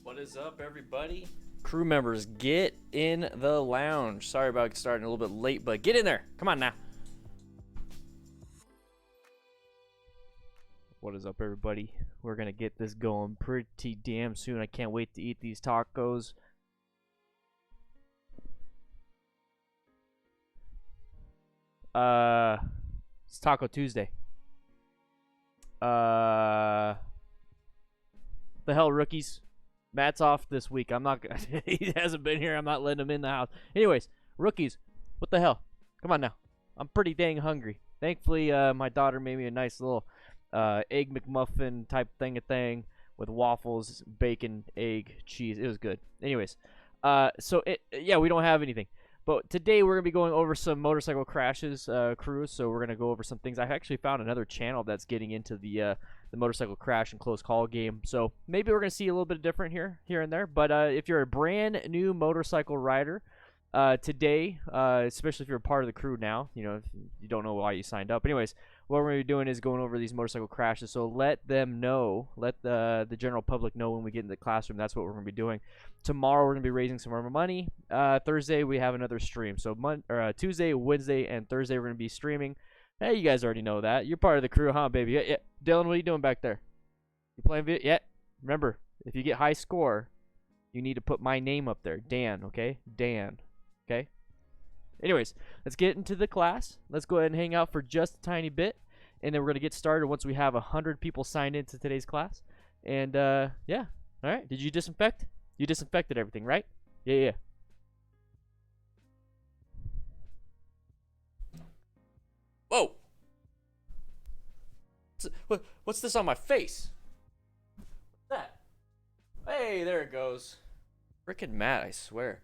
What is up, everybody? Crew members, get in the lounge. Sorry about starting a little bit late, but get in there. Come on now. What is up, everybody? We're gonna get this going pretty damn soon. I can't wait to eat these tacos. It's Taco Tuesday. The hell, rookies. Matt's off this week. I'm not. He hasn't been here. I'm not letting him in the house. Anyways, rookies, what the hell? Come on now. I'm pretty dang hungry. Thankfully, my daughter made me a nice little egg McMuffin type thing with waffles, bacon, egg, cheese. It was good. Anyways, yeah, we don't have anything. But today we're gonna be going over some motorcycle crashes, crews. So we're gonna go over some things. I've actually found another channel that's getting into the motorcycle crash and close call game. So maybe we're gonna see a little bit different here and there. But if you're a brand new motorcycle rider, today, especially if you're a part of the crew now, if you don't know why you signed up. Anyways, what we're gonna be doing is going over these motorcycle crashes. So let them know, let the general public know when we get in the classroom. That's what we're gonna be doing. Tomorrow we're gonna be raising some more money. Thursday we have another stream. So Tuesday, Wednesday, and Thursday we're gonna be streaming. Hey, you guys already know that. You're part of the crew, huh, baby? Yeah. Dylan, what are you doing back there? You playing video? Yeah. Remember, if you get high score, you need to put my name up there. Dan, okay? Dan. Okay? Anyways, let's get into the class. Let's go ahead and hang out for just a tiny bit. And then we're going to get started once we have 100 people signed into today's class. And, yeah. All right. Did you disinfect? You disinfected everything, right? Yeah. Whoa. What's this on my face? What's that? Hey, there it goes. Frickin' Matt, I swear.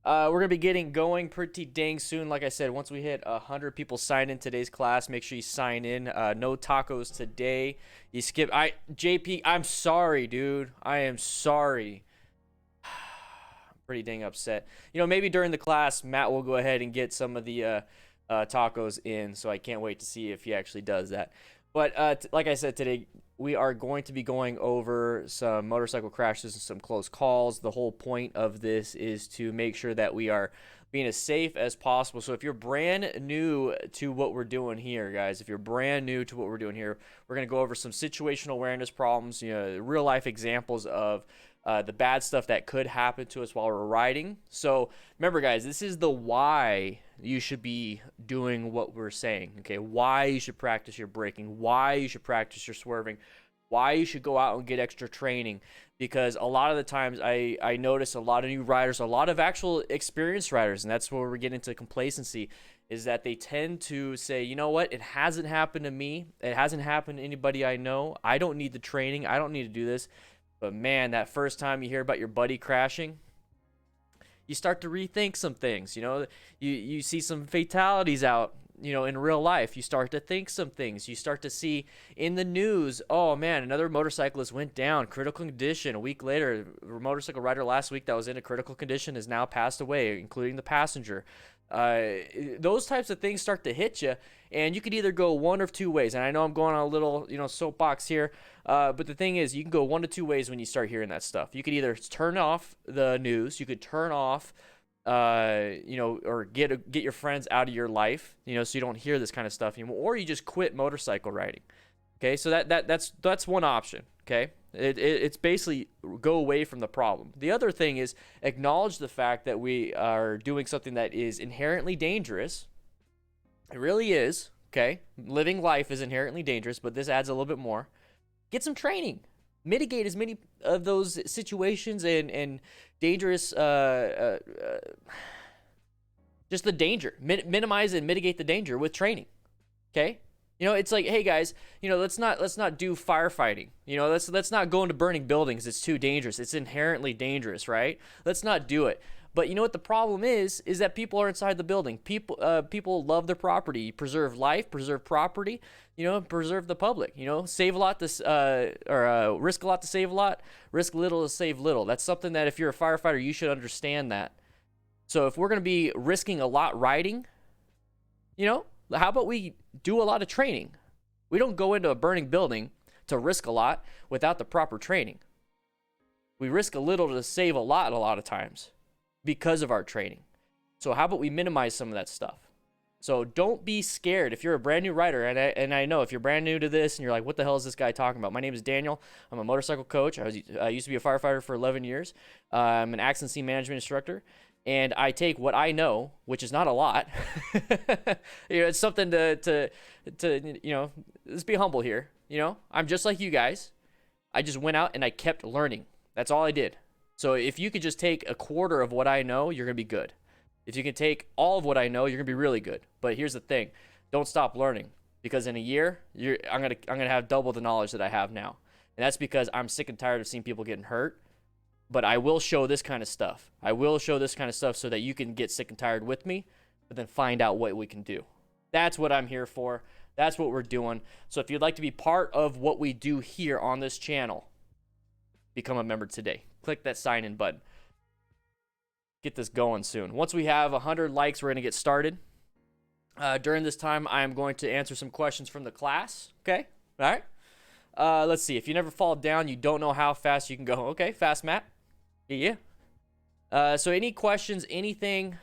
We're going to be getting going pretty dang soon. Like I said, once we hit 100 people sign in today's class, make sure you sign in. No tacos today. You skip. JP, I'm sorry, dude. I am sorry. I'm pretty dang upset. Maybe during the class, Matt will go ahead and get some of the tacos in, so I can't wait to see if he actually does that. But like I said, today we are going to be going over some motorcycle crashes and some close calls. The whole point of this is to make sure that we are being as safe as possible. So if you're brand new to what we're doing here, guys, we're going to go over some situational awareness problems, real life examples of the bad stuff that could happen to us while we're riding. So remember, guys, this is the why you should be doing what we're saying, okay? Why you should practice your braking, why you should practice your swerving, why you should go out and get extra training. Because a lot of the times I notice a lot of new riders, a lot of actual experienced riders, and that's where we're getting into complacency, is that they tend to say, you know what, it hasn't happened to me, it hasn't happened to anybody I know, I don't need the training, I don't need to do this. But man, that first time you hear about your buddy crashing, you start to rethink some things. You see some fatalities out, in real life. You start to think some things. You start to see in the news, oh man, another motorcyclist went down, critical condition. A week later, a motorcycle rider last week that was in a critical condition has now passed away, including the passenger. Those types of things start to hit you, and you could either go one of two ways. And I know I'm going on a little, soapbox here, but the thing is, you can go one of two ways when you start hearing that stuff. You could either turn off the news, you could turn off, or get your friends out of your life, so you don't hear this kind of stuff anymore, or you just quit motorcycle riding. Okay, so that's one option. Okay. It's basically go away from the problem. The other thing is acknowledge the fact that we are doing something that is inherently dangerous. It really is, okay? Living life is inherently dangerous, but this adds a little bit more. Get some training. Mitigate as many of those situations and dangerous, just the danger. Minimize and mitigate the danger with training, okay? It's like, hey guys, let's not do firefighting. Let's not go into burning buildings. It's too dangerous. It's inherently dangerous, right? Let's not do it. But you know what the problem is that people are inside the building. People love their property. Preserve life, preserve property, preserve the public. Save a lot to risk a lot to save a lot, risk little to save little. That's something that if you're a firefighter, you should understand that. So if we're going to be risking a lot riding, how about we do a lot of training? We don't go into a burning building to risk a lot without the proper training. We risk a little to save a lot of times because of our training. So how about we minimize some of that stuff? So don't be scared if you're a brand new rider, and I know if you're brand new to this and you're like, what the hell is this guy talking about? My name is Daniel. I'm a motorcycle coach. I used to be a firefighter for 11 years. I'm an accident scene management instructor, and I take what I know, which is not a lot. It's something to let's be humble here. I'm just like you guys. I just went out and I kept learning. That's all I did. So if you could just take a quarter of what I know, you're gonna be good. If you can take all of what I know, you're gonna be really good. But here's the thing: don't stop learning, because in a year, I'm gonna have double the knowledge that I have now, and that's because I'm sick and tired of seeing people getting hurt. But I will show this kind of stuff. I will show this kind of stuff so that you can get sick and tired with me, but then find out what we can do. That's what I'm here for. That's what we're doing. So if you'd like to be part of what we do here on this channel, become a member today. Click that sign in button. Get this going soon. Once we have 100 likes, we're going to get started. During this time, I am going to answer some questions from the class. Okay? All right? Let's see. If you never fall down, you don't know how fast you can go. Okay, fast, Matt. Yeah. So any questions, anything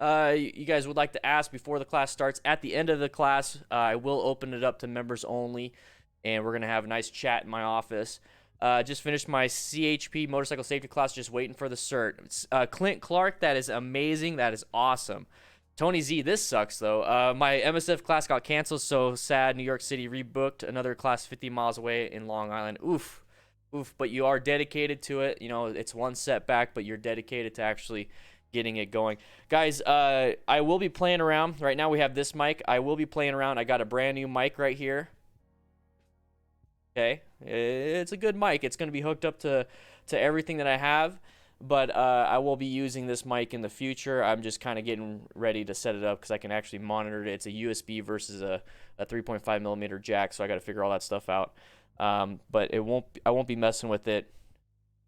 you guys would like to ask before the class starts? At the end of the class, I will open it up to members only, and we're going to have a nice chat in my office. Just finished my CHP motorcycle safety class, just waiting for the cert. Clint Clark, that is amazing. That is awesome. Tony Z, this sucks, though. My MSF class got canceled, so sad. New York City rebooked another class 50 miles away in Long Island. Oof. Oof. But you are dedicated to it. It's one setback, but you're dedicated to actually getting it going. Guys, I will be playing around. Right now we have this mic. I will be playing around. I got a brand new mic right here. Okay, it's a good mic. It's going to be hooked up to everything that I have, but I will be using this mic in the future. I'm just kind of getting ready to set it up because I can actually monitor it. It's a USB versus a 3.5 millimeter jack, so I got to figure all that stuff out. But I won't be messing with it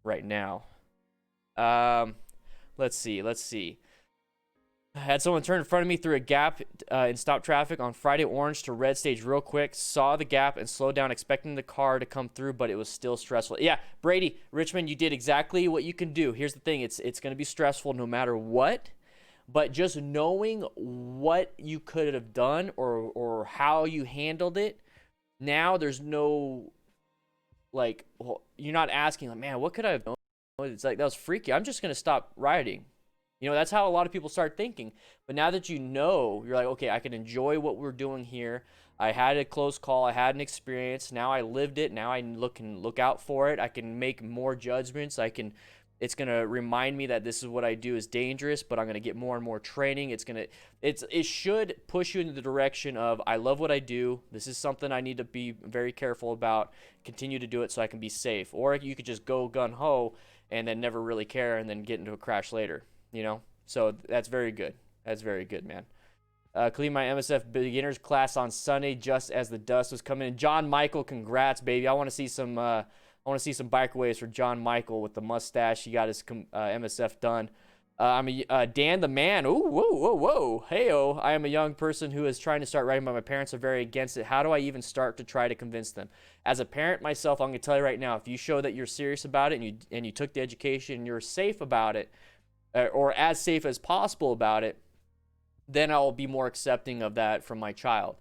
right now. Let's see. I had someone turn in front of me through a gap and stop traffic on Friday orange to red stage real quick. Saw the gap and slowed down, expecting the car to come through, but it was still stressful. Yeah, Brady, Richmond, you did exactly what you can do. Here's the thing. It's going to be stressful no matter what, but just knowing what you could have done or how you handled it, now there's no, you're not asking, man, what could I have done? It's like, that was freaky. I'm just going to stop riding. That's how a lot of people start thinking. But now that you're like, okay, I can enjoy what we're doing here. I had a close call. I had an experience. Now I lived it. Now I can look out for it. I can make more judgments. It's going to remind me that this is what I do is dangerous, but I'm going to get more and more training. It should push you in the direction of, I love what I do. This is something I need to be very careful about. Continue to do it so I can be safe. Or you could just go gung-ho and then never really care and then get into a crash later. So that's very good. That's very good, man. Clean my MSF beginners class on Sunday just as the dust was coming in. John Michael, congrats, baby. I want to see some bike waves for John Michael with the mustache. He got his MSF done. I'm Dan the man. Ooh, whoa. Hey-oh. I am a young person who is trying to start riding, but my parents are very against it. How do I even start to try to convince them? As a parent myself, I'm going to tell you right now, if you show that you're serious about it and you took the education and you're safe about it, or as safe as possible about it, then I'll be more accepting of that from my child.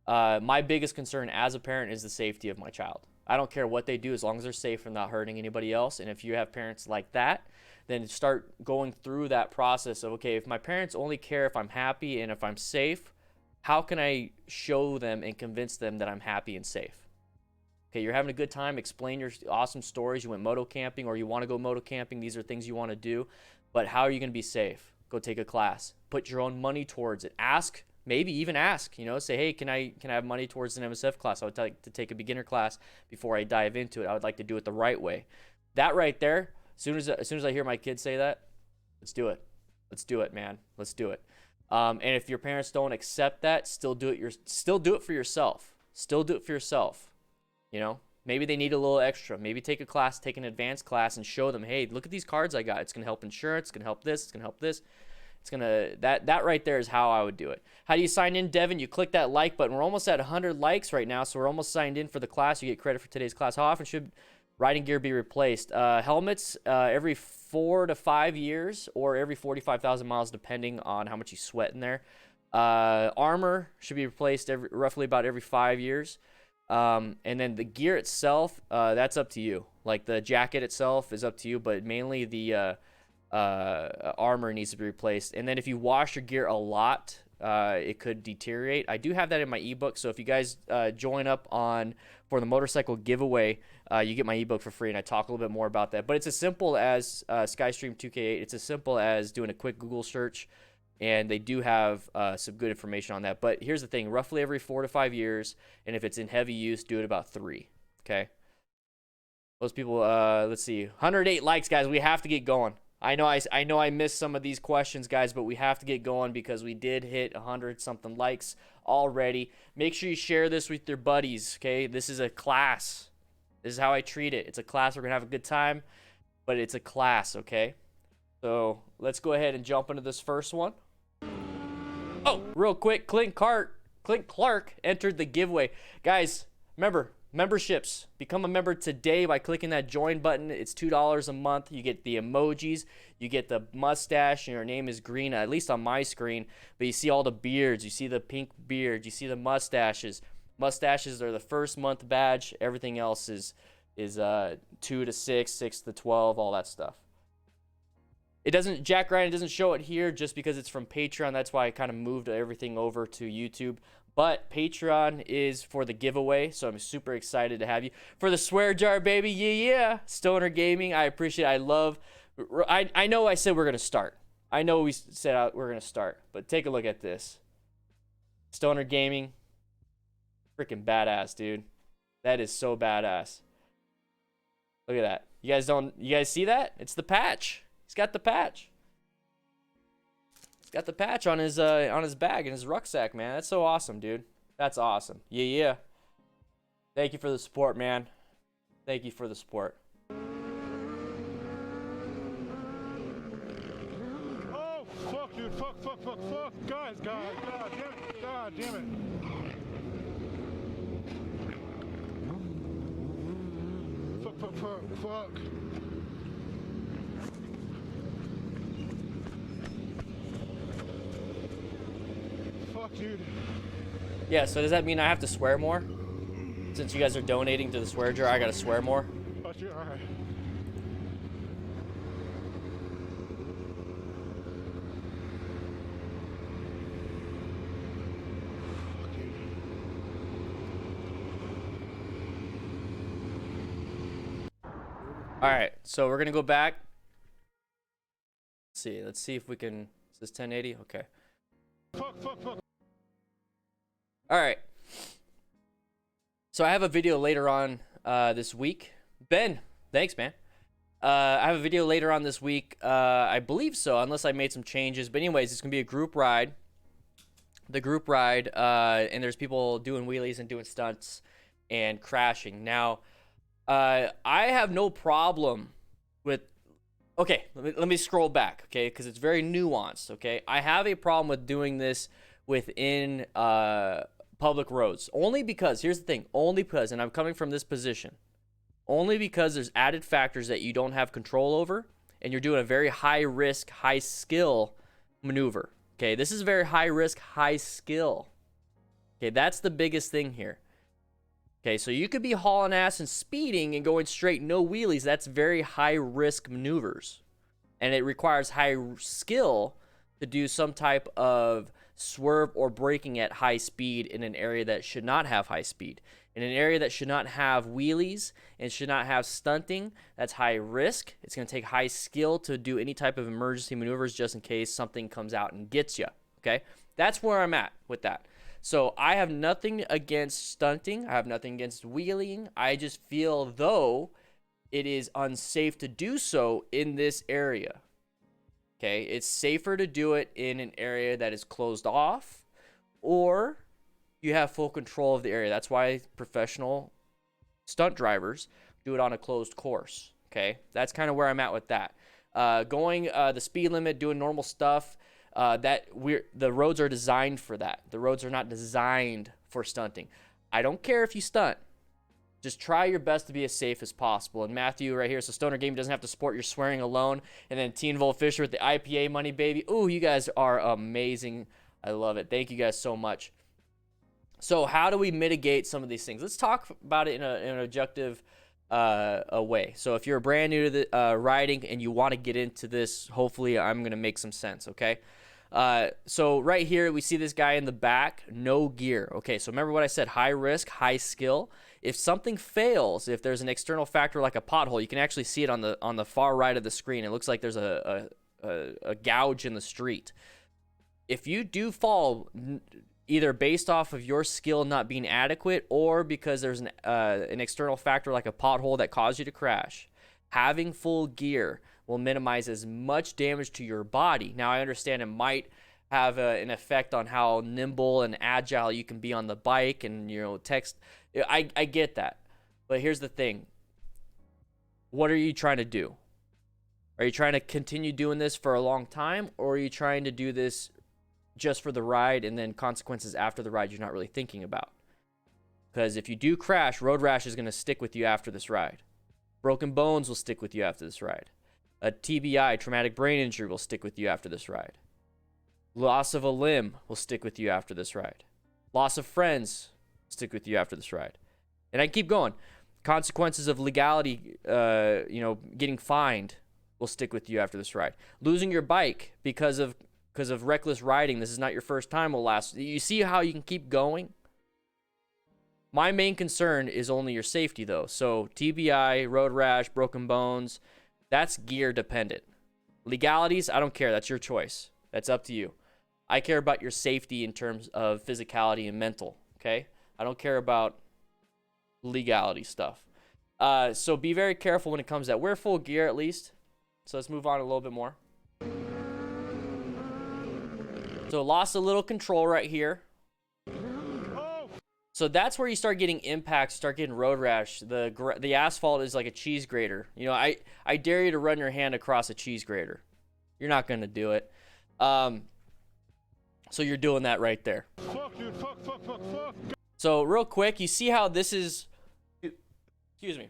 My biggest concern as a parent is the safety of my child. I don't care what they do as long as they're safe and not hurting anybody else. And if you have parents like that, then start going through that process of, okay, if my parents only care if I'm happy and if I'm safe, how can I show them and convince them that I'm happy and safe? Okay, you're having a good time. Explain your awesome stories. You went moto camping or you want to go moto camping. These are things you want to do. But how are you going to be safe? Go take a class. Put your own money towards it. Ask, maybe even ask, say, hey, can I have money towards an MSF class? I would like to take a beginner class before I dive into it. I would like to do it the right way. That right there, as soon as I hear my kids say that, let's do it. Let's do it, man. Let's do it. And if your parents don't accept that, still do it for yourself. Still do it for yourself. Maybe they need a little extra. Maybe take an advanced class and show them, hey, look at these cards I got. It's going to help insurance. It's going to help this. It's going to help this. That right there is how I would do it. How do you sign in, Devin? You click that like button. We're almost at 100 likes right now, so we're almost signed in for the class. You get credit for today's class. How often should riding gear be replaced. Helmets every 4 to 5 years or every 45,000 miles, depending on how much you sweat in there. Armor should be replaced roughly about every 5 years. And then the gear itself, that's up to you. Like the jacket itself is up to you, but mainly the armor needs to be replaced. And then if you wash your gear a lot, it could deteriorate. I do have that in my ebook, so if you guys join up for the motorcycle giveaway, you get my ebook for free, and I talk a little bit more about that. But it's as simple as Skystream 2K8. It's as simple as doing a quick Google search, and they do have some good information on that. But here's the thing: roughly every 4 to 5 years, and if it's in heavy use, do it about 3. Okay. Those people. Let's see, 108 likes, guys. We have to get going. I know I missed some of these questions, guys, but we have to get going because we did hit 100-something likes already. Make sure you share this with your buddies, okay? This is a class. This is how I treat it. It's a class. We're going to have a good time, but it's a class, okay? So let's go ahead and jump into this first one. Oh, real quick, Clint Clark entered the giveaway. Guys, remember, memberships. Become a member today by clicking that join button. It's $2 a month. You get the emojis. You get the mustache, and your name is green, at least on my screen. But you see all the beards. You see the pink beard. You see the mustaches. Mustaches are the first month badge. Everything else is 2 to 6, 6 to 12, all that stuff. It doesn't, Jack Ryan, it doesn't show it here just because it's from Patreon. That's why I kind of moved everything over to YouTube. But Patreon is for the giveaway, so I'm super excited to have you. For the swear jar, baby, yeah. Stoner Gaming, I appreciate it. I know I said we're going to start. I know we said we're going to start, but take a look at this. Stoner Gaming, freaking badass, dude. That is so badass. Look at that. You guys see that? It's the patch. He's got the patch. Got the patch on his bag and his rucksack, man. That's so awesome, dude. That's awesome. Yeah. Thank you for the support, man. Thank you for the support. Oh, fuck, dude. Fuck. Guys. God damn it. Fuck. Fuck, dude. Yeah, so does that mean I have to swear more? Since you guys are donating to the swear jar, I gotta swear more? Oh, shit, alright. Alright, so we're gonna go back. Let's see if we can. Is this 1080? Okay. Fuck. Alright. So I have a video later on this week. Ben, thanks, man. I have a video later on this week. I believe so, unless I made some changes. But anyways, it's going to be a group ride. The group ride, and there's people doing wheelies and doing stunts and crashing. Now, I have no problem with... Okay, let me scroll back, okay, because it's very nuanced, okay? I have a problem with doing this within public roads. Only because, here's the thing, and I'm coming from this position, only because there's added factors that you don't have control over, and you're doing a very high-risk, high-skill maneuver, okay? This is very high-risk, high-skill. Okay, that's the biggest thing here. Okay, so you could be hauling ass and speeding and going straight, no wheelies. That's very high-risk maneuvers. And it requires high skill to do some type of swerve or braking at high speed in an area that should not have high speed. In an area that should not have wheelies and should not have stunting, that's high risk. It's going to take high skill to do any type of emergency maneuvers just in case something comes out and gets you. Okay, that's where I'm at with that. So I have nothing against stunting. I have nothing against wheeling. I just feel though it is unsafe to do so in this area. Okay, it's safer to do it in an area that is closed off or you have full control of the area. That's why professional stunt drivers do it on a closed course. Okay, that's kind of where I'm at with that. Going the speed limit, doing normal stuff. The roads are designed for that. The roads are not designed for stunting. I don't care if you stunt. Just try your best to be as safe as possible. And Matthew right here, so Stoner Gaming doesn't have to support your swearing alone. And then Teen Volt Fisher with the IPA money, baby. Ooh, you guys are amazing. I love it. Thank you guys so much. So how do we mitigate some of these things? Let's talk about it in an objective way. So if you're brand new to the riding and you want to get into this, hopefully I'm going to make some sense, okay? So right here, we see this guy in the back, no gear. Okay, so remember what I said, high risk, high skill. If something fails, if there's an external factor like a pothole, you can actually see it on the far right of the screen. It looks like there's a gouge in the street. If you do fall, either based off of your skill not being adequate or because there's an external factor like a pothole that caused you to crash, having full gear will minimize as much damage to your body. Now, I understand it might have an effect on how nimble and agile you can be on the bike and, I get that. But here's the thing. What are you trying to do? Are you trying to continue doing this for a long time, or are you trying to do this just for the ride and then consequences after the ride you're not really thinking about? Because if you do crash, road rash is going to stick with you after this ride. Broken bones will stick with you after this ride. A TBI, traumatic brain injury, will stick with you after this ride. Loss of a limb will stick with you after this ride. Loss of friends stick with you after this ride. And I keep going. Consequences of legality, getting fined will stick with you after this ride. Losing your bike because of reckless riding, this is not your first time, will last. You see how you can keep going? My main concern is only your safety, though. So TBI, road rash, broken bones, that's gear dependent. Legalities, I don't care. That's your choice. That's up to you. I care about your safety in terms of physicality and mental, okay? I don't care about legality stuff. So be very careful when it comes to that. Wear full gear at least. So let's move on a little bit more. So lost a little control right here. So that's where you start getting impacts, start getting road rash. The asphalt is like a cheese grater. I dare you to run your hand across a cheese grater. You're not going to do it. So you're doing that right there. Fuck, dude. Fuck. So real quick, you see how this is, excuse me.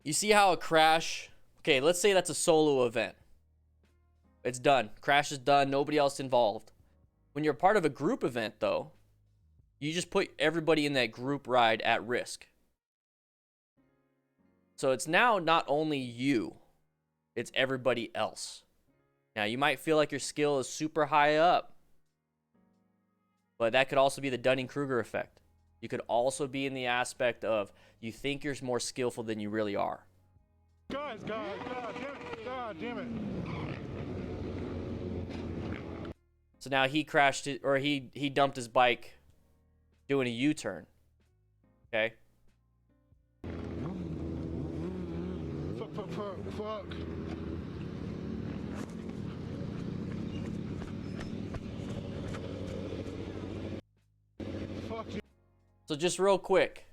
You see how a crash, okay, let's say that's a solo event. It's done. Crash is done. Nobody else involved. When you're part of a group event, though, you just put everybody in that group ride at risk. So it's now not only you, it's everybody else. Now, you might feel like your skill is super high up, but that could also be the Dunning-Kruger effect. You could also be in the aspect of you think you're more skillful than you really are. God damn it. So now he crashed it, or he dumped his bike doing a U-turn. Okay? Fuck. Fuck you. So just real quick.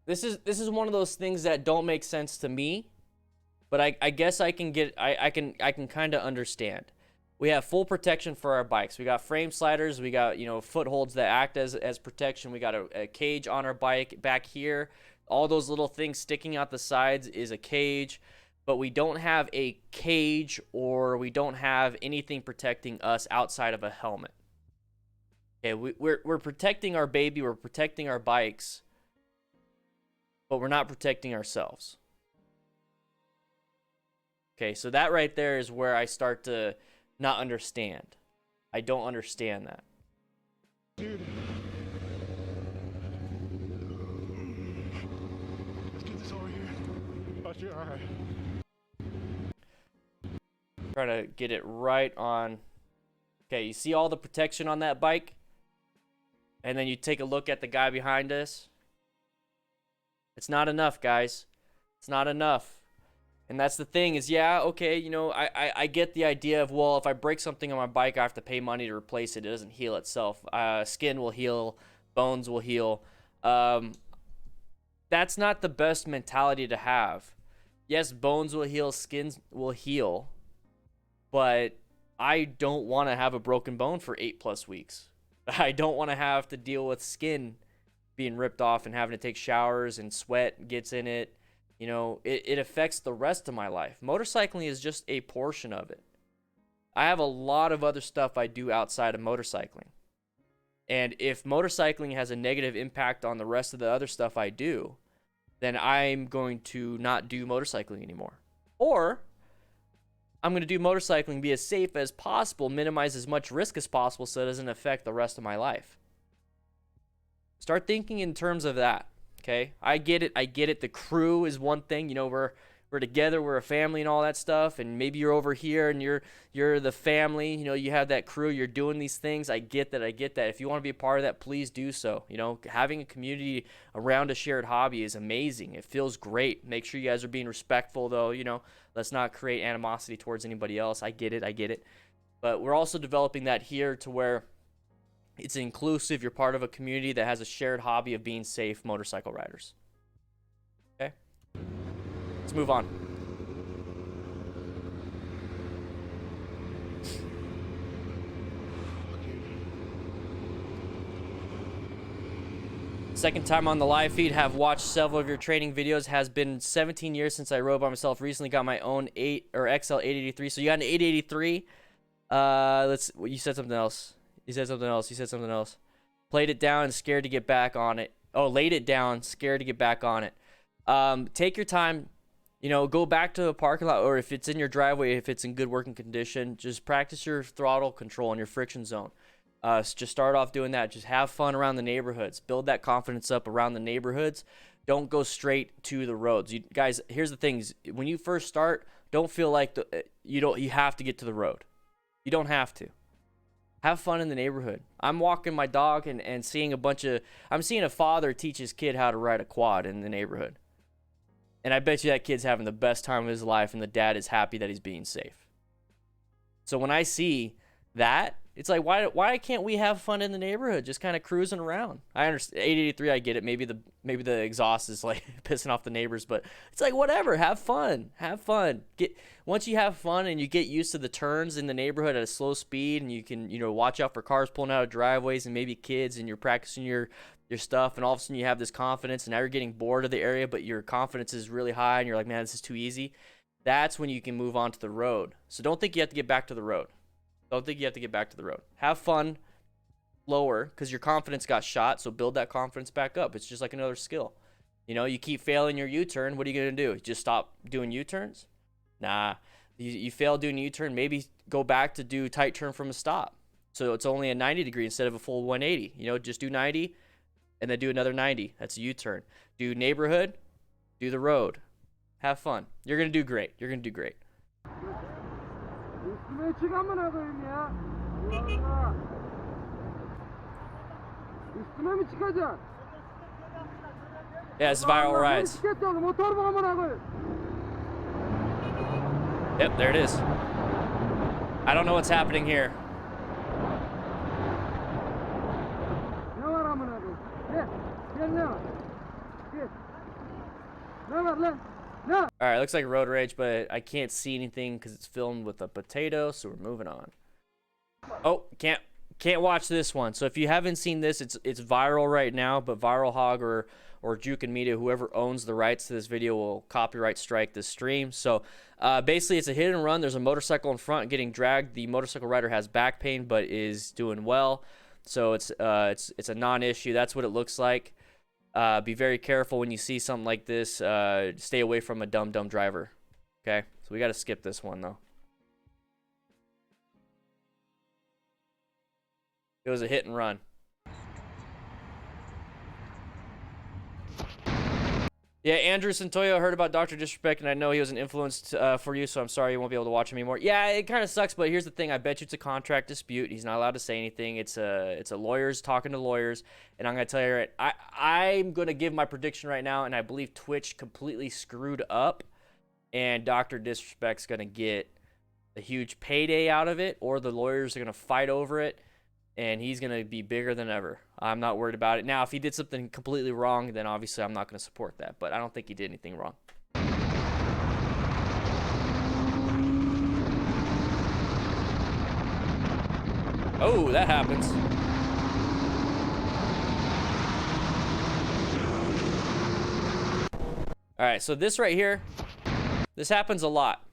This is one of those things that don't make sense to me, but I guess I can kind of understand. We have full protection for our bikes. We got frame sliders. We got, footholds that act as protection. We got a cage on our bike back here. All those little things sticking out the sides is a cage, but we don't have a cage or we don't have anything protecting us outside of a helmet. Okay, we're protecting our baby. We're protecting our bikes, but we're not protecting ourselves. Okay, so that right there is where I start to not understand. I don't understand that. Dude. Let's get this over here. Oh, shit, alright. Try to get it right on. Okay, you see all the protection on that bike? And then you take a look at the guy behind us. It's not enough, guys. It's not enough. And that's the thing is, yeah, okay, I get the idea of, well, if I break something on my bike, I have to pay money to replace it. It doesn't heal itself. Skin will heal. Bones will heal. That's not the best mentality to have. Yes, bones will heal. Skin will heal. But I don't want to have a broken bone for 8+ weeks. I don't want to have to deal with skin being ripped off and having to take showers and sweat gets in it. You know, it affects the rest of my life. Motorcycling is just a portion of it. I have a lot of other stuff I do outside of motorcycling. And if motorcycling has a negative impact on the rest of the other stuff I do, then I'm going to not do motorcycling anymore. Or I'm going to do motorcycling, be as safe as possible, minimize as much risk as possible so it doesn't affect the rest of my life. Start thinking in terms of that, okay? I get it. The crew is one thing. You know, we're together, we're a family and all that stuff, and maybe you're over here and you're the family, you know, you have that crew, you're doing these things. I get that. If you want to be a part of that, please do so. You know, having a community around a shared hobby is amazing. It feels great. Make sure you guys are being respectful, though. You know, let's not create animosity towards anybody else. I get it. But we're also developing that here to where it's inclusive. You're part of a community that has a shared hobby of being safe motorcycle riders. Okay? Let's move on. Second time on the live feed, have watched several of your training videos. Has been 17 years since I rode by myself. Recently got my own XL 883. So you got an 883. You said something else. You said something else. Played it down and scared to get back on it. Oh, laid it down, scared to get back on it. Take your time. You know, go back to the parking lot, or if it's in your driveway, if it's in good working condition, just practice your throttle control and your friction zone. Just start off doing that. Just have fun around the neighborhoods. Build that confidence up around the neighborhoods. Don't go straight to the roads. You guys, here's the things. When you first start, don't feel like you have to get to the road. You don't have to. Have fun in the neighborhood. I'm walking my dog and seeing I'm seeing a father teach his kid how to ride a quad in the neighborhood. And I bet you that kid's having the best time of his life, and the dad is happy that he's being safe. So when I see that, it's like, why can't we have fun in the neighborhood, just kind of cruising around? I understand 883, I get it. Maybe the exhaust is like pissing off the neighbors, but it's like, whatever. Have fun. Once you have fun and you get used to the turns in the neighborhood at a slow speed, and you can, you know, watch out for cars pulling out of driveways and maybe kids, and you're practicing your stuff, and all of a sudden you have this confidence, and now you're getting bored of the area, but your confidence is really high, and you're like, man, this is too easy. That's when you can move on to the road. So don't think you have to get back to the road. Have fun lower, because your confidence got shot, so build that confidence back up. It's just like another skill. You know, you keep failing your U-turn, what are you going to do? Just stop doing U-turns? Nah. You fail doing a U-turn, maybe go back to do tight turn from a stop. So it's only a 90 degree instead of a full 180. You know, just do 90 and then do another 90. That's a U-turn. Do neighborhood, do the road. Have fun. You're going to do great. Yeah, it's viral rides. Yep, there it is. I don't know what's happening here. All right, looks like road rage, but I can't see anything because it's filmed with a potato, so we're moving on. Oh, can't watch this one. So if you haven't seen this, it's viral right now, but Viral Hog or Jukin Media, whoever owns the rights to this video, will copyright strike this stream. So basically, it's a hit and run. There's a motorcycle in front getting dragged. The motorcycle rider has back pain, but is doing well. So it's a non-issue. That's what it looks like. Be very careful when you see something like this. Stay away from a dumb driver. Okay, so we got to skip this one though. It was a hit and run. Yeah, Andrew Santoyo heard about Dr. Disrespect, and I know he was an influence for you, so I'm sorry you won't be able to watch him anymore. Yeah, it kind of sucks, but here's the thing. I bet you it's a contract dispute. He's not allowed to say anything. It's a lawyers talking to lawyers, and I'm going to tell you right, I'm going to give my prediction right now, and I believe Twitch completely screwed up, and Dr. Disrespect's going to get a huge payday out of it, or the lawyers are going to fight over it, and he's going to be bigger than ever. I'm not worried about it. Now, if he did something completely wrong, then obviously I'm not going to support that. But I don't think he did anything wrong. Oh, that happens. All right, so this right here, this happens a lot.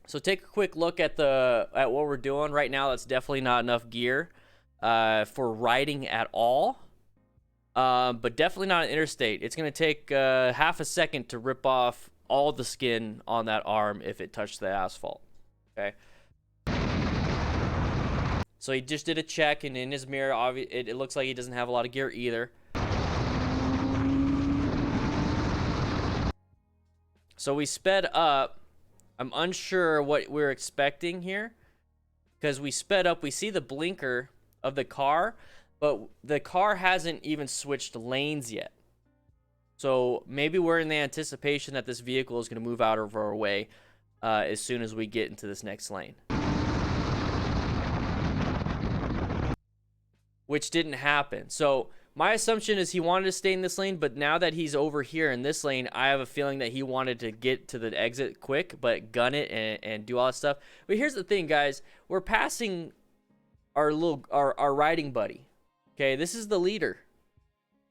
So take a quick look at what we're doing right now. That's definitely not enough gear for riding at all, but definitely not an interstate. It's gonna take half a second to rip off all the skin on that arm if it touched the asphalt. Okay. So he just did a check, and in his mirror, it looks like he doesn't have a lot of gear either. So we sped up. I'm unsure what we're expecting here, because we sped up. We see the blinker of the car, but the car hasn't even switched lanes yet. So maybe we're in the anticipation that this vehicle is going to move out of our way as soon as we get into this next lane. Which didn't happen. So my assumption is he wanted to stay in this lane, but now that he's over here in this lane, I have a feeling that he wanted to get to the exit quick, but gun it and do all that stuff. But here's the thing, guys. We're passing our riding buddy. Okay, this is the leader.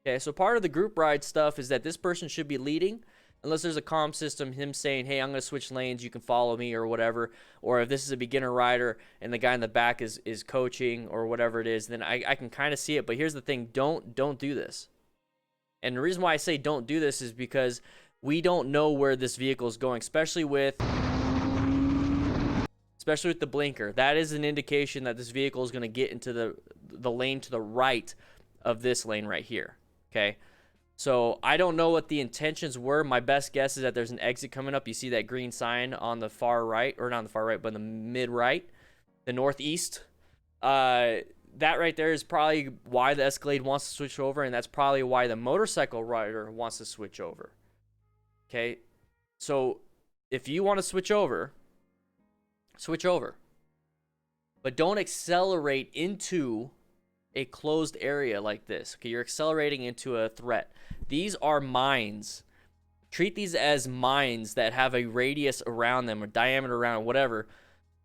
Okay, so part of the group ride stuff is that this person should be leading, unless there's a comm system, him saying, hey, I'm going to switch lanes, you can follow me or whatever. Or if this is a beginner rider and the guy in the back is coaching or whatever it is, then I can kind of see it. But here's the thing, don't do this. And the reason why I say don't do this is because we don't know where this vehicle is going, especially with the blinker. That is an indication that this vehicle is going to get into the lane to the right of this lane right here. Okay, so I don't know what the intentions were. My best guess is that there's an exit coming up. You see that green sign on the far right, or not on the far right, but the mid right, the northeast. That right there is probably why the Escalade wants to switch over, and that's probably why the motorcycle rider wants to switch over. Okay, so if you want to switch over, but don't accelerate into a closed area like this. Okay, you're accelerating into a threat. These are mines. Treat these as mines that have a radius around them, or diameter around, whatever.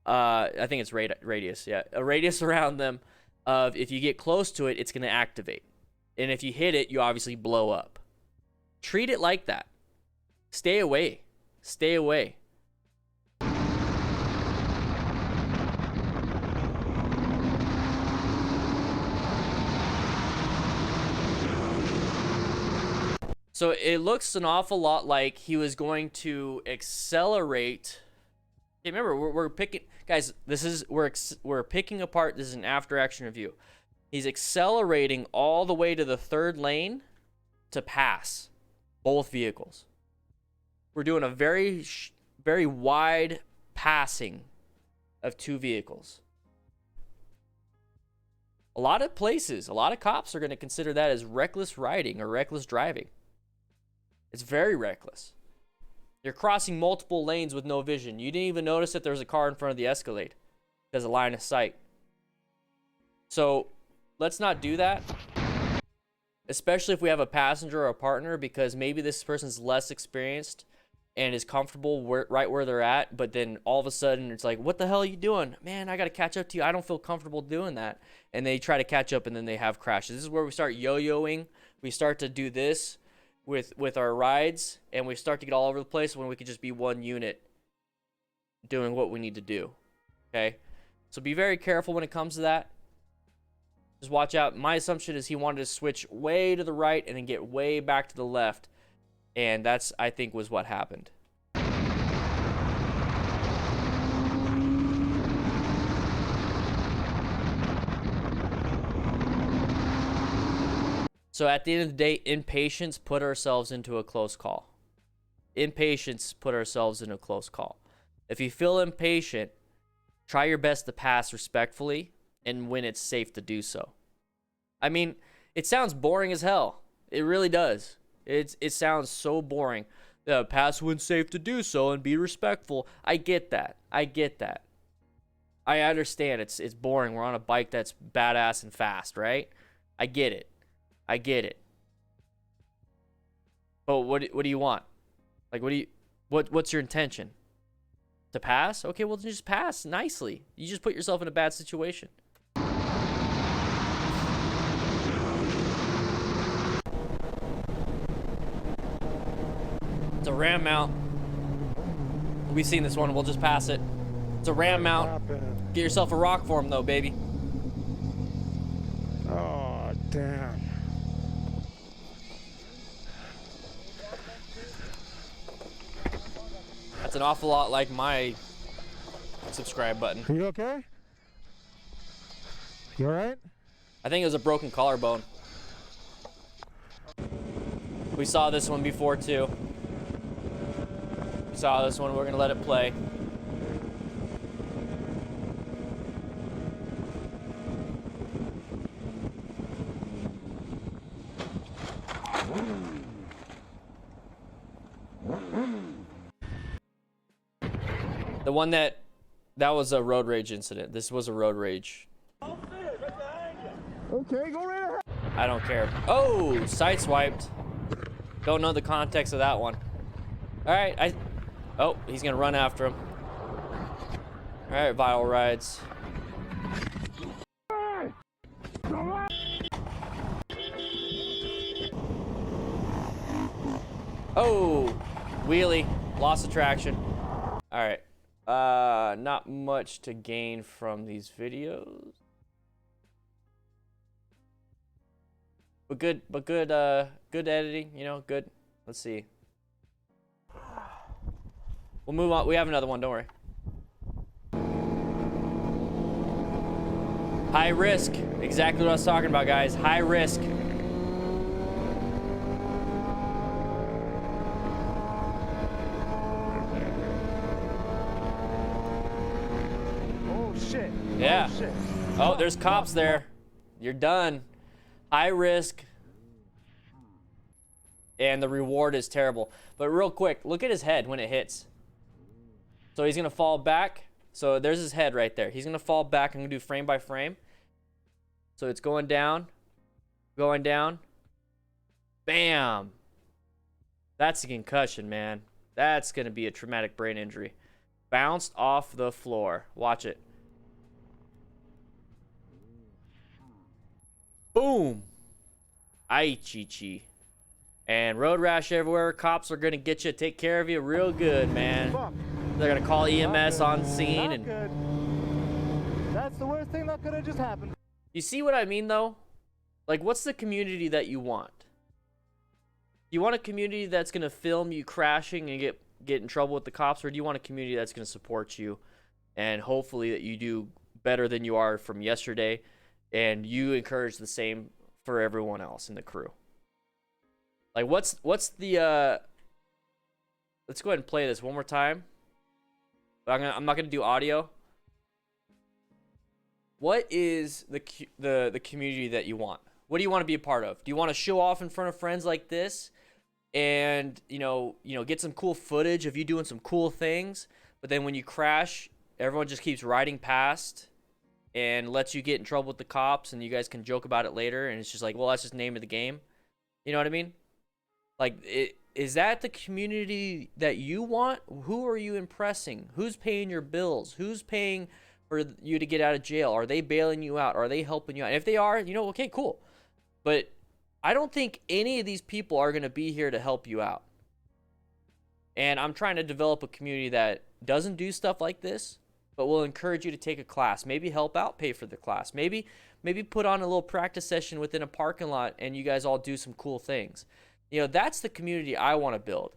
I think it's radius. Yeah, a radius around them of if you get close to it, it's going to activate, and if you hit it, you obviously blow up. Treat it like that. Stay away. Stay away. So it looks an awful lot like he was going to accelerate. Okay, remember, we're picking, guys. We're picking apart. This is an after action review. He's accelerating all the way to the third lane to pass both vehicles. We're doing a very wide passing of two vehicles. A lot of places, a lot of cops are going to consider that as reckless riding or reckless driving. It's very reckless. You're crossing multiple lanes with no vision. You didn't even notice that there was a car in front of the Escalade because of line of sight. So let's not do that, especially if we have a passenger or a partner, because maybe this person's less experienced and is comfortable right where they're at, but then all of a sudden it's like, what the hell are you doing? Man, I got to catch up to you. I don't feel comfortable doing that. And they try to catch up, and then they have crashes. This is where we start yo-yoing. We start to do this with our rides, and we start to get all over the place when we could just be one unit doing what we need to do. Okay, so be very careful when it comes to that. Just watch out. My assumption is he wanted to switch way to the right and then get way back to the left, and that's, I think, was what happened. So at the end of the day, impatience put ourselves into a close call. Impatience put ourselves in a close call. If you feel impatient, try your best to pass respectfully and when it's safe to do so. I mean, it sounds boring as hell. It really does. It sounds so boring. Pass when safe to do so and be respectful. I get that. I understand it's boring. We're on a bike that's badass and fast, right? I get it. But what do you want? Like, what's your intention? To pass? Okay, well, just pass nicely. You just put yourself in a bad situation. It's a ram mount. We've seen this one. We'll just pass it. It's a ram mount. Get yourself a rock form, though, baby. Oh, damn. That's an awful lot like my subscribe button. Are you okay? You alright? I think it was a broken collarbone. We saw this one before, too. We saw this one. We're going to let it play. The one that was a road rage incident. This was a road rage. Okay, go right ahead. I don't care. Oh, sideswiped. Don't know the context of that one. All right, oh, he's gonna run after him. All right, viral rides. Oh, wheelie, lost of traction. All right, not much to gain from these videos. But good editing, you know, good. Let's see. We'll move on. We have another one, don't worry. High risk. Exactly what I was talking about, guys. High risk. Oh, shit. Yeah. Oh, shit. Oh, there's cops there. You're done. High risk. And the reward is terrible. But real quick, look at his head when it hits. So he's going to fall back. So there's his head right there. He's going to fall back. I'm going to do frame by frame. So it's going down. Going down. Bam. That's a concussion, man. That's going to be a traumatic brain injury. Bounced off the floor. Watch it. Boom. Aichichi. And road rash everywhere. Cops are going to get you, take care of you real good, man. Fuck. They're going to call EMS on scene. Not And good. That's the worst thing that could have just happened. you see what I mean, though? Like, what's the community that you want? You want a community that's going to film you crashing and get in trouble with the cops, or do you want a community that's going to support you and hopefully that you do better than you are from yesterday and you encourage the same for everyone else in the crew? Like, what's the let's go ahead and play this one more time. But I'm not gonna do audio. What is the community that you want? What do you want to be a part of? Do you want to show off in front of friends like this, and you know get some cool footage of you doing some cool things, but then when you crash, everyone just keeps riding past and lets you get in trouble with the cops, and you guys can joke about it later, and it's just like, well, that's just the name of the game. You know what I mean? Like, is that the community that you want? Who are you impressing? Who's paying your bills? Who's paying for you to get out of jail? Are they bailing you out? Are they helping you out? And if they are, okay, cool. But I don't think any of these people are going to be here to help you out. And I'm trying to develop a community that doesn't do stuff like this, but will encourage you to take a class. Maybe help out, pay for the class. Maybe put on a little practice session within a parking lot and you guys all do some cool things. That's the community I want to build.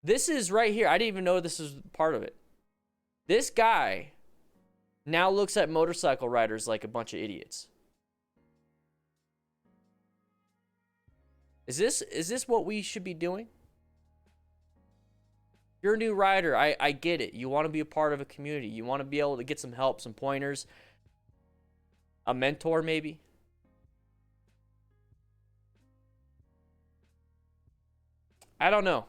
This is right here. I didn't even know this was part of it. This guy now looks at motorcycle riders like a bunch of idiots. Is this what we should be doing? You're a new rider. I get it. You want to be a part of a community. You want to be able to get some help, some pointers, a mentor maybe. I don't know.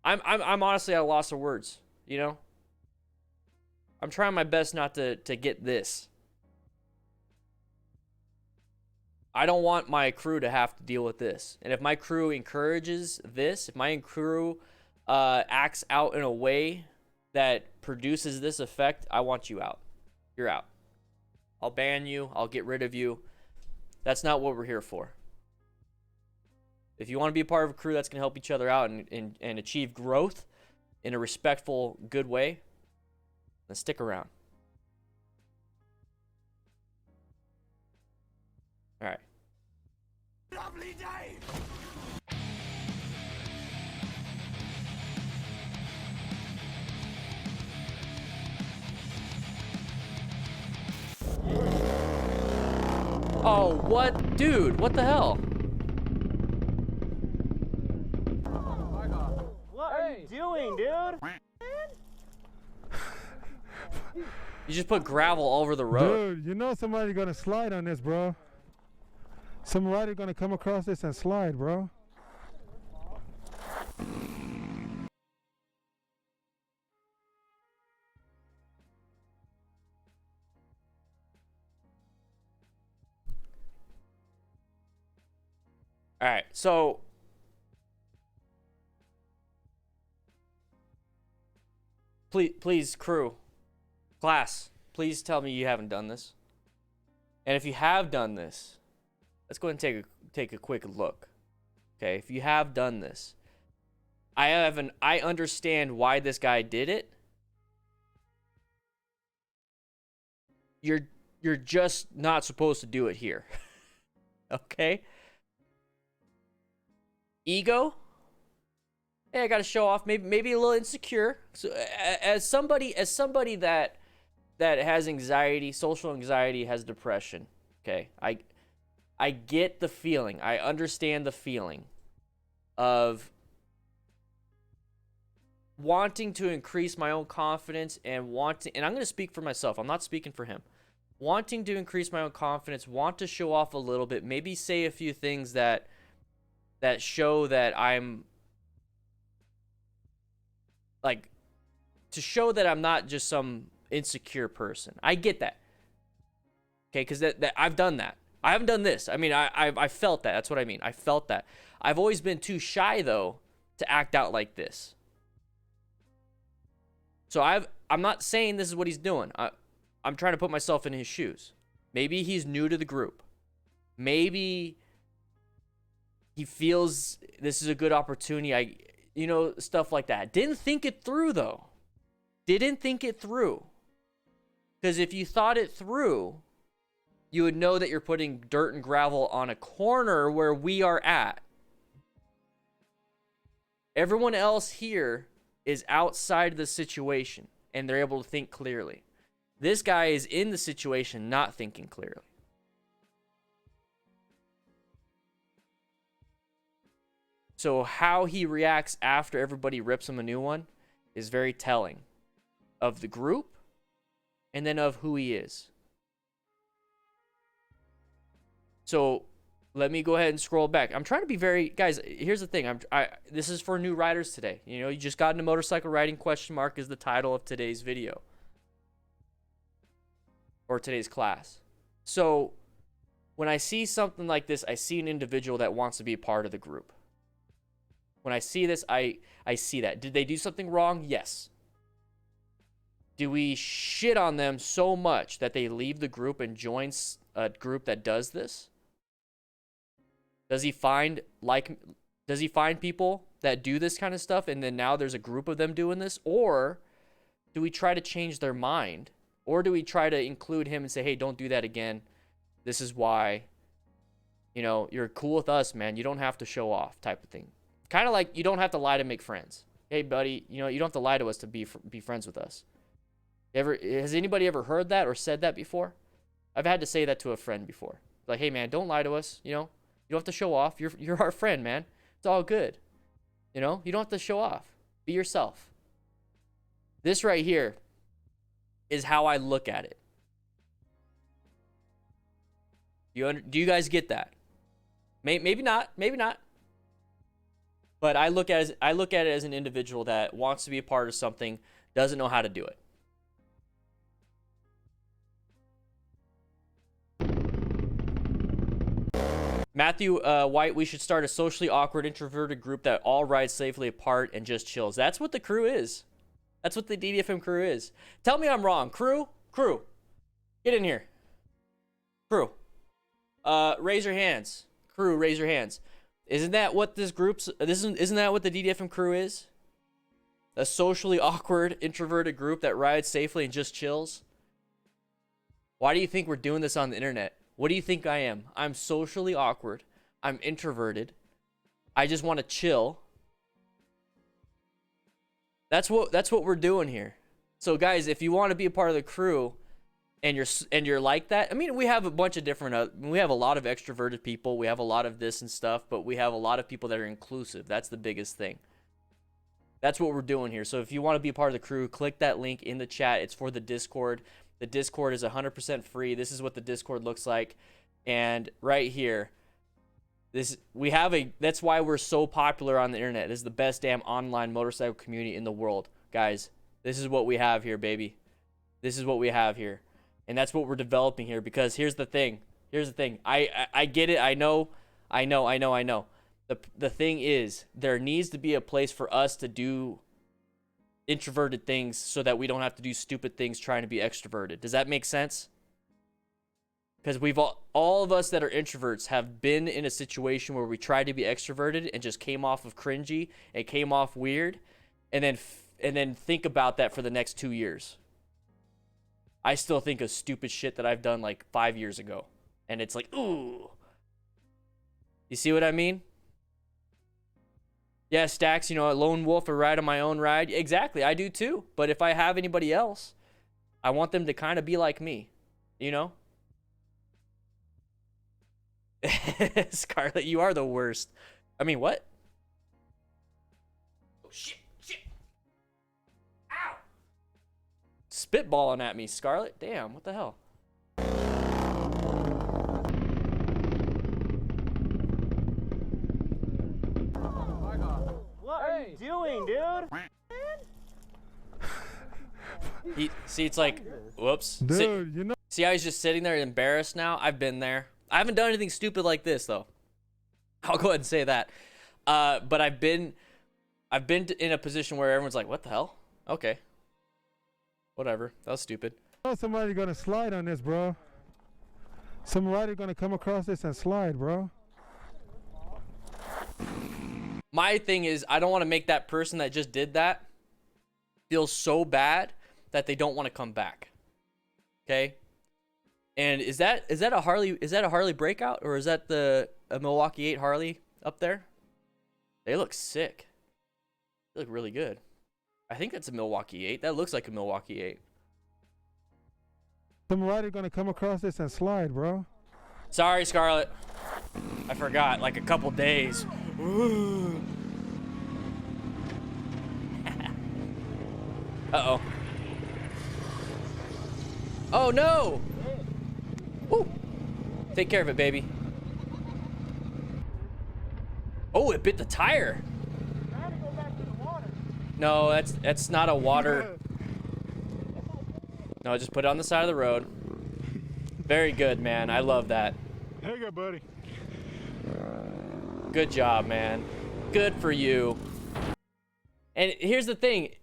I'm honestly at a loss of words, I'm trying my best not to get this. I don't want my crew to have to deal with this. And if my crew encourages this, if my crew acts out in a way that produces this effect, I want you out. You're out. I'll ban you. I'll get rid of you. That's not what we're here for. If you want to be a part of a crew that's going to help each other out and achieve growth in a respectful, good way, then stick around. All right. Lovely day. Oh, what? Dude, what the hell? What are you doing, dude? You just put gravel all over the road. Dude, you know somebody's gonna slide on this, bro. Somebody gonna come across this and slide, bro. All right, so please, crew, class, please tell me you haven't done this. And if you have done this, let's go ahead and take a quick look. Okay, if you have done this, I understand why this guy did it. You're just not supposed to do it here. Okay? Ego? Hey, I got to show off. Maybe a little insecure. So as somebody that has anxiety, social anxiety, has depression. Okay, I get the feeling. I understand the feeling of wanting to increase my own confidence and and I'm going to speak for myself. I'm not speaking for him. Wanting to increase my own confidence, want to show off a little bit, maybe say a few things that show that I'm like, to show that I'm not just some insecure person. I get that. Okay, because that I've done that. I haven't done this. I mean, I felt that. That's what I mean. I felt that. I've always been too shy, though, to act out like this. So I'm not saying this is what he's doing. I'm trying to put myself in his shoes. Maybe he's new to the group. Maybe he feels this is a good opportunity. Stuff like that. Didn't think it through, though. Didn't think it through. Because if you thought it through, you would know that you're putting dirt and gravel on a corner where we are at. Everyone else here is outside the situation, and they're able to think clearly. This guy is in the situation, not thinking clearly. So how he reacts after everybody rips him a new one is very telling of the group and then of who he is. So let me go ahead and scroll back. I'm trying to be very, guys, here's the thing. This is for new riders today. You just got into motorcycle riding, ? Is the title of today's video. Or today's class. So when I see something like this, I see an individual that wants to be a part of the group. When I see this, I see that. Did they do something wrong? Yes. Do we shit on them so much that they leave the group and join a group that does this? Does he find people that do this kind of stuff and then now there's a group of them doing this? Or do we try to change their mind? Or do we try to include him and say, hey, don't do that again. This is why, you're cool with us, man. You don't have to show off type of thing. Kind of like you don't have to lie to make friends. Hey, buddy, you don't have to lie to us to be friends with us. Has anybody ever heard that or said that before? I've had to say that to a friend before. Like, hey, man, don't lie to us. You don't have to show off. You're our friend, man. It's all good. You don't have to show off. Be yourself. This right here is how I look at it. Do you guys get that? Maybe not. But I look at it as an individual that wants to be a part of something, doesn't know how to do it. Matthew White, we should start a socially awkward, introverted group that all rides safely apart and just chills. That's what the crew is. That's what the DDFM crew is. Tell me I'm wrong. Crew, get in here. Crew, raise your hands. Crew, raise your hands. Isn't that what this group's? Isn't that what the DDFM crew is? A socially awkward, introverted group that rides safely and just chills. Why do you think we're doing this on the internet? What do you think I am? I'm socially awkward. I'm introverted. I just want to chill. That's what we're doing here. So guys, if you want to be a part of the crew and you're like that, I mean, we have a bunch of different we have a lot of extroverted people, we have a lot of this and stuff, but we have a lot of people that are inclusive. That's the biggest thing. That's what we're doing here. So if you want to be a part of the crew, click that link in the chat. It's for the Discord. The Discord is 100% free. This is what the Discord looks like. And right here, that's why we're so popular on the internet. This is the best damn online motorcycle community in the world. Guys, this is what we have here, baby. This is what we have here. And that's what we're developing here, because here's the thing. I get it. I know. The thing is, there needs to be a place for us to do introverted things so that we don't have to do stupid things trying to be extroverted. Does that make sense? Because we've all of us that are introverts have been in a situation where we tried to be extroverted and just came off of cringy and came off weird, and then think about that for the next 2 years. I still think of stupid shit that I've done like 5 years ago, and it's like, ooh. You see what I mean? Yeah, Stacks, a lone wolf, a ride on my own ride. Exactly, I do too. But if I have anybody else, I want them to kind of be like me, Scarlett, you are the worst. I mean, what? Oh, shit. Ow! Spitballing at me, Scarlett. Damn, what the hell? What are you doing, dude? See, it's like, whoops. Dude, See how he's just sitting there embarrassed now? I've been there. I haven't done anything stupid like this, though. I'll go ahead and say that. But I've been in a position where everyone's like, what the hell? Okay. Whatever. That was stupid. Somebody's gonna slide on this, bro. Somebody's gonna come across this and slide, bro. My thing is, I don't want to make that person that just did that feel so bad that they don't want to come back. Okay? And is that a Harley breakout, or is that a Milwaukee 8 Harley up there? They look sick. They look really good. I think that's a Milwaukee 8. That looks like a Milwaukee 8. Somebody's gonna come across this and slide, bro. Sorry, Scarlett. I forgot, like a couple days. Uh-oh. Oh, no! Woo. Take care of it, baby. Oh, it bit the tire. No, that's not a water. No, just put it on the side of the road. Very good, man. I love that. There you go, buddy. Good job, man. Good for you. And here's the thing.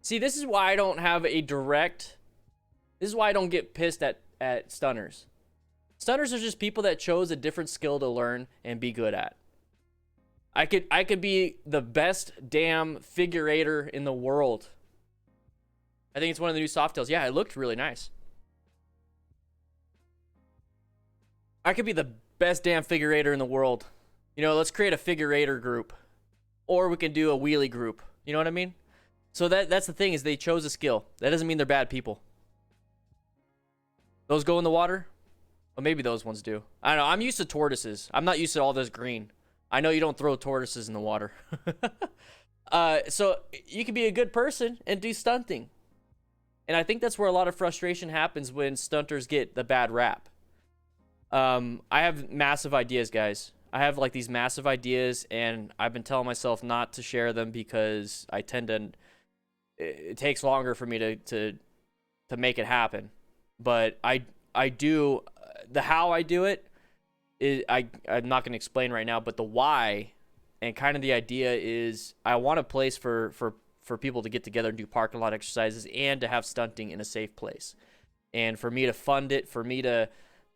See, this is why I don't have a direct... This is why I don't get pissed at stunners. Stunners are just people that chose a different skill to learn and be good at. I could be the best damn figurator in the world. I think it's one of the new Softails. Yeah, it looked really nice. I could be the best damn figurator in the world. Let's create a figurator group. Or we can do a wheelie group. You know what I mean? So that's the thing, is they chose a skill. That doesn't mean they're bad people. Those go in the water? Well, maybe those ones do. I don't know. I'm used to tortoises. I'm not used to all this green. I know you don't throw tortoises in the water. So you can be a good person and do stunting. And I think that's where a lot of frustration happens when stunters get the bad rap. I have massive ideas, guys. I have like these massive ideas, and I've been telling myself not to share them because I tend to... It takes longer for me to make it happen. But I do... The how I do it, I'm not going to explain right now, but the why and kind of the idea is I want a place for people to get together and do parking lot exercises and to have stunting in a safe place. And for me to fund it, for me to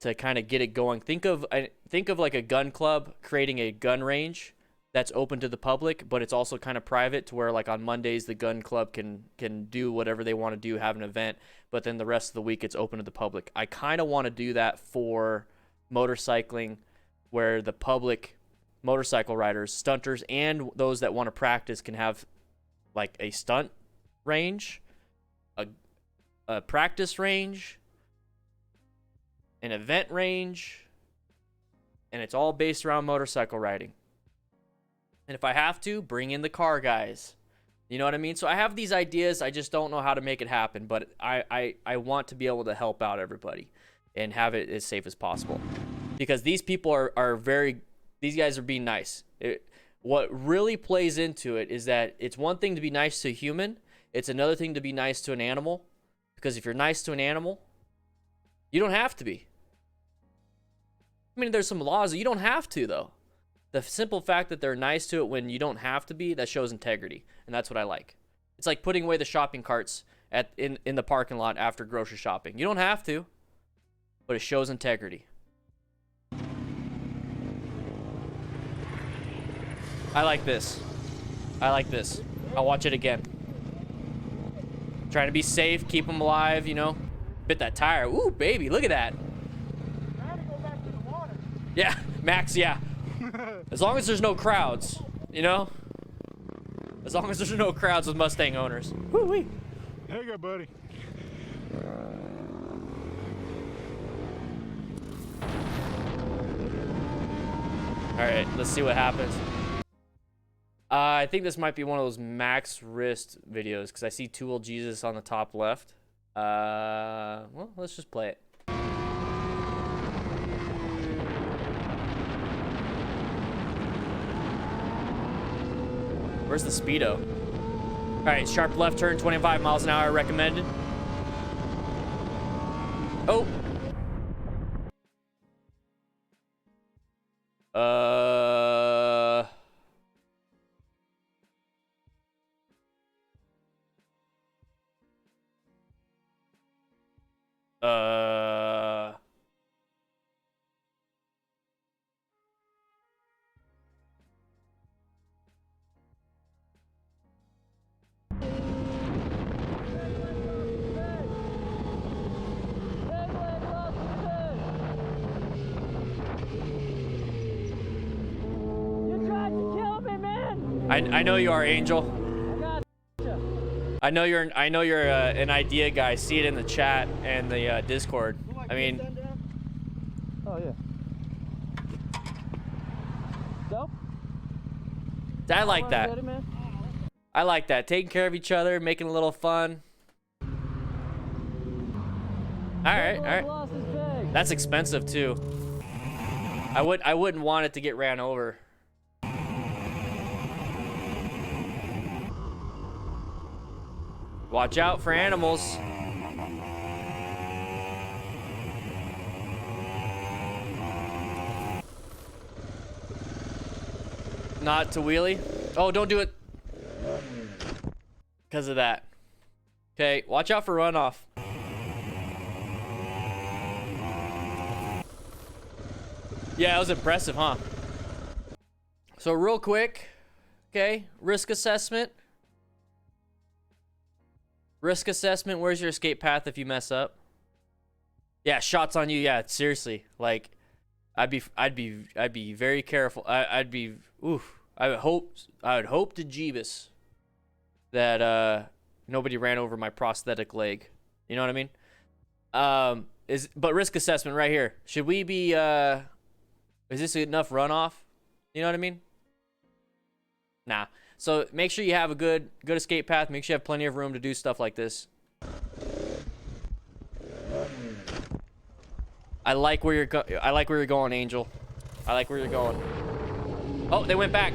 to kind of get it going. Think of like a gun club creating a gun range that's open to the public, but it's also kind of private, to where like on Mondays the gun club can do whatever they want to do, have an event, but then the rest of the week it's open to the public. I kind of want to do that for motorcycling, where the public motorcycle riders, stunters, and those that want to practice can have like a stunt range, a practice range, an event range, and it's all based around motorcycle riding. And if I have to, bring in the car guys. You know what I mean? So I have these ideas. I just don't know how to make it happen. But I want to be able to help out everybody and have it as safe as possible. Because these people are these guys are being nice. What really plays into it is that it's one thing to be nice to a human. It's another thing to be nice to an animal. Because if you're nice to an animal, you don't have to be. I mean, there's some laws that you don't have to, though. The simple fact that they're nice to it when you don't have to be, that shows integrity. And that's what I like. It's like putting away the shopping carts in the parking lot after grocery shopping. You don't have to, but it shows integrity. I like this. I'll watch it again. Trying to be safe, keep them alive, you know. Bit that tire. Ooh, baby, look at that. I had to go back to the water. Yeah, Max, yeah. As long as there's no crowds, you know? As long as there's no crowds with Mustang owners. Woo-wee. There you go, buddy. All right, let's see what happens. I think this might be one of those max wrist videos because I see Tool Jesus on the top left. Well, let's just play it. Where's the speedo? All right, sharp left turn, 25 miles an hour recommended. Oh. I know you are, Angel. I know you're an idea guy. See it in the chat and the Discord. I mean, Oh yeah. So? I like that. Ready, man? I like that. Taking care of each other, making a little fun. All right. Loss is big. That's expensive too. I wouldn't want it to get ran over. Watch out for animals. Not to wheelie. Oh, don't do it. Because of that. Okay, watch out for runoff. Yeah, it was impressive, huh? So real quick, okay, risk assessment. Risk assessment, where's your escape path if you mess up? Yeah, shots on you. Yeah, seriously. Like I'd be very careful. I would hope to Jeebus that nobody ran over my prosthetic leg. You know what I mean? But risk assessment right here. Should we be is this enough runoff? You know what I mean? Nah. So make sure you have a good escape path. Make sure you have plenty of room to do stuff like this. I like where you're going, Angel. I like where you're going. Oh, they went back.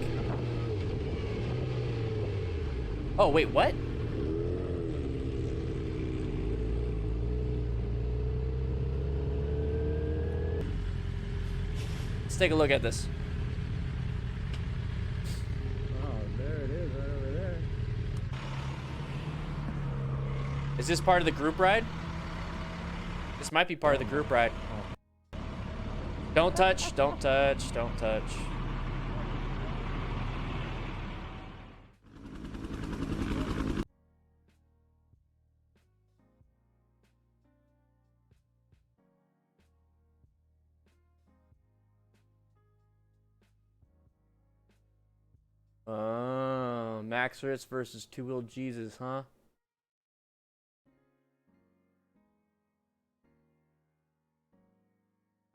Oh, wait, what? Let's take a look at this. Is this part of the group ride? This might be part of the group ride. Don't touch, don't touch, don't touch. Oh, Max Ritz versus Two-Wheel Jesus, huh?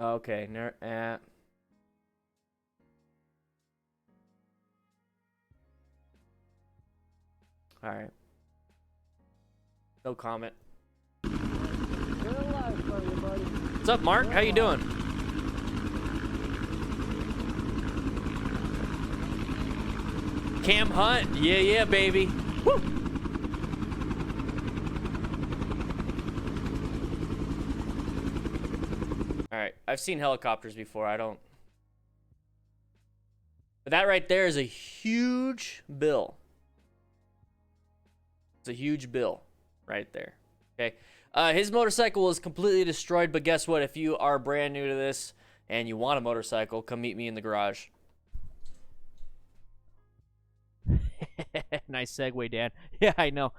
Okay, all right. No comment. You're alive, buddy. What's up, Mark? How you doing? Cam Hunt, yeah, baby. Woo! All right, I've seen helicopters before. I don't. But that right there is a huge bill. It's a huge bill right there. Okay. His motorcycle was completely destroyed, but guess what? If you are brand new to this and you want a motorcycle, come meet me in the garage. Nice segue, Dan. Yeah, I know.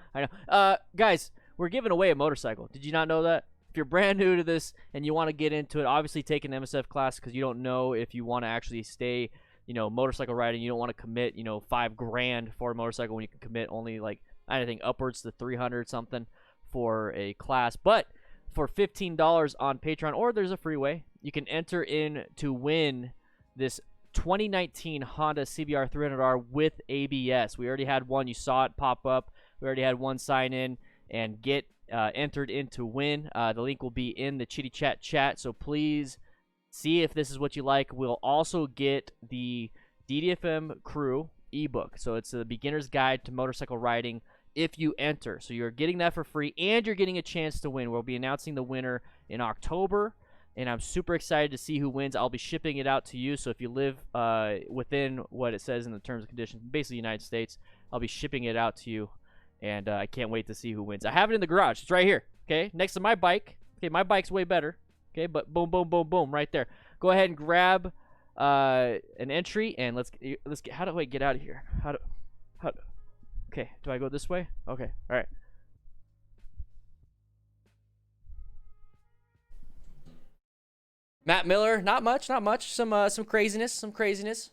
Guys, we're giving away a motorcycle. Did you not know that? If you're brand new to this and you want to get into it, obviously take an MSF class because you don't know if you want to actually stay, motorcycle riding. You don't want to commit, $5,000 for a motorcycle when you can commit only like anything upwards to 300 something for a class. But for $15 on Patreon, or there's a freeway, you can enter in to win this 2019 Honda CBR 300R with ABS. We already had one. You saw it pop up. We already had one sign in and get entered in to win. The link will be in the Chitty Chat chat, so please see if this is what you like. We'll also get the DDFM Crew ebook. So it's a beginner's guide to motorcycle riding if you enter. So you're getting that for free, and you're getting a chance to win. We'll be announcing the winner in October, and I'm super excited to see who wins. I'll be shipping it out to you. So if you live within what it says in the terms and conditions, basically United States, I'll be shipping it out to you, and I can't wait to see who wins. I have it in the garage. It's right here, okay, next to my bike. Okay, my bike's way better, okay, but boom, boom, boom, boom, right there. Go ahead and grab an entry, and let's get. How do I get out of here? Okay, do I go this way? Okay, all right. Matt Miller, not much. Some craziness.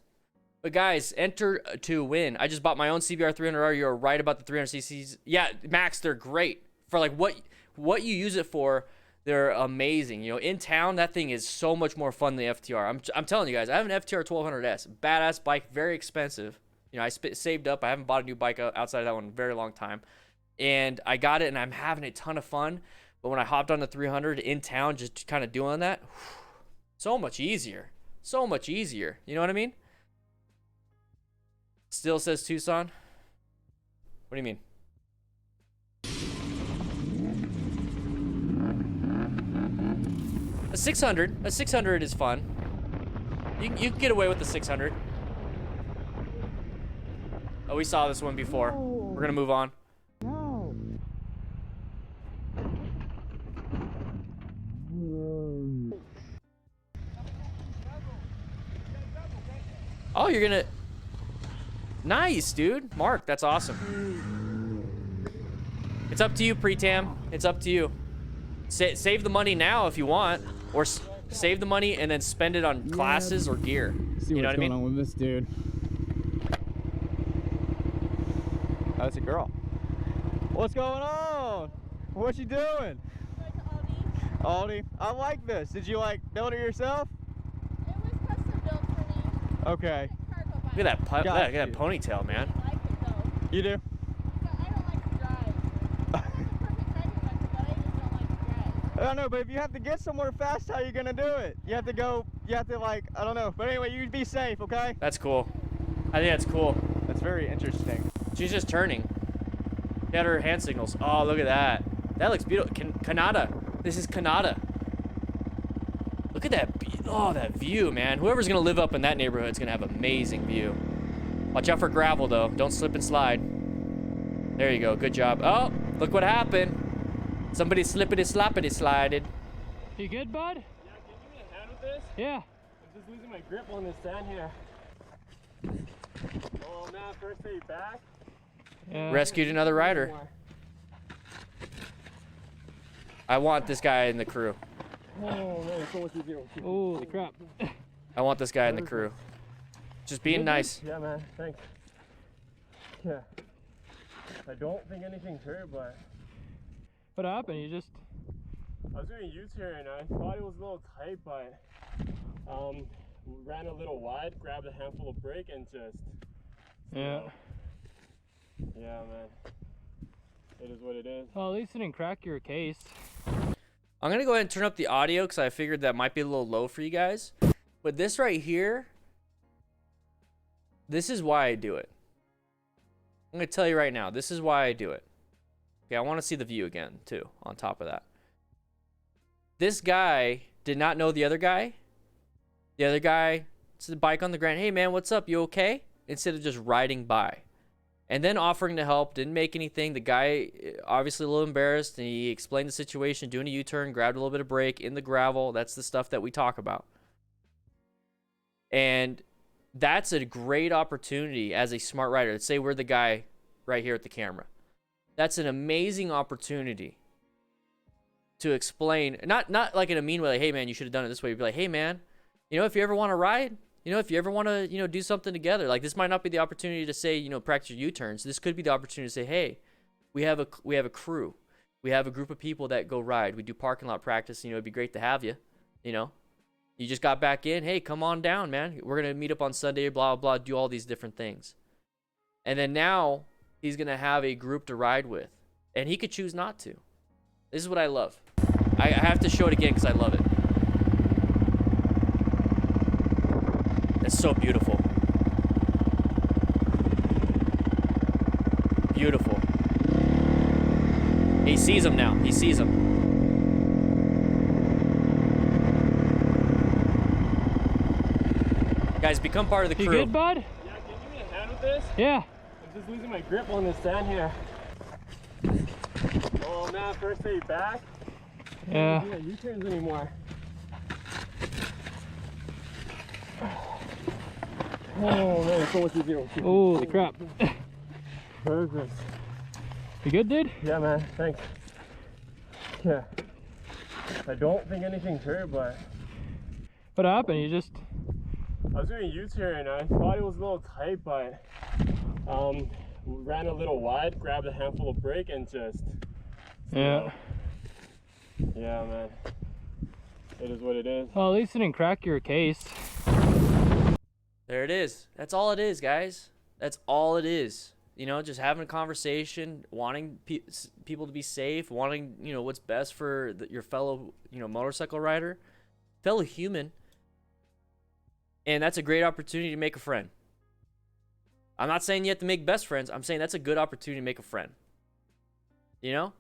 But guys, enter to win. I just bought my own CBR 300R. You're right about the 300 cc's. Yeah, Max, they're great for like what you use it for. They're amazing. In town, that thing is so much more fun than the FTR. I'm telling you guys, I have an FTR 1200S, badass bike, very expensive. I saved up. I haven't bought a new bike outside of that one in a very long time. And I got it, and I'm having a ton of fun. But when I hopped on the 300 in town, just kind of doing that, so much easier. So much easier. You know what I mean? Still says Tucson. What do you mean? A 600 is fun. You can get away with the 600. Oh, we saw this one before. We're gonna move on. No. Oh, you're gonna. Nice, dude. Mark, that's awesome. It's up to you, Pretam. It's up to you. Save the money now if you want, or save the money and then spend it on classes or gear. See you know what's what I going mean? on with this dude. Oh, it's a girl. What's going on? What you doing? Aldi. I like this. Did you build it yourself? It was custom built for me. Okay. Look at that, look Got at that you. ponytail, man. I like it though. You do? But I don't like to drive. I have a perfect driving record, but I just don't like to drive. I don't know, but if you have to get somewhere fast, how are you gonna do it? You have to go, I don't know. But anyway, you be safe, okay? That's cool. I think that's cool. That's very interesting. She's just turning. She had her hand signals. Oh, look at that. That looks beautiful. Canada. This is Canada. Look at that. Oh, that view, man. Whoever's going to live up in that neighborhood is going to have amazing view. Watch out for gravel, though. Don't slip and slide. There you go. Good job. Oh, look what happened. Somebody slippity sloppity slided. You good, bud? Yeah, can you give me a hand with this? Yeah. just losing my grip on this sand here. Oh man, first day back. Yeah. Rescued another rider. I want this guy in the crew. Oh man, so much easier. Holy crap. I want this guy in the crew. Just being nice. Yeah, man, thanks. Yeah. I don't think anything's hurt, but What happened? You just... I was doing a U-turn. I thought it was a little tight, but ran a little wide, grabbed a handful of brake, and just Yeah. Yeah, man. It is what it is. Well, at least it didn't crack your case. I'm gonna go ahead and turn up the audio because I figured that might be a little low for you guys. But this right here, this is why I do it. I'm gonna tell you right now, this is why I do it. Okay, I want to see the view again too, on top of that. This guy did not know the other guy. The other guy, it's the bike on the ground. Hey man, what's up? You okay? Instead of just riding by. And then offering to help, didn't make anything. The guy, obviously a little embarrassed, and he explained the situation, doing a U-turn, grabbed a little bit of brake in the gravel. That's the stuff that we talk about. And that's a great opportunity as a smart rider. Let's say we're the guy right here at the camera. That's an amazing opportunity to explain, not like in a mean way, like, hey man, you should have done it this way. You'd be like, hey man, you know, if you ever want to ride, you know, if you ever want to, you know, do something together, like this might not be the opportunity to say, you know, practice your U-turns. This could be the opportunity to say, hey, we have a crew. We have a group of people that go ride. We do parking lot practice. You know, it'd be great to have you, you know. You just got back in. Hey, come on down, man. We're going to meet up on Sunday, blah, blah, blah, do all these different things. And then now he's going to have a group to ride with. And he could choose not to. This is what I love. I have to show it again because I love it. It's so beautiful. Beautiful. He sees him now. He sees him. Guys, become part of the crew. You good, bud? Yeah, can you give me a hand with this? Yeah. I'm just losing my grip on this sand here. Oh man, first day back. Yeah. I can't do U-turns anymore. Oh man, so much easier. Holy crap. Perfect. You good, dude? Yeah, man, thanks. Yeah. I don't think anything's hurt, but What happened? You just... I was doing a U-turn. I thought it was a little tight, but ran a little wide, grabbed a handful of brake, and just Yeah. Yeah, man. It is what it is. Well, at least it didn't crack your case. There it is. That's all it is, guys. That's all it is. You know, just having a conversation, wanting people to be safe, wanting, you know, what's best for your fellow, you know, motorcycle rider, fellow human. And that's a great opportunity to make a friend. I'm not saying you have to make best friends. I'm saying that's a good opportunity to make a friend. You know?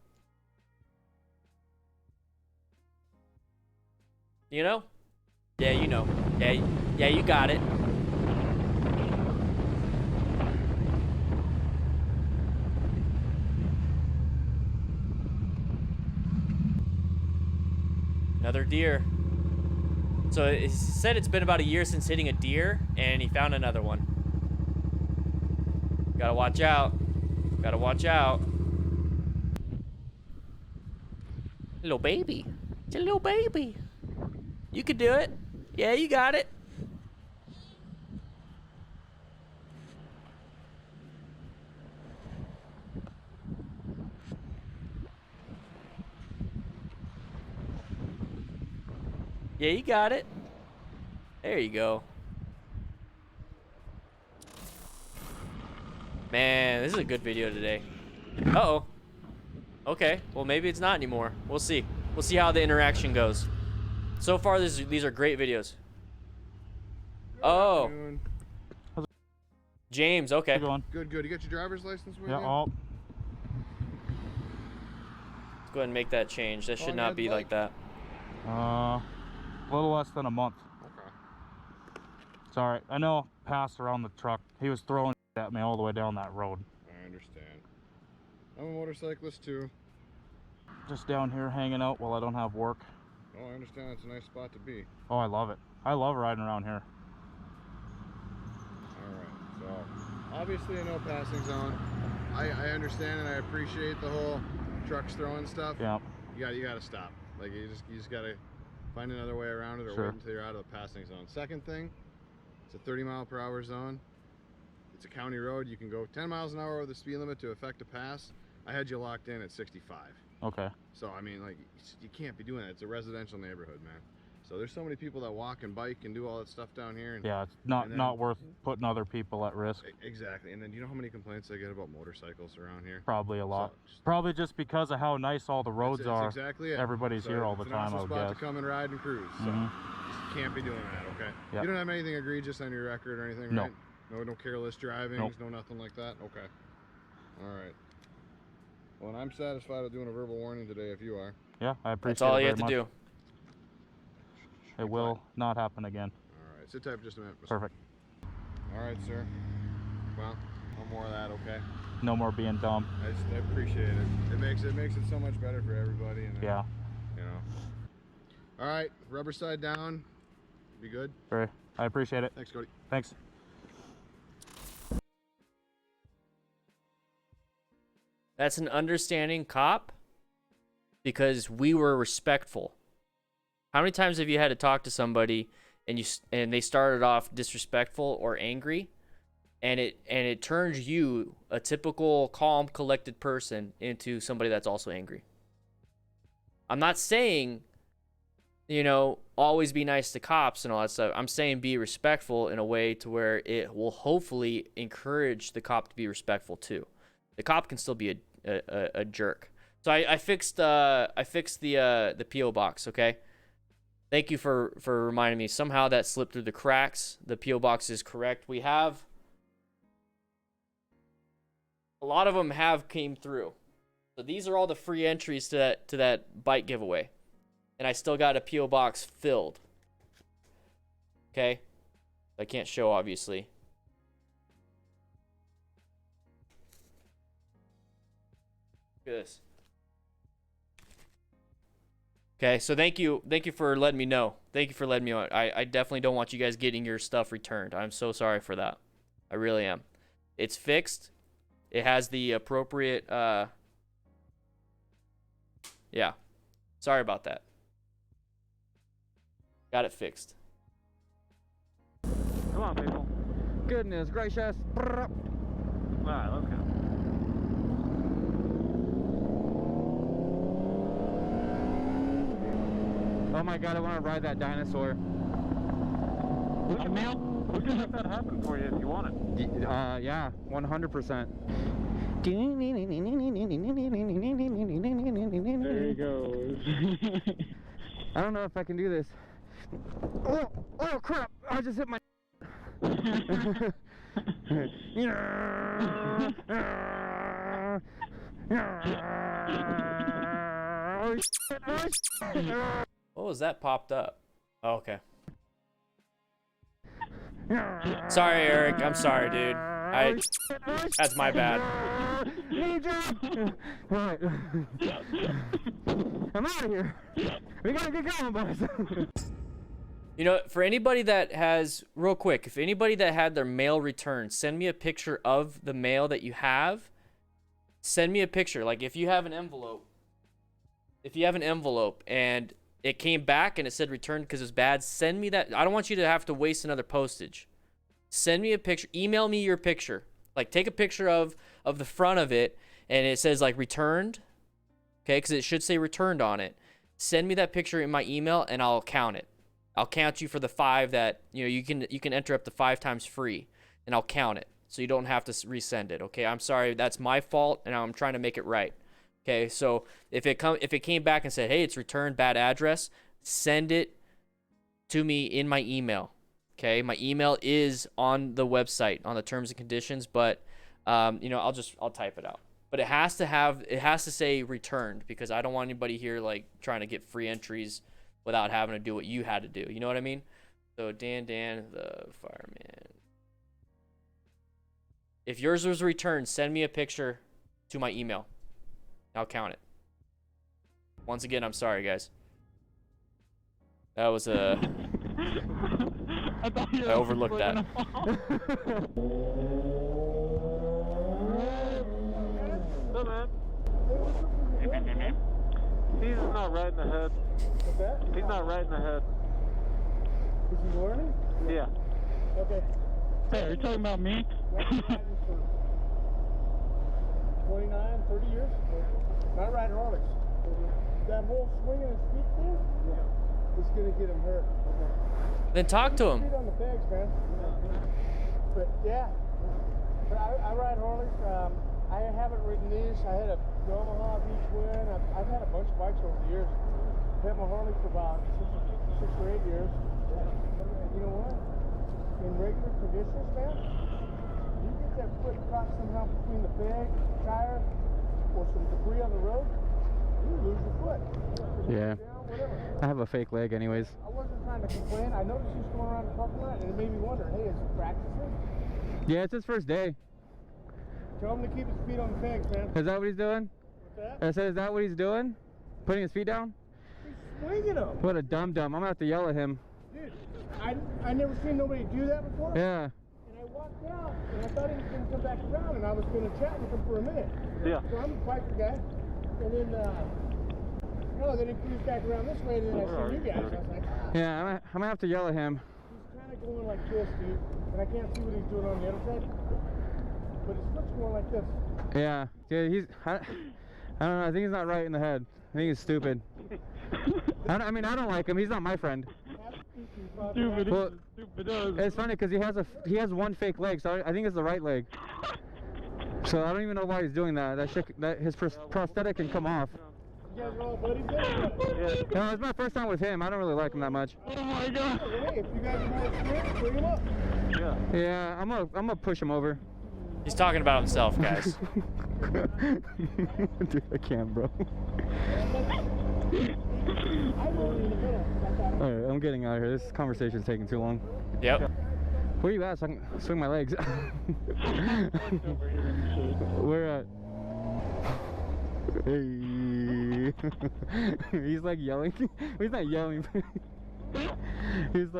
You know? Yeah, you know. Yeah, you got it. Another deer. So it said it's been about a year since hitting a deer, and he found another one. Gotta watch out. Gotta watch out. Little baby. It's a little baby. You could do it. Yeah, you got it. Yeah, you got it. There you go. Man, this is a good video today. Uh-oh. Okay, well maybe it's not anymore. We'll see. We'll see how the interaction goes. So far, these are great videos. Oh. James, okay. Going. Good, good. You got your driver's license with Yeah, you? all. Let's go ahead and make that change. That should Long not head be like that. A little less than a month. Okay. It's all right. I know. Passed around the truck. He was throwing at me all the way down that road. I understand. I'm a motorcyclist too. Just down here hanging out while I don't have work. Oh, I understand. It's a nice spot to be. Oh, I love it. I love riding around here. Alright, so obviously a no passing zone. I understand and I appreciate the whole trucks throwing stuff. Yeah. You gotta stop. Like you just gotta find another way around it or wait until you're out of the passing zone. Second thing, it's a 30-mile-per-hour zone. It's a county road. You can go 10 miles an hour over the speed limit to effect a pass. I had you locked in at 65. Okay. So I mean, like, you can't be doing that. It's a residential neighborhood, man. So there's so many people that walk and bike and do all that stuff down here. And, yeah, it's not worth putting other people at risk. Exactly. And then, do you know how many complaints I get about motorcycles around here? Probably a lot. So, probably just because of how nice all the roads are. Exactly it. Everybody's here all the time, I would guess. To come and ride and cruise. So you can't be doing that, okay? Yep. You don't have anything egregious on your record or anything, no. right? No careless driving, nope. no nothing like that? Okay. All right. Well, and I'm satisfied with doing a verbal warning today if you are. Yeah, I appreciate it. That's all you have to do. It will not happen again. All right, sit tight for just a minute. Perfect. All right, sir. Well, no more of that, okay? No more being dumb. I appreciate it. It makes it so much better for everybody. And yeah. You know. All right, rubber side down. Be good. Great. I appreciate it. Thanks, Cody. Thanks. That's an understanding cop because we were respectful. How many times have you had to talk to somebody and they started off disrespectful or angry, and it turns you, a typical calm, collected person, into somebody that's also angry? I'm not saying, always be nice to cops and all that stuff. I'm saying be respectful in a way to where it will hopefully encourage the cop to be respectful too. The cop can still be a jerk. So I fixed the PO box. Okay. Thank you for reminding me. Somehow that slipped through the cracks. The PO box is correct. We have a lot of them have came through. So these are all the free entries to that bike giveaway, and I still got a PO box filled. Okay, I can't show obviously. Look at this. Okay, so thank you for letting me know. Thank you for letting me know. I definitely don't want you guys getting your stuff returned. I'm so sorry for that. I really am. It's fixed. It has the appropriate, yeah. Sorry about that. Got it fixed. Come on, people. Goodness gracious. Alright, let's go. Oh my god, I want to ride that dinosaur. We can make that happen for you if you want it. Yeah, 100%. There he goes. I don't know if I can do this. Oh crap! I just hit my. What was that popped up? Oh, okay. Sorry, Eric. I'm sorry, dude. That's my bad. Alright. I'm out of here. We gotta get going, boys. For anybody that has, real quick, if anybody that had their mail returned, send me a picture of the mail that you have. Send me a picture. Like, if you have an envelope and it came back and it said returned because it's bad, send me that. I don't want you to have to waste another postage. Send me a picture. Email me your picture. Like, take a picture of the front of it and it says like returned. Okay, because it should say returned on it. Send me that picture in my email and I'll count it. I'll count you for the 5 that you can enter up to 5 times free, and I'll count it so you don't have to resend it. Okay, I'm sorry, that's my fault, and I'm trying to make it right. Okay, so if it came back and said, hey, it's returned, bad address, send it to me in my email. Okay, my email is on the website on the terms and conditions, but I'll type it out. But it has to say returned, because I don't want anybody here like trying to get free entries without having to do what you had to do. You know what I mean? So Dan the Fireman. If yours was returned, send me a picture to my email. I'll count it. Once again, I'm sorry, guys. That was a I thought you I overlooked that. No, man. He's not right in the head. What's that? He's not right in the head. Is he learning? Yeah. Okay. Hey, are you talking about me? I've been riding for 29, 30 years. Not riding Harleys. That whole swinging his feet thing, it's going to get him hurt. Then talk to him. Feet on the pegs, man. But yeah, but I ride Harleys. I haven't ridden these. I had a Yamaha Beach Wind. I've had a bunch of bikes over the years. I've had my Harley for about 6 or 8 years. You know what? In regular conditions, man, you get that foot caught somehow between the peg, tire, or some debris on the road, you lose your foot. Yeah. Down, whatever. I have a fake leg anyways. I wasn't trying to complain. I noticed he was going around the parking lot, and it made me wonder, hey, is he practicing? Yeah, it's his first day. Tell him to keep his feet on the pegs, man. Is that what he's doing? What's that? I said, is that what he's doing? Putting his feet down? He's swinging them. What a dum-dum. I'm gonna have to yell at him. Dude, I never seen nobody do that before. Yeah. And I walked out, and I thought he was going to come back around, and I was going to chat with him for a minute. Yeah. So I'm a biker guy. And then, then he cruised back around this way, and then I see you guys. I was like, Yeah, I'm gonna have to yell at him. he's kind of going like this, dude. And I can't see what he's doing on the other side. But his foot's going like this. Yeah. Dude, I don't know. I think he's not right in the head. I think he's stupid. I mean, I don't like him. He's not my friend. Stupid. Well, Stupid. it's funny because he has one fake leg, so I think it's the right leg. So I don't even know why he's doing that. His prosthetic can come off. You guys are all buddies there? Yeah. No, it's my first time with him. I don't really like him that much. Oh my god. Hey, if you guys are more experienced, bring him up. Yeah. Yeah, I'm gonna push him over. He's talking about himself, guys. Dude, I can't, bro. Alright, I'm getting out of here. This conversation's taking too long. Yep. Where you at so I can swing my legs? Where at? Hey. He's like yelling. He's not yelling. He's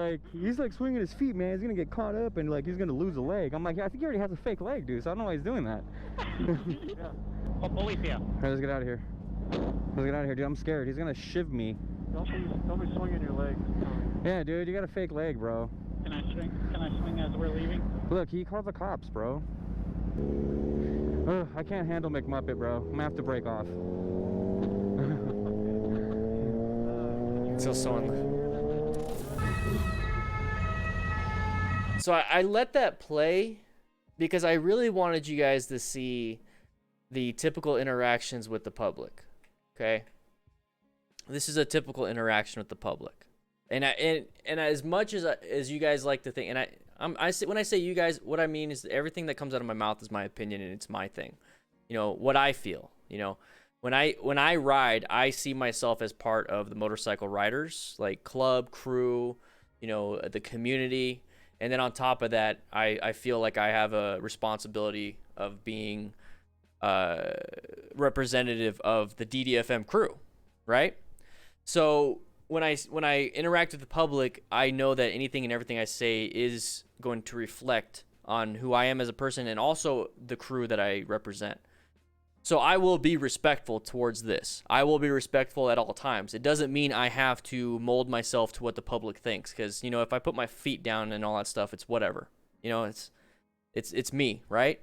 like swinging his feet, man. He's gonna get caught up and like he's gonna lose a leg. I'm like, yeah, I think he already has a fake leg, dude. So I don't know why he's doing that. Oh, policía. Alright, let's get out of here. Let's get out of here, dude. I'm scared. He's gonna shiv me. Don't be swinging your legs. Yeah, dude, you got a fake leg, bro. Can I swing as we're leaving? Look, he called the cops, bro. Ugh, I can't handle McMuppet, bro. I'm gonna have to break off. Until someone. So I let that play because I really wanted you guys to see the typical interactions with the public. Okay, this is a typical interaction with the public, and as much as you guys like to think, and I say, when I say you guys, what I mean is everything that comes out of my mouth is my opinion and it's my thing. You know what I feel. You know, when I ride, I see myself as part of the motorcycle riders, like club, crew, you know, the community. And then on top of that, I feel like I have a responsibility of being representative of the DDFM crew, right? So when I interact with the public, I know that anything and everything I say is going to reflect on who I am as a person and also the crew that I represent. So I will be respectful towards this. I will be respectful at all times. It doesn't mean I have to mold myself to what the public thinks, because, you know, if I put my feet down and all that stuff, it's whatever. You know, it's me, right?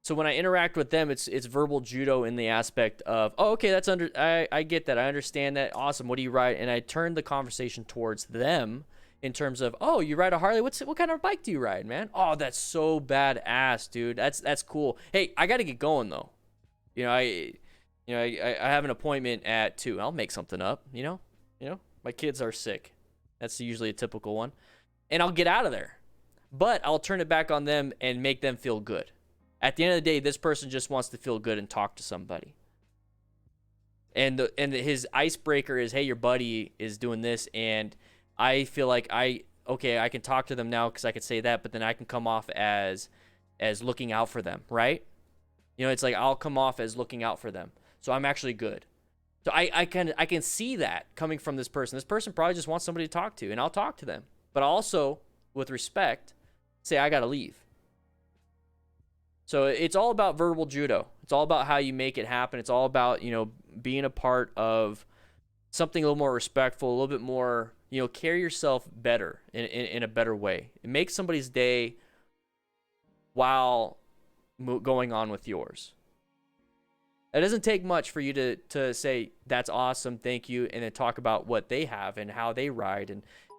So when I interact with them, it's verbal judo in the aspect of, oh, okay, I get that. I understand that. Awesome. What do you ride? And I turn the conversation towards them in terms of, oh, you ride a Harley? What kind of bike do you ride, man? Oh, that's so badass, dude. That's cool. Hey, I got to get going though. I have an appointment at 2. I'll make something up, you know, my kids are sick. That's usually a typical one. And I'll get out of there, but I'll turn it back on them and make them feel good. At the end of the day, this person just wants to feel good and talk to somebody. And his icebreaker is, hey, your buddy is doing this. And I feel like I can talk to them now because I could say that, but then I can come off as looking out for them, right? You know, it's like I'll come off as looking out for them. So I'm actually good. So I can see that coming from this person. This person probably just wants somebody to talk to, and I'll talk to them. but also with respect, say I gotta leave. So it's all about verbal judo. It's all about how you make it happen. It's all about, you know, being a part of something a little more respectful, a little bit more, you know, carry yourself better in a better way. It makes somebody's day while going on with yours. It doesn't take much for you to say, that's awesome, thank you, and then talk about what they have and how they ride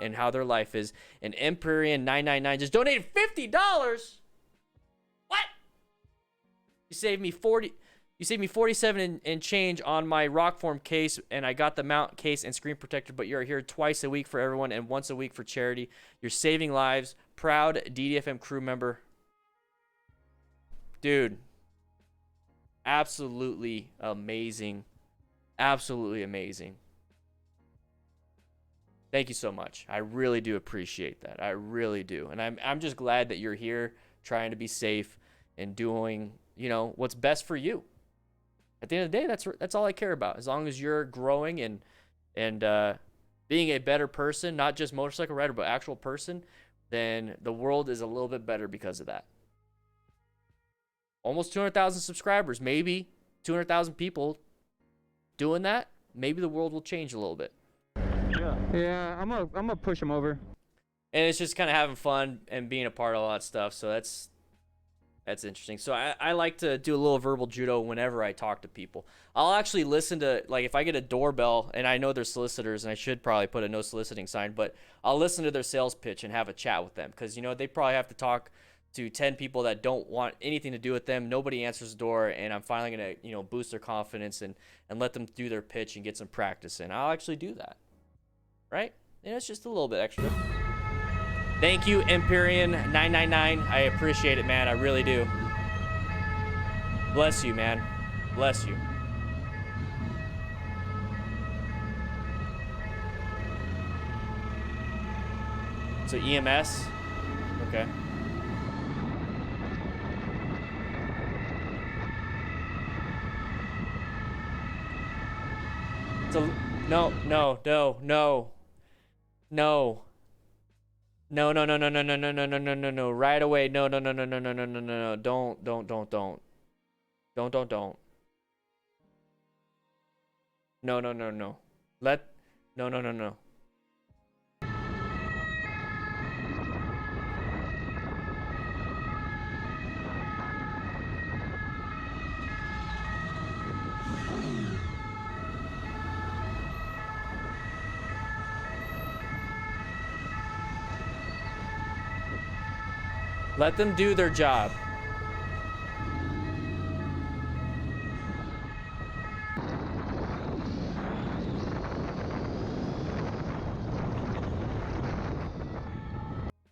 and how their life is. And Empyrean999 just donated $50. What? You saved me 47 and change on my Rockform case, and I got the mount case and screen protector, but you're here twice a week for everyone and once a week for charity. You're saving lives. Proud DDFM crew member. Dude. Absolutely amazing. Absolutely amazing. Thank you so much. I really do appreciate that. I really do. And I'm just glad that you're here trying to be safe and doing, you know, what's best for you. At the end of the day, that's all I care about. As long as you're growing and being a better person, not just motorcycle rider, but actual person, then the world is a little bit better because of that. Almost 200,000 subscribers, maybe 200,000 people doing that. Maybe the world will change a little bit. Yeah, I'm gonna push him over. And it's just kind of having fun and being a part of all that stuff. So that's interesting. So I like to do a little verbal judo whenever I talk to people. I'll actually listen to, like, if I get a doorbell, and I know they're solicitors, and I should probably put a no soliciting sign, but I'll listen to their sales pitch and have a chat with them. Because, you know, they probably have to talk to 10 people that don't want anything to do with them. Nobody answers the door, and I'm finally going to, you know, boost their confidence and let them do their pitch and get some practice in. I'll actually do that. Right? And it's just a little bit extra. Thank you, Empyrean999. I appreciate it, man. I really do. Bless you, man. Bless you. So EMS? Okay. So no. Right away. No. Don't. No. No. Let them do their job.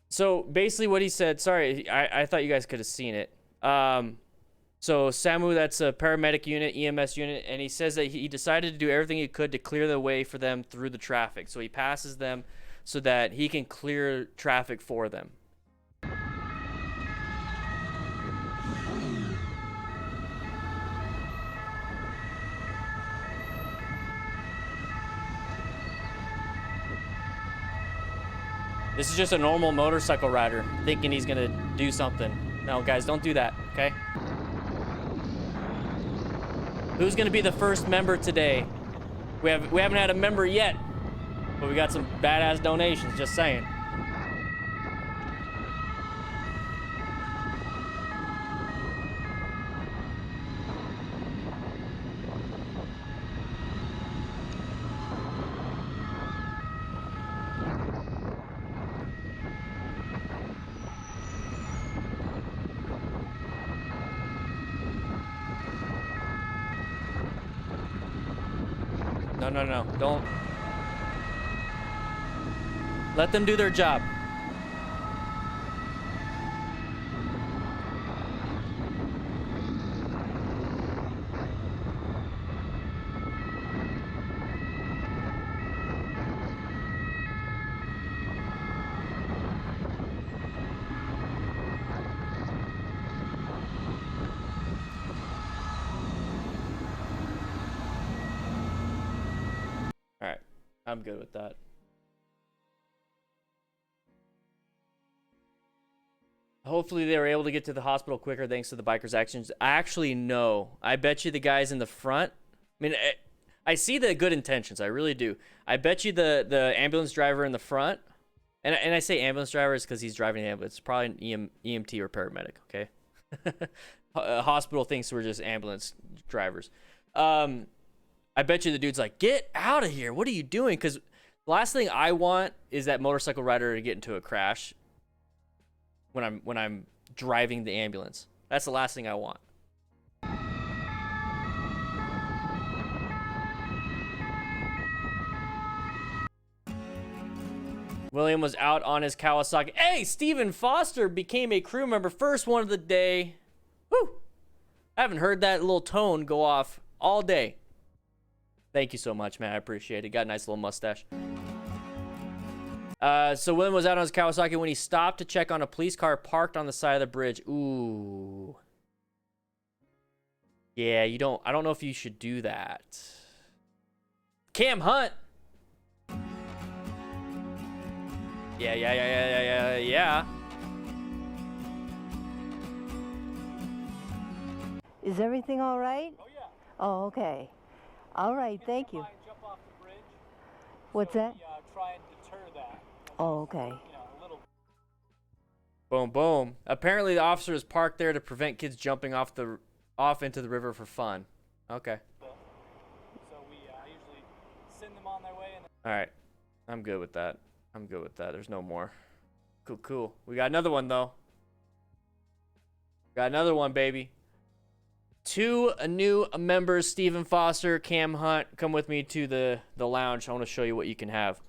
So basically what he said, sorry, I thought you guys could have seen it. So SAMU, that's a paramedic unit, EMS unit, and he says that he decided to do everything he could to clear the way for them through the traffic. So he passes them so that he can clear traffic for them. This is just a normal motorcycle rider thinking he's gonna do something. No, guys, don't do that, okay? Who's gonna be the first member today? We haven't had a member yet, but we got some badass donations, just saying. No, don't. Let them do their job. I'm good with that. hopefully they were able to get to the hospital quicker thanks to the bikers' actions. Actually, no. I bet you the guys in the front. I mean, I see the good intentions. I really do. I bet you the ambulance driver in the front, and I say ambulance driver is because he's driving the ambulance. It's probably an EMT or paramedic. Okay. Hospital thinks we're just ambulance drivers. I bet you the dude's like, get out of here. What are you doing? Because the last thing I want is that motorcycle rider to get into a crash when I'm driving the ambulance. That's the last thing I want. William was out on his Kawasaki. Hey, Stephen Foster became a crew member. First one of the day. Woo! I haven't heard that little tone go off all day. Thank you so much, man. I appreciate it. Got a nice little mustache. So William was out on his Kawasaki when he stopped to check on a police car parked on the side of the bridge. Ooh. Yeah, I don't know if you should do that. Cam Hunt. Yeah. Is everything all right? Oh, yeah. Oh, okay. All right, thank you. Jump off the bridge. What's that? Try and deter that. Oh, okay. A little. Boom, boom. Apparently the officer is parked there to prevent kids jumping off into the river for fun. Okay. So we usually send them on their way. All right. I'm good with that. There's no more. Cool. We got another one, though. Got another one, baby. Two new members, Stephen Foster, Cam Hunt. Come with me to the lounge. I want to show you what you can have.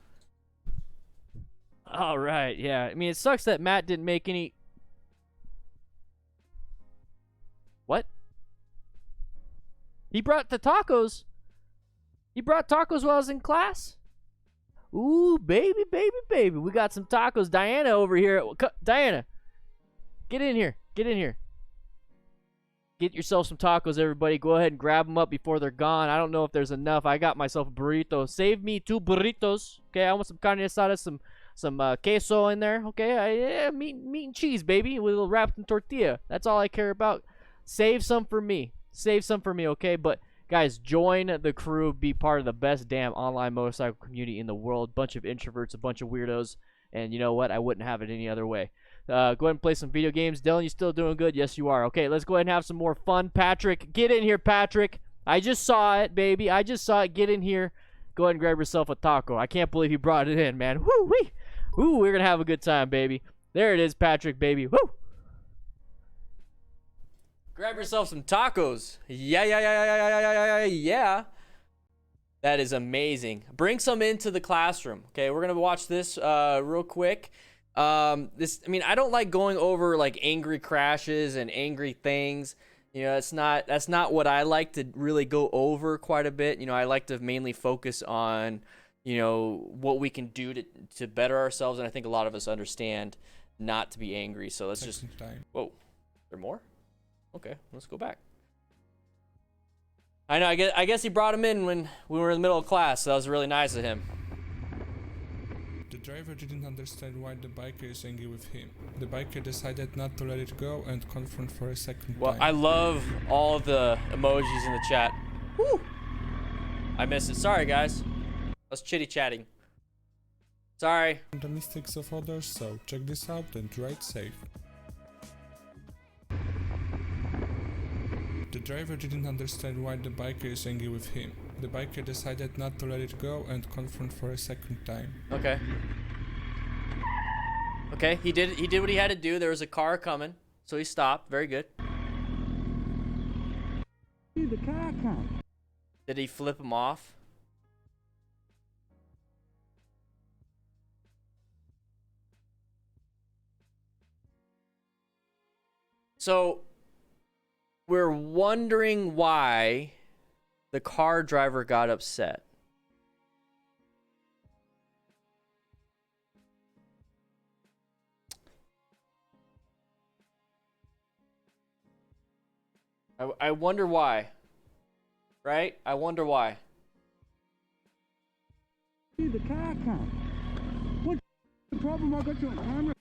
All right, yeah. I mean, it sucks that Matt didn't make any... What? He brought the tacos. He brought tacos while I was in class? Ooh, baby. We got some tacos. Diana over here. Diana, get in here. Get yourself some tacos, everybody. Go ahead and grab them up before they're gone. I don't know if there's enough. I got myself a burrito. Save me 2 burritos. Okay, I want some carne asada, some queso in there. Okay, meat and cheese, baby, with a little wrapped in tortilla. That's all I care about. Save some for me, okay? But guys, join the crew. Be part of the best damn online motorcycle community in the world. Bunch of introverts, a bunch of weirdos, and you know what? I wouldn't have it any other way. Go ahead and play some video games. Dylan, you still doing good? Yes, you are. Okay, let's go ahead and have some more fun. Patrick, get in here, Patrick. I just saw it, baby. Get in here. Go ahead and grab yourself a taco. I can't believe you brought it in, man. Woo-wee. Ooh, we're going to have a good time, baby. There it is, Patrick, baby. Woo! Grab yourself some tacos. Yeah. That is amazing. Bring some into the classroom. Okay, we're going to watch this real quick. I don't like going over like angry crashes and angry things. You know, that's not what I like to really go over quite a bit. You know, I like to mainly focus on, you know, what we can do to better ourselves, and I think a lot of us understand not to be angry. So let's just whoa, there more? Okay, let's go back. I know, I guess he brought him in when we were in the middle of class, so that was really nice of him. The driver didn't understand why the biker is angry with him. The biker decided not to let it go and confront for a second time. I love all the emojis in the chat. Woo! I missed it. Sorry, guys. I was chitty-chatting. Sorry. The mistakes of others, so check this out and ride safe. The driver didn't understand why the biker is angry with him. The biker decided not to let it go and confront for a second time. Okay. Okay, he did what he had to do. There was a car coming, so he stopped. Very good. The car come. Did he flip him off? So we're wondering why the car driver got upset. I wonder why. Right? I wonder why. The car come. What's the problem? I got you on camera.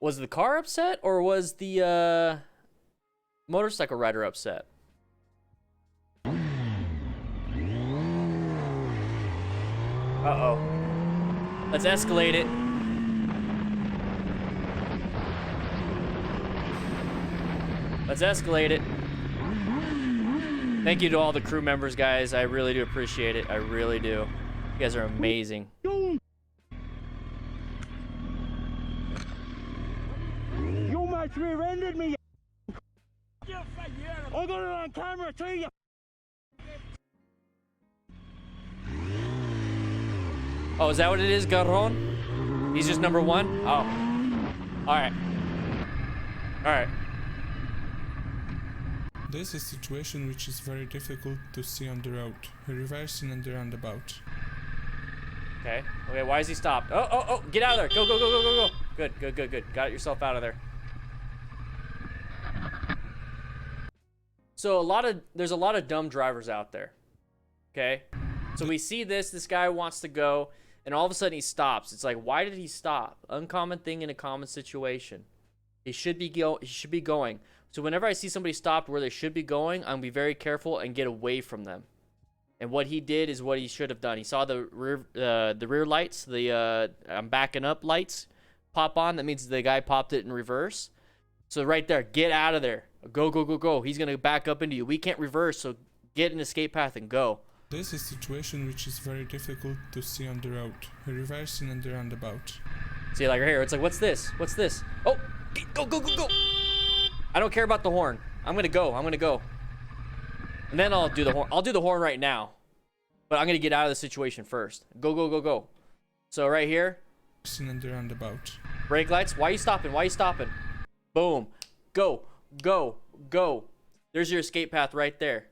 Was the car upset or was the motorcycle rider upset? Uh-oh. Let's escalate it. Let's escalate it. Thank you to all the crew members, guys. I really do appreciate it. I really do. You guys are amazing. You much rear-ended me. I got it on camera too. You. Oh, is that what it is, Garron? He's just number one? Oh. Alright. Alright. This is a situation which is very difficult to see on the road. Reversing and the roundabout. Okay. Okay, why is he stopped? Oh, oh, oh, get out of there. Go, go, go, go, go, go. Good, good, good, good. Got yourself out of there. So there's a lot of dumb drivers out there. Okay? So we see this guy wants to go, and all of a sudden he stops. It's like, why did he stop? Uncommon thing in a common situation. He should be going. So whenever I see somebody stopped where they should be going, I'm gonna be very careful and get away from them. And what he did is what he should have done. He saw the rear lights, the I'm backing up lights pop on. That means the guy popped it in reverse. So right there, get out of there. Go, go, go, go. He's gonna back up into you. We can't reverse, so get an escape path and go. This is a situation which is very difficult to see on the road. Reversing and the roundabout. See, like right here, it's like, what's this? What's this? Oh, go, go, go, go. I don't care about the horn. I'm gonna go. I'm gonna go. And then I'll do the horn. I'll do the horn right now. But I'm gonna get out of the situation first. Go, go, go, go. So right here. And the roundabout. Brake lights. Why are you stopping? Why are you stopping? Boom. Go, go, go. There's your escape path right there.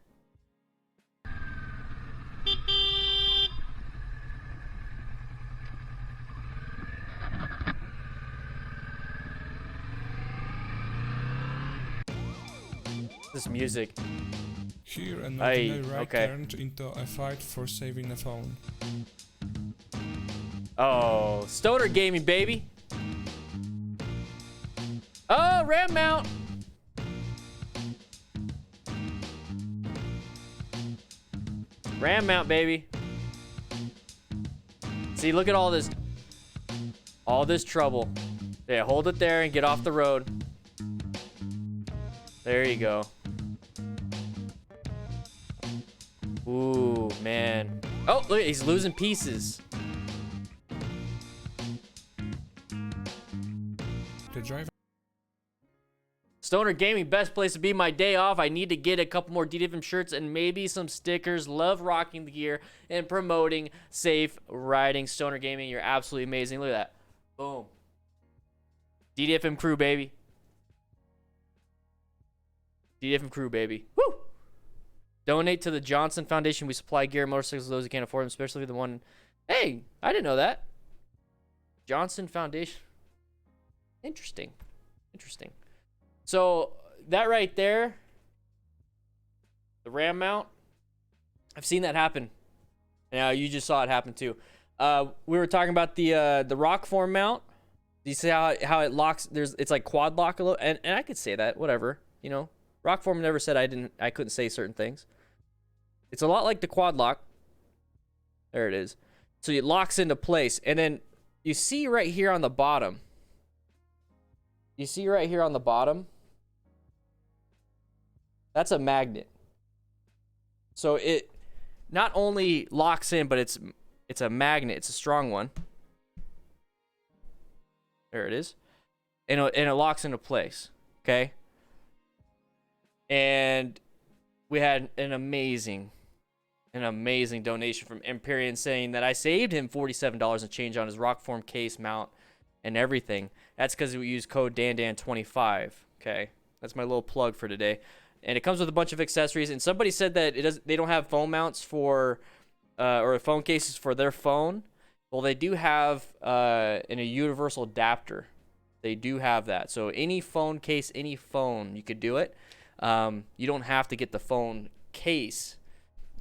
This music. Here an ordinary ride turned into a fight for saving a phone. Oh, Stoner Gaming, baby. Oh, ram mount. Ram mount, baby. See, look at all this trouble. Yeah, hold it there and get off the road. There you go. Ooh, man. Oh, look, he's losing pieces. The driver. Stoner Gaming, best place to be my day off. I need to get a couple more DDFM shirts and maybe some stickers. Love rocking the gear and promoting safe riding. Stoner Gaming, you're absolutely amazing. Look at that. Boom. DDFM crew, baby. DDFM crew, baby. Woo! Donate to the Johnson Foundation. We supply gear and motorcycles to those who can't afford them, especially the one. Hey, I didn't know that. Johnson Foundation. Interesting. Interesting. So that right there, the ram mount, I've seen that happen. Now you just saw it happen too. We were talking about the rock form mount. Do you see how it locks? It's like quad lock a little, and I could say that, whatever, you know. Rock form never said I couldn't say certain things. It's a lot like the quad lock. There it is. So it locks into place, and then you see right here on the bottom. You see right here on the bottom. That's a magnet. So it not only locks in, but it's a magnet. It's a strong one. There it is. And it locks into place. Okay. And we had an amazing donation from Empyrean saying that I saved him $47 and change on his Rockform case mount and everything. That's because we use code DanDan25. Okay, that's my little plug for today. And it comes with a bunch of accessories. And somebody said that they don't have phone mounts for or phone cases for their phone. Well, they do have in a universal adapter. They do have that. So any phone case, any phone, you could do it. You don't have to get the phone case.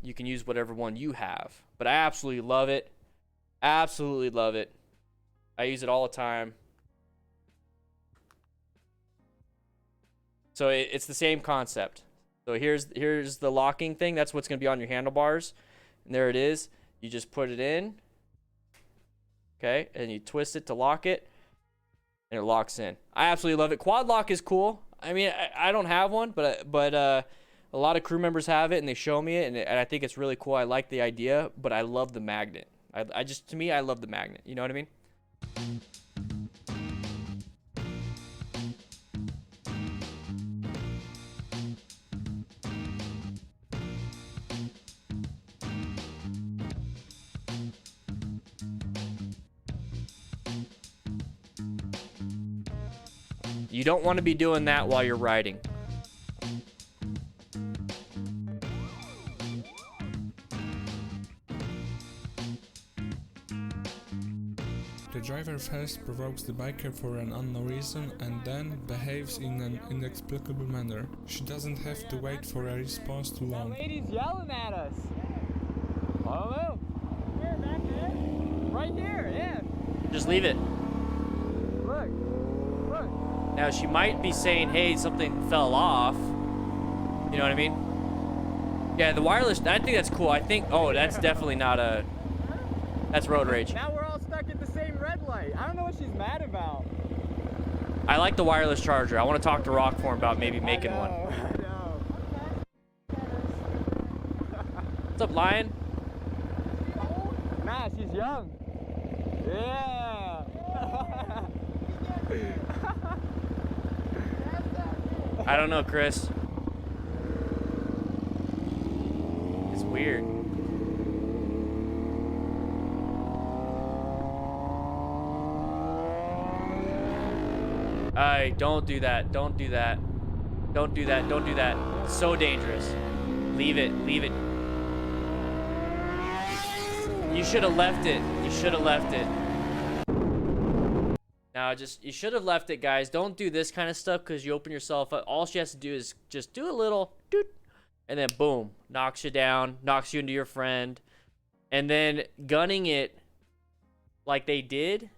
You can use whatever one you have. But I absolutely love it. Absolutely love it. I use it all the time. So it's the same concept. So here's the locking thing. That's what's going to be on your handlebars. And there it is. You just put it in. Okay, and you twist it to lock it. And it locks in. I absolutely love it. Quad lock is cool. I mean, I don't have one, but a lot of crew members have it, and they show me it, and I think it's really cool. I like the idea, but I love the magnet. To me, I love the magnet. You know what I mean? You don't want to be doing that while you're riding. The driver first provokes the biker for an unknown reason and then behaves in an inexplicable manner. She doesn't have to wait for a response too long. That lady's yelling at us. Hello? Where, back there? Right here, yeah. Just leave it. Look. Now, she might be saying, hey, something fell off. You know what I mean? Yeah, the wireless, I think that's cool. I think, oh, that's definitely not a, that's road rage. Now we're all stuck at the same red light. I don't know what she's mad about. I like the wireless charger. I want to talk to Rockform about maybe making one. I know. What's up, Lion? Nah, she's young. Yeah. I don't know, Chris. It's weird. Don't do that. Don't do that. Don't do that. Don't do that. It's so dangerous. Leave it. Leave it. You should have left it. You should have left it. Now, you should have left it, guys. Don't do this kind of stuff because you open yourself up. All she has to do is just do a little doot, and then boom, knocks you down, knocks you into your friend. And then gunning it like they did.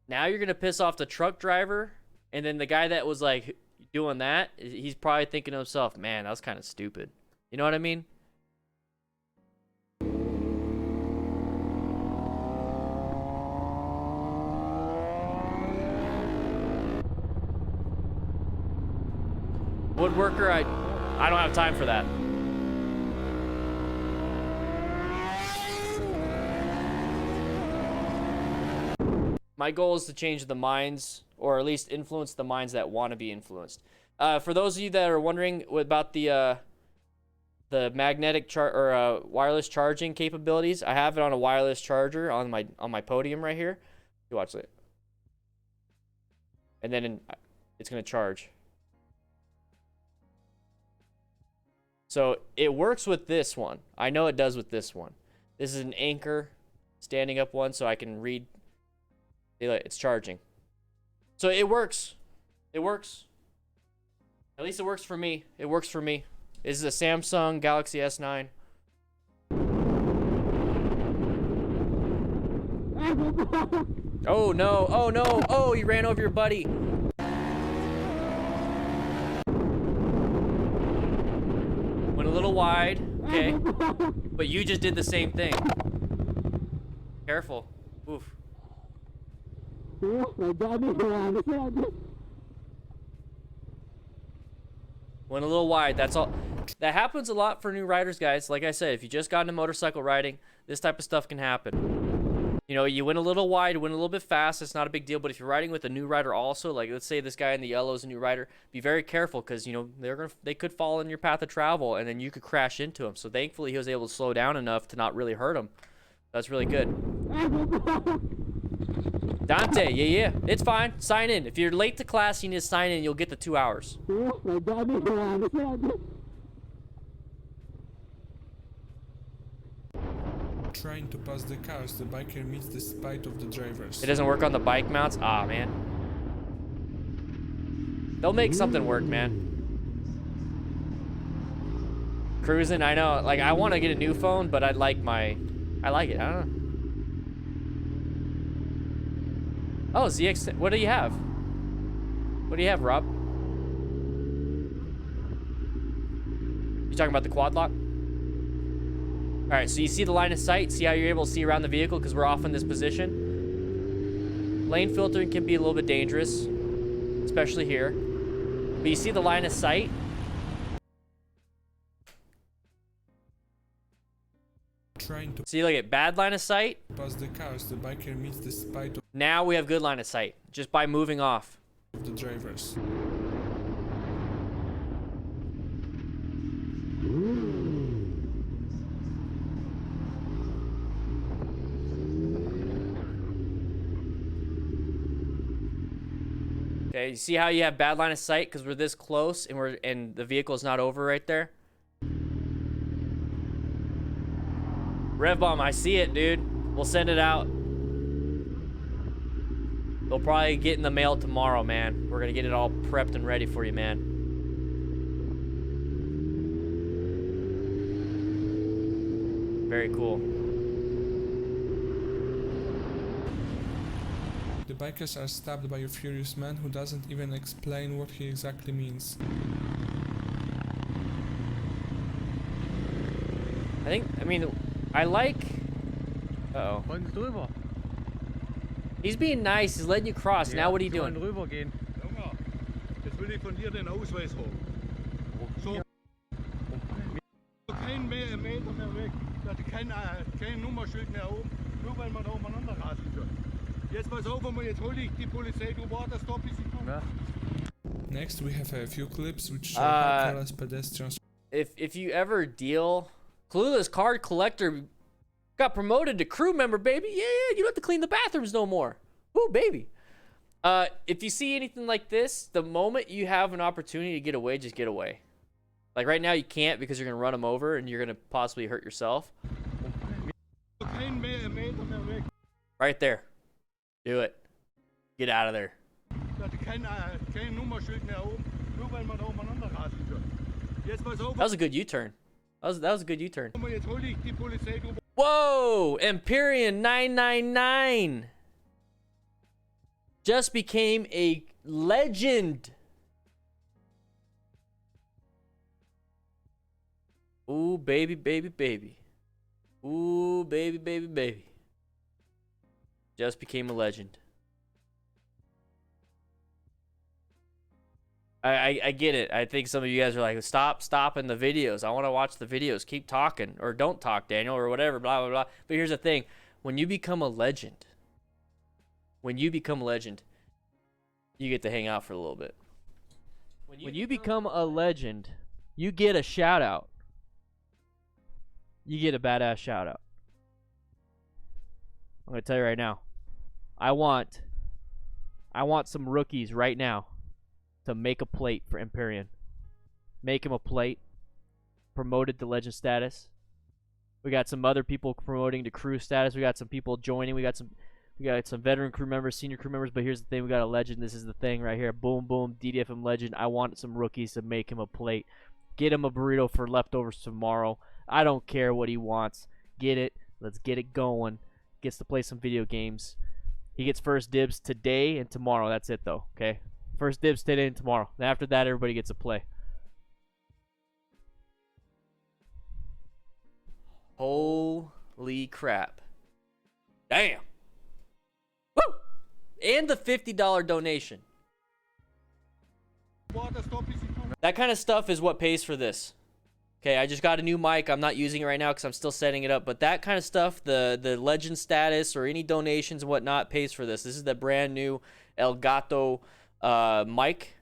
Now you're going to piss off the truck driver. And then the guy that was like doing that, he's probably thinking to himself, man, that was kind of stupid. You know what I mean? Woodworker, I don't have time for that. My goal is to change the minds, or at least influence the minds that want to be influenced. For those of you that are wondering about the magnetic wireless charging capabilities, I have it on a wireless charger on my podium right here. You watch it, and then it's gonna charge. So it works with this one. I know it does with this one. This is an Anchor standing up one, so I can read. It's charging. So it works. It works. At least it works for me. It works for me. This is a Samsung Galaxy S9. Oh no, oh no, oh, you ran over your buddy. Went a little wide, okay. But you just did the same thing. Careful. Oof. Went a little wide, that's all. That happens a lot for new riders, guys. Like I said, if you just got into motorcycle riding, this type of stuff can happen. You know, you went a little wide, went a little bit fast, it's not a big deal. But if you're riding with a new rider also, like let's say this guy in the yellow is a new rider, be very careful because, you know, they could fall in your path of travel and then you could crash into him. So thankfully he was able to slow down enough to not really hurt him. That's really good. Dante, yeah, it's fine. Sign in. If you're late to class, you need to sign in. You'll get the 2 hours. Trying to pass the cars, the biker meets the spite of the drivers. It doesn't work on the bike mounts? Ah, man. They'll make something work, man. Cruising, I know. Like, I want to get a new phone, but I like it. I don't know. Oh, ZX, what do you have? What do you have, Rob? You talking about the quad lock? All right, so you see the line of sight? See how you're able to see around the vehicle because we're off in this position? Lane filtering can be a little bit dangerous, especially here. But you see the line of sight? Trying to See, look at bad line of sight. pass the cars, the biker meets the spite Now we have good line of sight just by moving off. of the drivers. Okay, you see how you have bad line of sight because we're this close and the vehicle is not over right there? Rev bomb, I see it, dude. We'll send it out. They'll probably get in the mail tomorrow, man. We're gonna get it all prepped and ready for you, man. Very cool. The bikers are stopped by a furious man who doesn't even explain what he exactly means. I like... Uh-oh. Drüber. He's being nice. He's letting you cross. Now what are you doing? Rübergehen. Junge, jetzt will ich von dir den Ausweis holen. So. Kein Meter mehr weg. Kein Nummerschild mehr oben. Nur weil man da umeinander rasen kann. Jetzt pass auf, jetzt hol ich die Polizei. Du wartest da, bis ich komme. Next we have a few clips which show how careless pedestrians. If you ever deal... Clueless card collector got promoted to crew member, baby. Yeah, you don't have to clean the bathrooms no more. Ooh, baby. If you see anything like this, the moment you have an opportunity to get away, just get away. Like right now you can't because you're going to run them over and you're going to possibly hurt yourself. Right there. Do it. Get out of there. That was a good U-turn. That was a good U-turn. Whoa! Empyrean 999 just became a legend. Ooh, baby, baby, baby. Ooh, baby, baby, baby. Just became a legend. I get it. I think some of you guys are like, stop stopping the videos. I want to watch the videos. Keep talking. Or don't talk, Daniel, or whatever, blah, blah, blah. But here's the thing. When you become a legend, you get to hang out for a little bit. When you become a legend, you get a shout out. You get a badass shout out. I'm going to tell you right now. I want some rookies right now to make a plate for Empyrean. Make him a plate. Promoted to legend status. We got some other people promoting to crew status. We got some people joining. We got some veteran crew members, senior crew members. But here's the thing: we got a legend. This is the thing right here. Boom, boom. DDFM legend. I want some rookies to make him a plate. Get him a burrito for leftovers tomorrow. I don't care what he wants. Get it. Let's get it going. Gets to play some video games. He gets first dibs today and tomorrow. That's it though. Okay. First dibs today and tomorrow. And after that, everybody gets a play. Holy crap. Damn. Woo! And the $50 donation. That kind of stuff is what pays for this. Okay, I just got a new mic. I'm not using it right now because I'm still setting it up. But that kind of stuff, the legend status or any donations and whatnot pays for this. This is the brand new Elgato mic.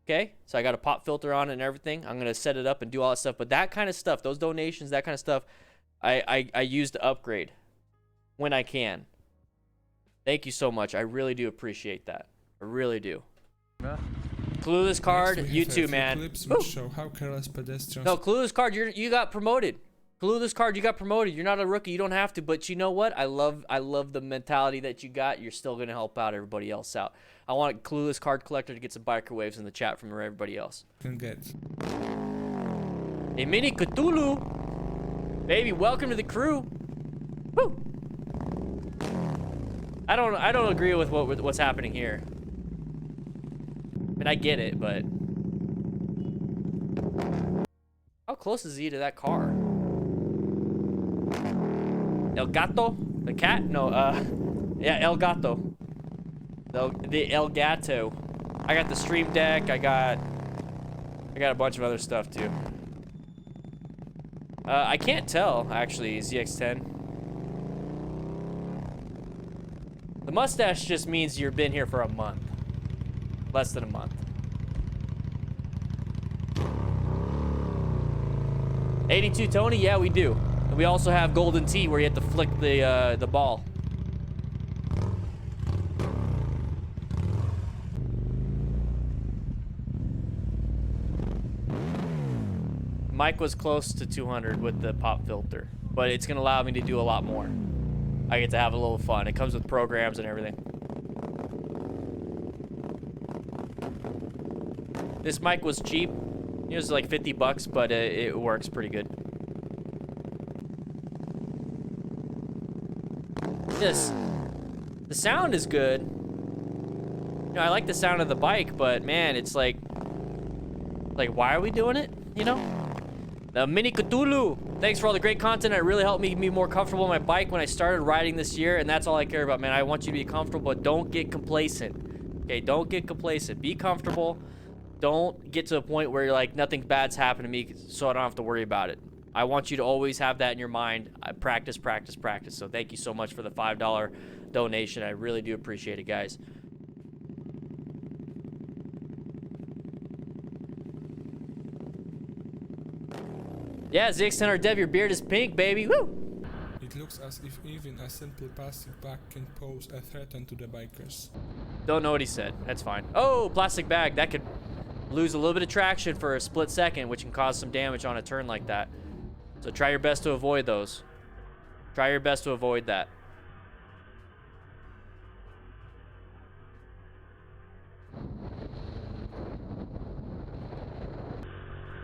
Okay, so I got a pop filter on it and everything. I'm gonna set it up and do all that stuff. But that kind of stuff, those donations, that kind of stuff, I use to upgrade when I can. Thank you so much. I really do appreciate that. I really do. Yeah. Clueless card, you too, man. Clips which show how careless pedestrians. No, Clueless card, you got promoted. Clueless card, you got promoted. You're not a rookie. You don't have to. But you know what? I love the mentality that you got. You're still gonna help out everybody else out. I want Clueless card collector to get some biker waves in the chat from everybody else. Can get. A mini Cthulhu, baby. Welcome to the crew. Woo. I don't agree with what's happening here. mean, I get it, but how close is he to that car? El Gato? The cat? No, yeah, El Gato. The El Gato. I got the Stream Deck. I got a bunch of other stuff too. I can't tell actually. ZX10. The mustache just means you've been here for a month, less than a month. 82 Tony, yeah, we do. And we also have Golden Tee where you have to flick the ball. Mike was close to 200 with the pop filter, but it's gonna allow me to do a lot more. I get to have a little fun. It comes with programs and everything. This mic was cheap. It was like 50 bucks, but it works pretty good. The sound is good. You know, I like the sound of the bike, but man, it's like why are we doing it? You know? The Mini Cthulhu. Thanks for all the great content. It really helped me be more comfortable on my bike when I started riding this year, and that's all I care about, man. I want you to be comfortable, but don't get complacent. Okay, don't get complacent. Be comfortable. Don't get to a point where you're like, nothing bad's happened to me, so I don't have to worry about it. I want you to always have that in your mind. Practice, practice, practice. So thank you so much for the $5 donation. I really do appreciate it, guys. Yeah, ZX10R Dev, your beard is pink, baby. Woo! It looks as if even a simple plastic bag can pose a threat to the bikers. Don't know what he said. That's fine. Oh, plastic bag. That could lose a little bit of traction for a split second, which can cause some damage on a turn like that. So try your best to avoid those. Try your best to avoid that.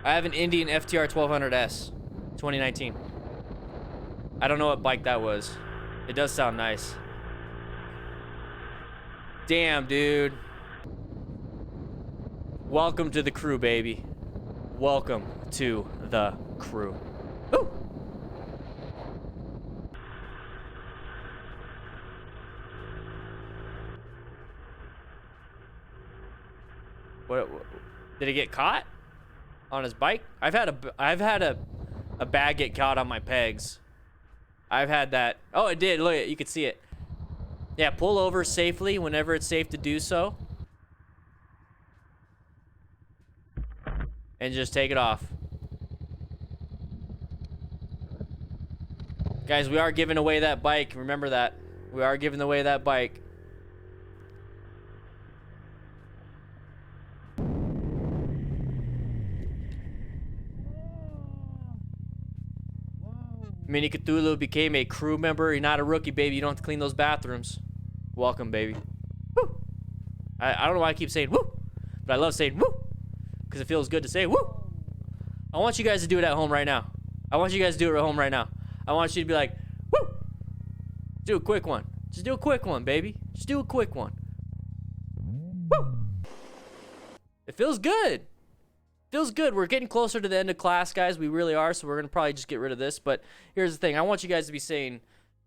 I have an Indian FTR 1200S 2019. I don't know what bike that was. It does sound nice. Damn, dude. Welcome to the crew, baby. Welcome to the crew. Woo! What did he get caught on his bike? I've had a bag get caught on my pegs. I've had that. Oh, it did. Look, you can see it. Yeah, pull over safely whenever it's safe to do so. And just take it off. Guys, we are giving away that bike. Remember that. We are giving away that bike. Mini Cthulhu became a crew member. You're not a rookie, baby. You don't have to clean those bathrooms. Welcome, baby. Woo! I don't know why I keep saying woo, but I love saying woo because it feels good to say woo. I want you guys to do it at home right now. I want you guys to do it at home right now. I want you to be like woo. Do a quick one. Just do a quick one, baby. Just do a quick one. Woo! It feels good. Feels good. We're getting closer to the end of class, guys. We really are, so we're going to probably just get rid of this. But here's the thing. I want you guys to be saying,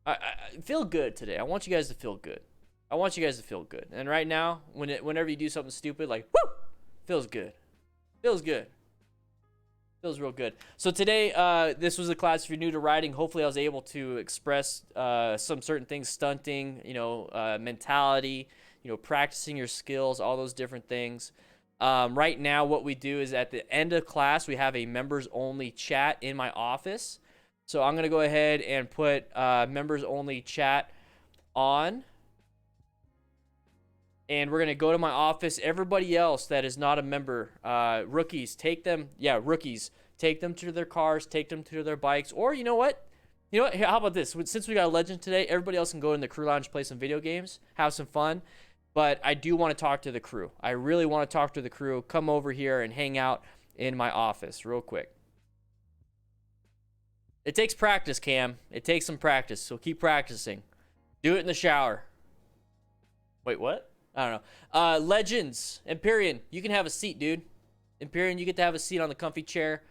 I feel good today. I want you guys to feel good. I want you guys to feel good. And right now, whenever you do something stupid, like, woo, feels good. Feels good. Feels real good. So today, this was a class if you're new to riding. Hopefully, I was able to express some certain things, stunting, mentality, practicing your skills, all those different things. Right now, what we do is at the end of class, we have a members-only chat in my office. So I'm going to go ahead and put members-only chat on. And we're going to go to my office. Everybody else that is not a member, rookies, take them. Yeah, rookies. Take them to their cars. Take them to their bikes. Or you know what? How about this? Since we got a legend today, everybody else can go in the crew lounge, play some video games, have some fun. But I do want to talk to the crew. I really want to talk to the crew. Come over here and hang out in my office real quick. It takes practice, Cam. It takes some practice, so keep practicing. Do it in the shower. Wait, what? I don't know. Legends. Empyrean, you can have a seat, dude. Empyrean, you get to have a seat on the comfy chair.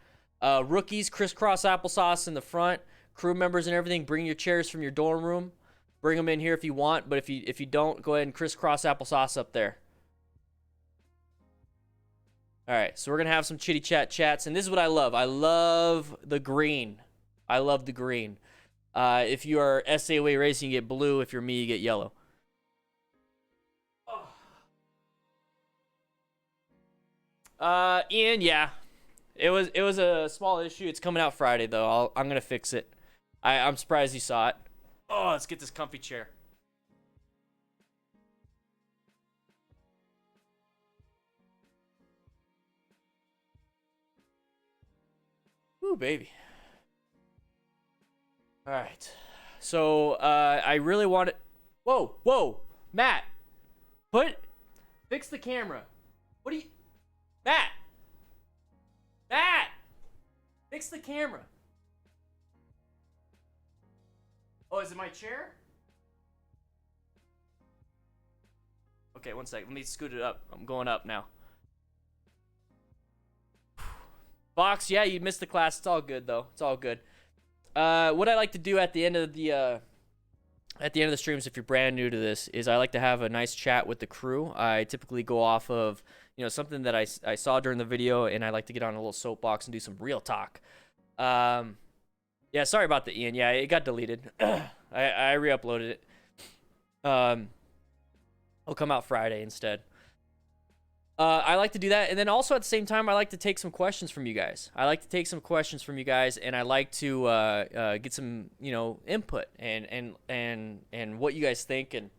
Rookies, crisscross applesauce in the front. Crew members and everything, bring your chairs from your dorm room. Bring them in here if you want, but if you don't, go ahead and crisscross applesauce up there. All right, so we're going to have some chitty chats, and this is what I love. I love the green. I love the green. If you are SAOA Racing, you get blue. If you're me, you get yellow. Ian, yeah. It was a small issue. It's coming out Friday, though. I'm going to fix it. I'm surprised you saw it. Oh, let's get this comfy chair. Ooh, baby. All right. So, I really want it. Whoa, Matt. Fix the camera. What do you, Matt, fix the camera. Oh, is it my chair? Okay, one sec. Let me scoot it up. I'm going up now. Box, yeah, you missed the class. It's all good though. It's all good. What I like to do at the end of the streams, if you're brand new to this, is I like to have a nice chat with the crew. I typically go off of, you know, something that I saw during the video, and I like to get on a little soapbox and do some real talk. Yeah, sorry about the Ian. Yeah, it got deleted. I re-uploaded it. It'll come out Friday instead. I like to do that, and then also at the same time, I like to take some questions from you guys. And I like to get some, you know, input and what you guys think. And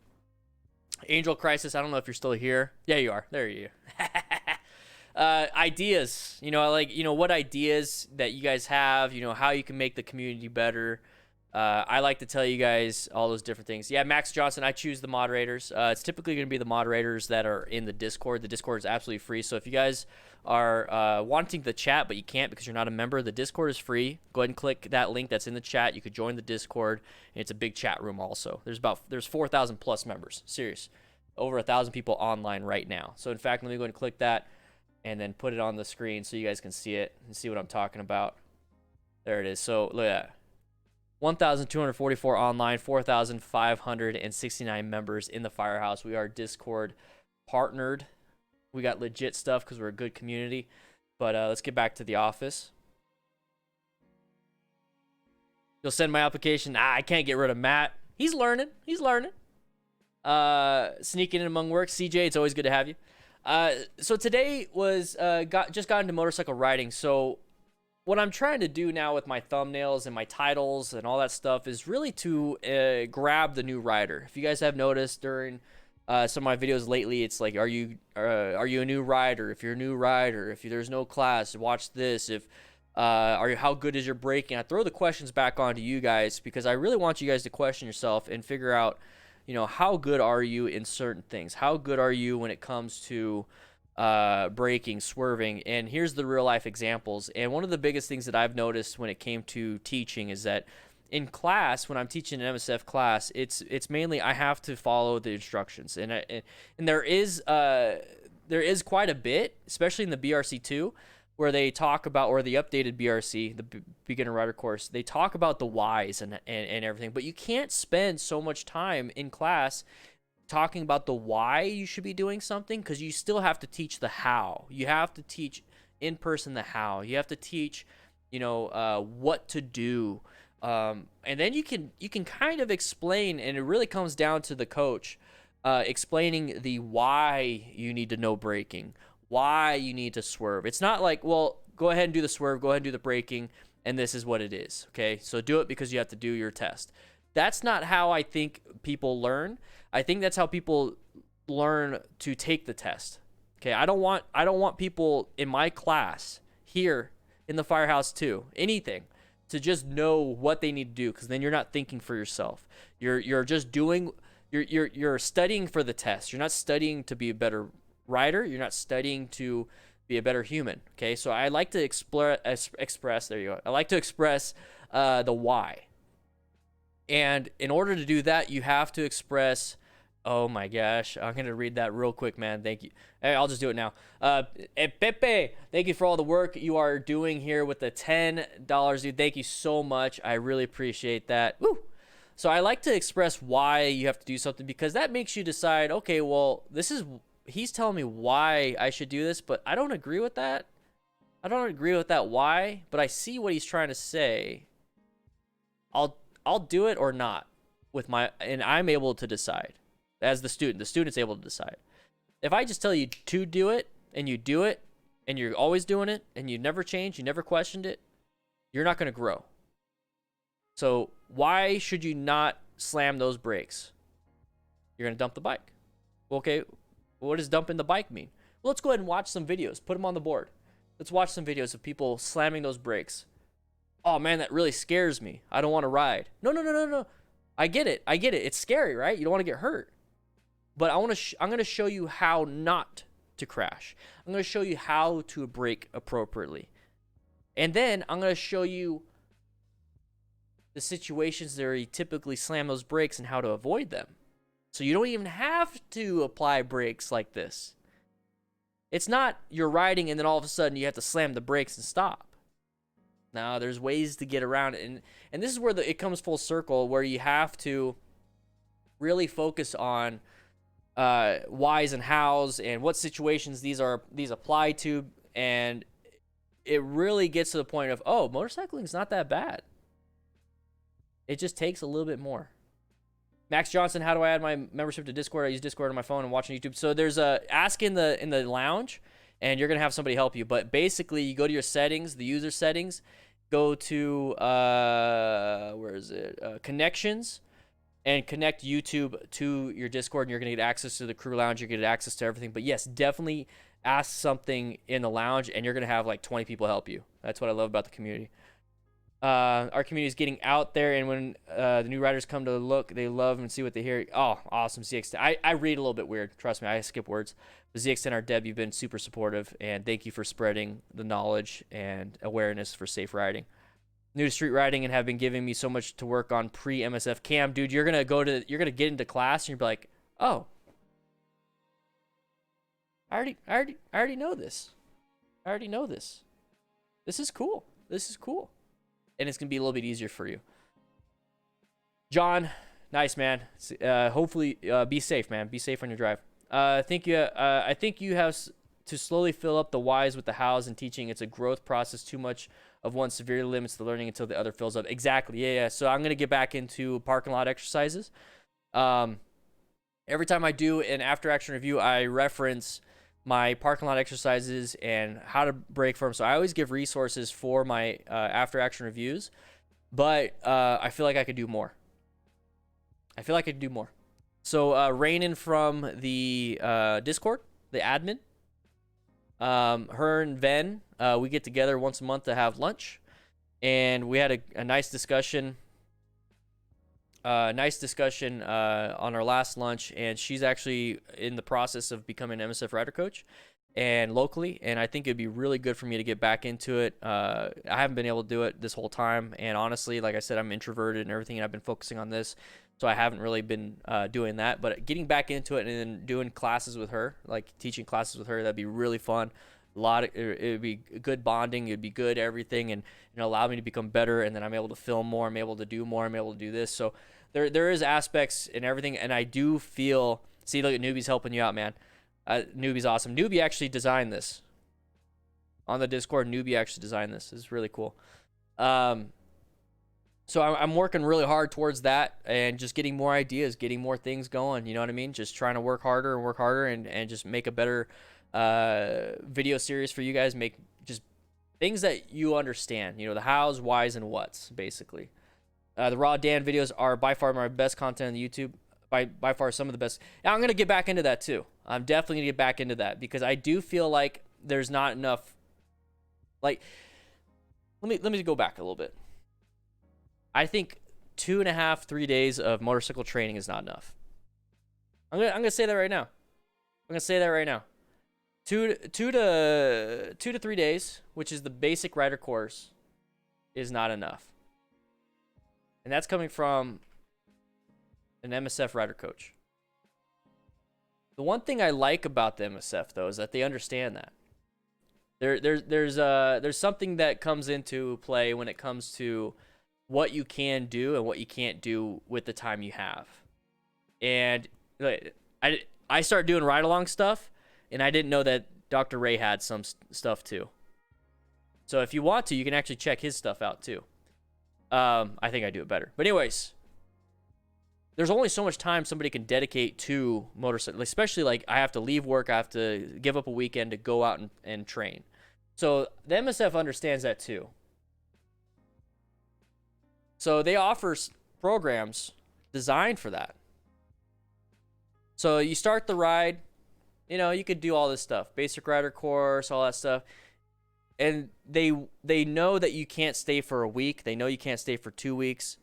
Angel Crisis, I don't know if you're still here. Yeah, you are. There you are. Ideas, you know, I like, you know, what ideas that you guys have, you know, how you can make the community better. I like to tell you guys all those different things. Yeah, Max Johnson, I choose the moderators. It's typically going to be the moderators that are in the Discord. The Discord is absolutely free. So if you guys are wanting the chat, but you can't because you're not a member, the Discord is free. Go ahead and click that link that's in the chat. You could join the Discord, and it's a big chat room also. There's 4,000 plus members. Serious. Over 1,000 people online right now. So in fact, let me go ahead and click that and then put it on the screen so you guys can see it and see what I'm talking about. There it is. So look at that. 1,244 online, 4,569 members in the Firehouse. We are Discord partnered. We got legit stuff because we're a good community. But let's get back to the office. You'll send my application. I can't get rid of Matt. He's learning. Sneaking in among work. CJ, it's always good to have you. So today was just got into motorcycle riding. So what I'm trying to do now with my thumbnails and my titles and all that stuff is really to grab the new rider. If you guys have noticed during some of my videos lately, it's like, are you a new rider? If you're a new rider, if there's no class, watch this. If how good is your braking? I throw the questions back onto you guys because I really want you guys to question yourself and figure out, you know, how good are you in certain things? How good are you when it comes to braking, swerving? And here's the real life examples. And one of the biggest things that I've noticed when it came to teaching is that in class, when I'm teaching an MSF class, it's mainly I have to follow the instructions, and there is quite a bit, especially in the BRC2, where they talk about, or the updated BRC, the beginner rider course, they talk about the whys and everything. But you can't spend so much time in class talking about the why you should be doing something, because you still have to teach the how. You have to teach in person the how. You have to teach, you know, what to do, and then you can kind of explain, and it really comes down to the coach explaining the why you need to know braking, why you need to swerve. It's not like, well, go ahead and do the swerve, go ahead and do the braking, and this is what it is. Okay, so do it because you have to do your test. That's not how I think people learn. I think that's how people learn to take the test. Okay, I don't want people in my class here in the Firehouse too, anything, to just know what they need to do, because then you're not thinking for yourself. You're just doing, you're studying for the test. You're not studying to be a better rider. You're not studying to be a better human. Okay, so I like to express. There you go. I like to express the why. And in order to do that, you have to express Oh my gosh, I'm gonna read that real quick, man. Thank you. Hey, I'll just do it now. Pepe, thank you for all the work you are doing here with the $10, dude. Thank you so much. I really appreciate that. Woo! So I like to express why you have to do something, because that makes you decide, okay, well, he's telling me why I should do this, but I don't agree with that. I don't agree with that why, but I see what he's trying to say. I'll do it or not and I'm able to decide. As the student's able to decide. If I just tell you to do it, and you do it, and you're always doing it, and you never change, you never questioned it, you're not going to grow. So why should you not slam those brakes? You're going to dump the bike. Well, okay, what does dumping the bike mean? Well, let's go ahead and watch some videos. Put them on the board. Let's watch some videos of people slamming those brakes. Oh, man, that really scares me. I don't want to ride. No. I get it. It's scary, right? You don't want to get hurt. But I'm going to show you how not to crash. I'm going to show you how to brake appropriately. And then I'm going to show you the situations where you typically slam those brakes and how to avoid them. So you don't even have to apply brakes like this. It's not you're riding and then all of a sudden you have to slam the brakes and stop. Now, there's ways to get around it. And this is where it comes full circle, where you have to really focus on whys and hows and what situations these apply to, and it really gets to the point of, oh, motorcycling is not that bad. It just takes a little bit more. Max Johnson, how do I add my membership to Discord? I use Discord on my phone and watching YouTube. So there's a ask in the lounge, and you're gonna have somebody help you. But basically, you go to your settings, the user settings, go to where is it? Connections. And connect YouTube to your Discord, and you're going to get access to the crew lounge. You're going to get access to everything. But yes, definitely ask something in the lounge, and you're going to have like 20 people help you. That's what I love about the community. Our community is getting out there, and when the new riders come to look, they love and see what they hear. Oh, awesome, ZX10. I read a little bit weird. Trust me, I skip words. But ZX10, Deb, you've been super supportive, and thank you for spreading the knowledge and awareness for safe riding. New to street riding and have been giving me so much to work on pre-MSF Cam. Dude, you're gonna get into class and you're like, oh, I already know this. I already know this. This is cool. And it's gonna be a little bit easier for you. John, nice man. Hopefully, be safe, man. Be safe on your drive. I think you have to slowly fill up the whys with the hows and teaching. It's a growth process. Too much of one severely limits the learning until the other fills up. Exactly. Yeah. So I'm going to get back into parking lot exercises. Every time I do an after action review, I reference my parking lot exercises and how to brake for them. So I always give resources for my after action reviews, but I feel like I could do more. So Rainin from the Discord, the admin, her and Ven, we get together once a month to have lunch, and we had a nice discussion. On our last lunch, and she's actually in the process of becoming an MSF rider coach, and locally. And I think it'd be really good for me to get back into it. I haven't been able to do it this whole time, and honestly, like I said, I'm introverted and everything, and I've been focusing on this, so I haven't really been doing that. But getting back into it and then doing classes with her, like teaching classes with her, that'd be really fun. It'd be good bonding, it'd be good everything, and allow me to become better. And then I'm able to film more, I'm able to do more, I'm able to do this. So there is aspects in everything, and I do feel. See, look at Newbie's helping you out, man. Newbie's awesome. Newbie actually designed this on the Discord. Newbie actually designed this. This is really cool. So I'm working really hard towards that, and just getting more ideas, getting more things going. You know what I mean? Just trying to work harder and just make a better video series for you guys. Make just things that you understand, the hows, whys, and whats, basically. The raw Dan videos are by far my best content on YouTube, by far some of the best. Now I'm going to get back into that too. I'm definitely going to get back into that, because I do feel like there's not enough. Like, let me go back a little bit. I think 2.5, 3 days of motorcycle training is not enough. I'm gonna say that right now. 2 to 3 days, which is the basic rider course, is not enough. And that's coming from an MSF rider coach. The one thing I like about the MSF though is that they understand that. There's something that comes into play when it comes to what you can do and what you can't do with the time you have. And I started doing ride-along stuff, and I didn't know that Dr. Ray had some stuff too. So if you want to, you can actually check his stuff out too. I think I do it better. But anyways, there's only so much time somebody can dedicate to motorcycle, especially like I have to leave work, I have to give up a weekend to go out and train. So the MSF understands that too. So they offer programs designed for that. So you start the ride, you know, you could do all this stuff, basic rider course, all that stuff. And they know that you can't stay for a week. They know you can't stay for 2 weeks.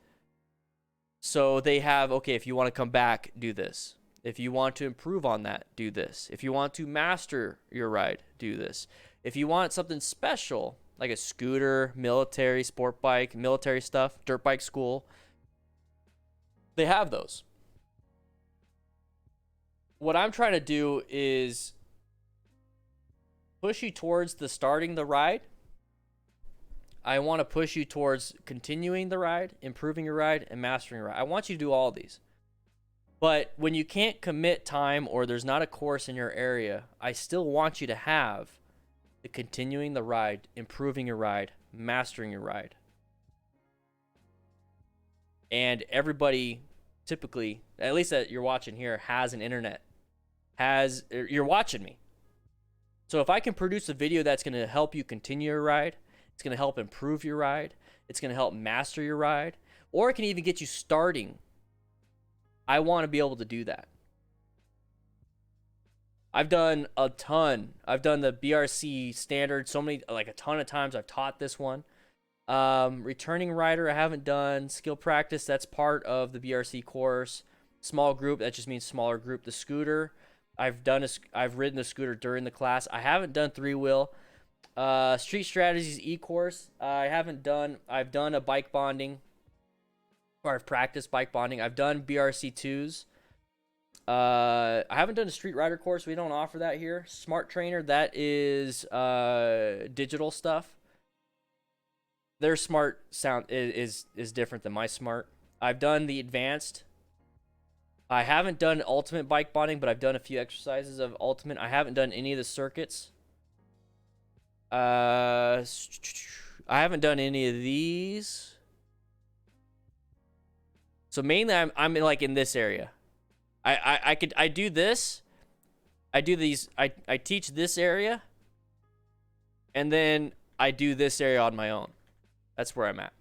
So they have, okay, if you want to come back, do this. If you want to improve on that, do this. If you want to master your ride, do this. If you want something special, like a scooter, military, sport bike, military stuff, dirt bike school, they have those. What I'm trying to do is push you towards the starting the ride. I want to push you towards continuing the ride, improving your ride, and mastering your ride. I want you to do all these. But when you can't commit time or there's not a course in your area, I still want you to have the continuing the ride, improving your ride, mastering your ride. And everybody typically, at least that you're watching here, has an internet. You're watching me. So if I can produce a video that's going to help you continue your ride, it's going to help improve your ride, it's going to help master your ride, or it can even get you starting, I want to be able to do that. I've done a ton. I've done the BRC standard like a ton of times. I've taught this one. Returning rider, I haven't done. Skill practice, that's part of the BRC course. Small group, that just means smaller group. The scooter, I've ridden the scooter during the class. I haven't done 3-wheel. Street strategies e-course, I've done a bike bonding, or I've practiced bike bonding. I've done BRC2s. I haven't done a street rider course. We don't offer that here. Smart trainer, that is digital stuff. Their smart sound is different than my smart. I've done the advanced. I haven't done ultimate bike bonding, but I've done a few exercises of ultimate. I haven't done any of the circuits. I haven't done any of these. So mainly I'm like in this area. I do this. I do these. I teach this area. And then I do this area on my own. That's where I'm at.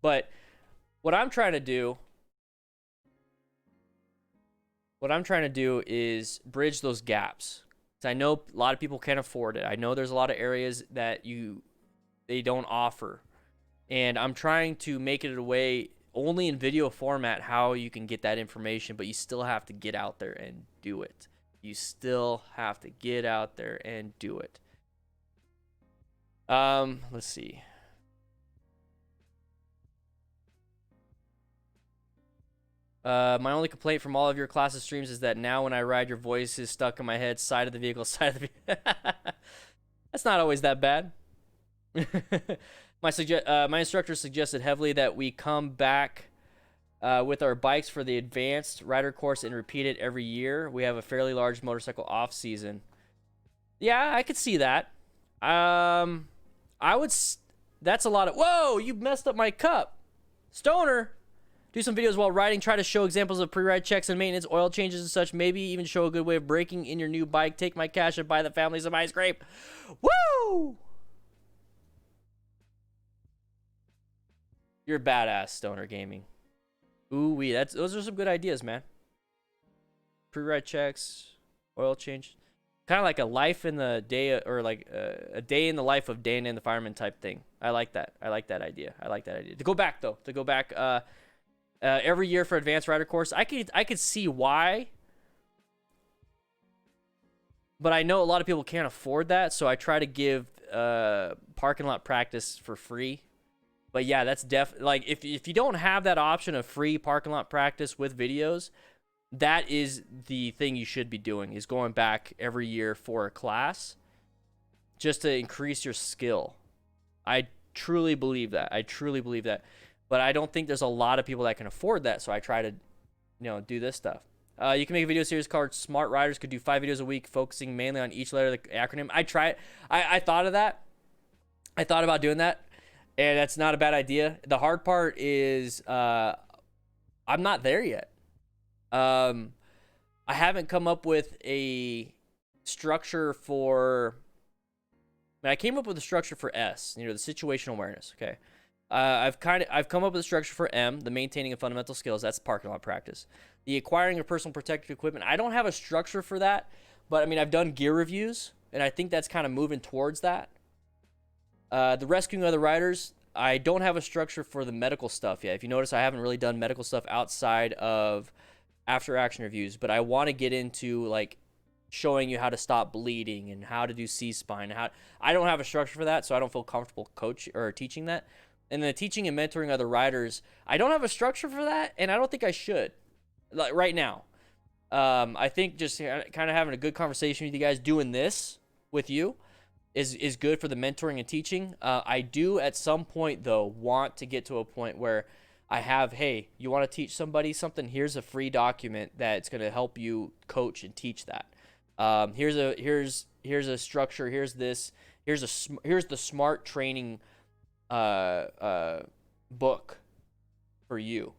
But what I'm trying to do is bridge those gaps. So I know a lot of people can't afford it. I know there's a lot of areas that they don't offer. And I'm trying to make it a way only in video format how you can get that information, but you still have to get out there and do it. You still have to get out there and do it. Let's see. My only complaint from all of your classes streams is that now when I ride, your voice is stuck in my head, side of the vehicle, side of the vehicle. That's not always that bad. My instructor suggested heavily that we come back with our bikes for the advanced rider course and repeat it every year. We have a fairly large motorcycle off season. Yeah, I could see that. That's a lot of, whoa, you messed up my cup. Stoner. Do some videos while riding. Try to show examples of pre-ride checks and maintenance, oil changes and such. Maybe even show a good way of braking in your new bike. Take my cash and buy the family some ice cream. Woo! You're badass, Stoner Gaming. Ooh-wee. Those are some good ideas, man. Pre-ride checks, oil change. Kind of like a life in the day, or like a day in the life of Dan and the Fireman type thing. I like that. I like that idea. To go back, though. Every year for advanced rider course, I could see why, but I know a lot of people can't afford that, so I try to give parking lot practice for free. But yeah, that's like if you don't have that option of free parking lot practice with videos, that is the thing you should be doing, is going back every year for a class just to increase your skill. I truly believe that. But I don't think there's a lot of people that can afford that, so I try to, do this stuff. You can make a video series called Smart Riders could do 5 videos a week focusing mainly on each letter of the acronym. I thought of that. I thought about doing that, and that's not a bad idea. The hard part is I'm not there yet. I haven't come up with a structure for... I came up with a structure for S, the situational awareness, okay? I've come up with a structure for M, the maintaining of fundamental skills. That's parking lot practice. The acquiring of personal protective equipment. I don't have a structure for that, but I've done gear reviews, and I think that's kind of moving towards that. The rescuing other riders. I don't have a structure for the medical stuff yet. If you notice, I haven't really done medical stuff outside of after action reviews, but I want to get into like showing you how to stop bleeding and how to do C-spine. I don't have a structure for that, so I don't feel comfortable teaching that. And then teaching and mentoring other riders, I don't have a structure for that, and I don't think I should, like right now. I think just kind of having a good conversation with you guys, doing this with you, is good for the mentoring and teaching. I do at some point though want to get to a point where I have, hey, you want to teach somebody something? Here's a free document that's going to help you coach and teach that. Here's a structure. Here's this. Here's the SMART training book for you.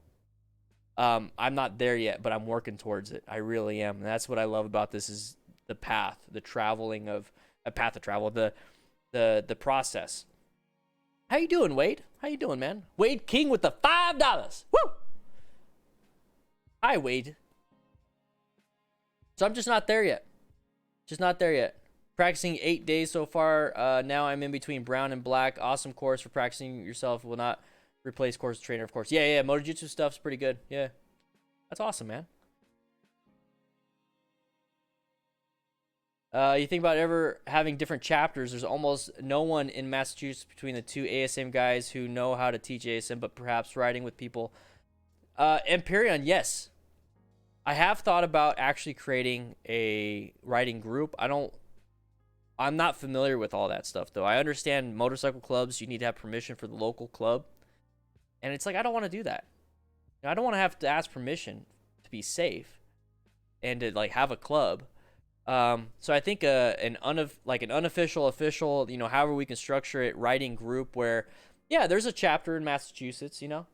I'm not there yet, but I'm working towards it. I really am. And that's what I love about this, is the path, the traveling of a path of travel, the process. How you doing, Wade? How you doing, man? Wade King with the $5. Woo! Hi, Wade. So I'm just not there yet. Practicing 8 days so far. Now I'm in between brown and black. Awesome course for practicing yourself. Will not replace course trainer, of course. Yeah. Motojutsu stuff's pretty good. Yeah. That's awesome, man. You think about ever having different chapters. There's almost no one in Massachusetts between the two ASM guys who know how to teach ASM, but perhaps riding with people. Empyrean, yes. I have thought about actually creating a riding group. I'm not familiar with all that stuff, though. I understand motorcycle clubs, you need to have permission for the local club. And it's like, I don't want to do that. I don't want to have to ask permission to be safe and to like have a club. So I think an unofficial, official, however we can structure it, riding group where, yeah, there's a chapter in Massachusetts, like,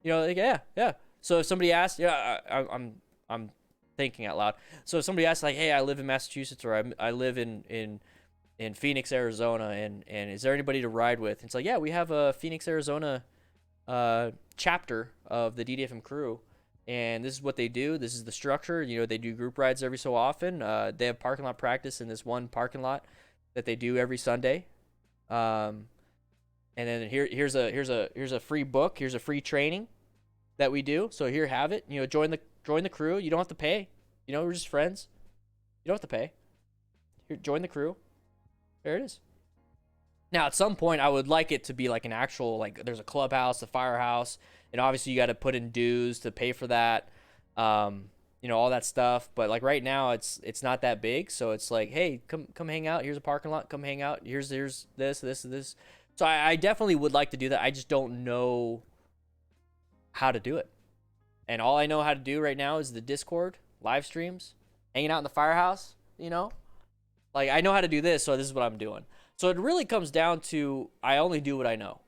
yeah. So if somebody asks, I'm thinking out loud. So if somebody asks, like, hey, I live in Massachusetts, or I live in Phoenix, Arizona, and is there anybody to ride with? It's like, yeah, we have a Phoenix, Arizona chapter of the DDFM crew, and this is what they do. This is the structure. They do group rides every so often. They have parking lot practice in this one parking lot that they do every Sunday. And then here's a free book. Here's a free training that we do. So here, have it. Join the crew. You don't have to pay. We're just friends. You don't have to pay. Here, join the crew. There it is. Now, at some point, I would like it to be like an actual, like, there's a clubhouse, a firehouse, and obviously you got to put in dues to pay for that, all that stuff. But like right now, it's not that big, so it's like, hey, come hang out. Here's a parking lot. Come hang out. Here's this. So I definitely would like to do that. I just don't know how to do it. And all I know how to do right now is the Discord, live streams, hanging out in the firehouse, Like, I know how to do this, so this is what I'm doing. So it really comes down to, I only do what I know.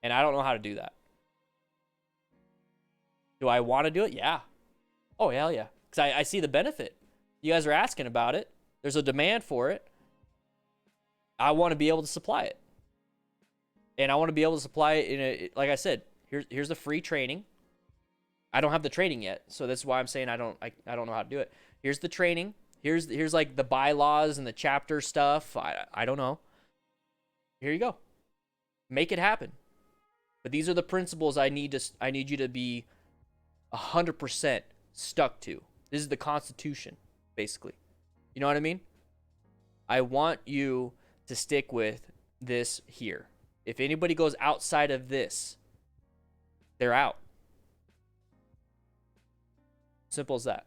And I don't know how to do that. Do I want to do it? Yeah. Oh, hell yeah. Because I see the benefit. You guys are asking about it. There's a demand for it. I want to be able to supply it. And I want to be able to supply it in a, like I said, here's the free training. I don't have the training yet, so that's why I'm saying I don't know how to do it. Here's the training. Here's like the bylaws and the chapter stuff. I don't know. Here you go. Make it happen. But these are the principles I need you to be 100% stuck to. This is the Constitution, basically. You know what I mean? I want you to stick with this here. If anybody goes outside of this, they're out. Simple as that.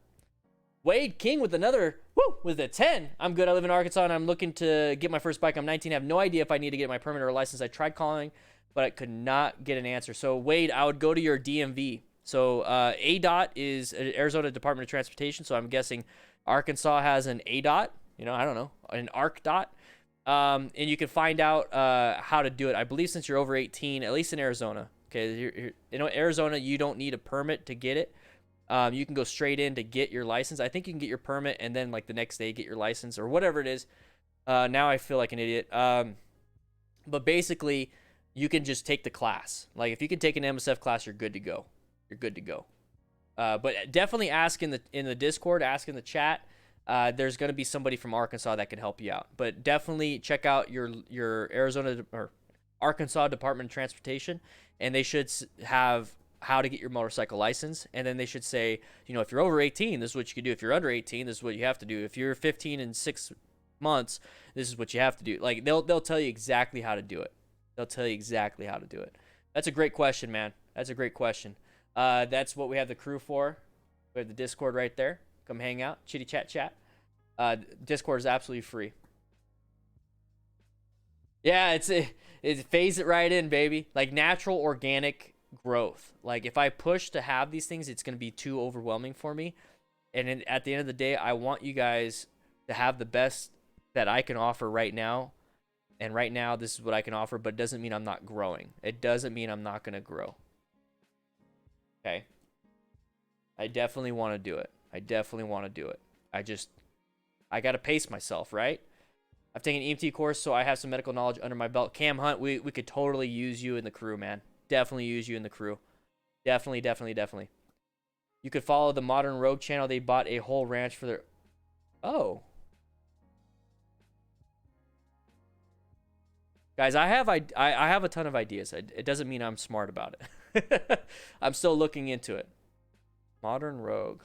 Wade King with another, with a 10. I'm good. I live in Arkansas and I'm looking to get my first bike. I'm 19. I have no idea if I need to get my permit or license. I tried calling, but I could not get an answer. So Wade, I would go to your DMV. So ADOT is Arizona Department of Transportation. So I'm guessing Arkansas has an ADOT. You know, I don't know, an ARCDOT. And you can find out how to do it. I believe since you're over 18, at least in Arizona. Okay, you know, Arizona, you don't need a permit to get it. You can go straight in to get your license. I think you can get your permit and then like the next day get your license or whatever it is. Now I feel like an idiot. But basically, you can just take the class. Like if you can take an MSF class, you're good to go. You're good to go. But definitely ask in the Discord, ask in the chat. There's going to be somebody from Arkansas that can help you out. But definitely check out your Arizona or Arkansas Department of Transportation, and they should have how to get your motorcycle license. And then they should say, you know, if you're over 18, this is what you can do. If you're under 18, this is what you have to do. If you're 15 and 6 months, this is what you have to do. Like they'll tell you exactly how to do it. They'll tell you exactly how to do it. That's a great question, man. That's a great question. That's what we have the crew for. We have the Discord right there. Come hang out, chitty chat. Discord is absolutely free. Yeah, it phase it right in, baby. Like natural organic growth. Like if I push to have these things, it's going to be too overwhelming for me. And at the end of the day, I want you guys to have the best that I can offer right now. And right now, this is what I can offer, but it doesn't mean I'm not growing. It doesn't mean I'm not going to grow. Okay? I definitely want to do it. I definitely want to do it. I got to pace myself, right? I've taken an EMT course, so I have some medical knowledge under my belt. Cam Hunt, we could totally use you in the crew, man. Definitely use you in the crew. Definitely. You could follow the Modern Rogue channel. They bought a whole ranch for their... Oh. Guys, I have a ton of ideas. It doesn't mean I'm smart about it. I'm still looking into it. Modern Rogue.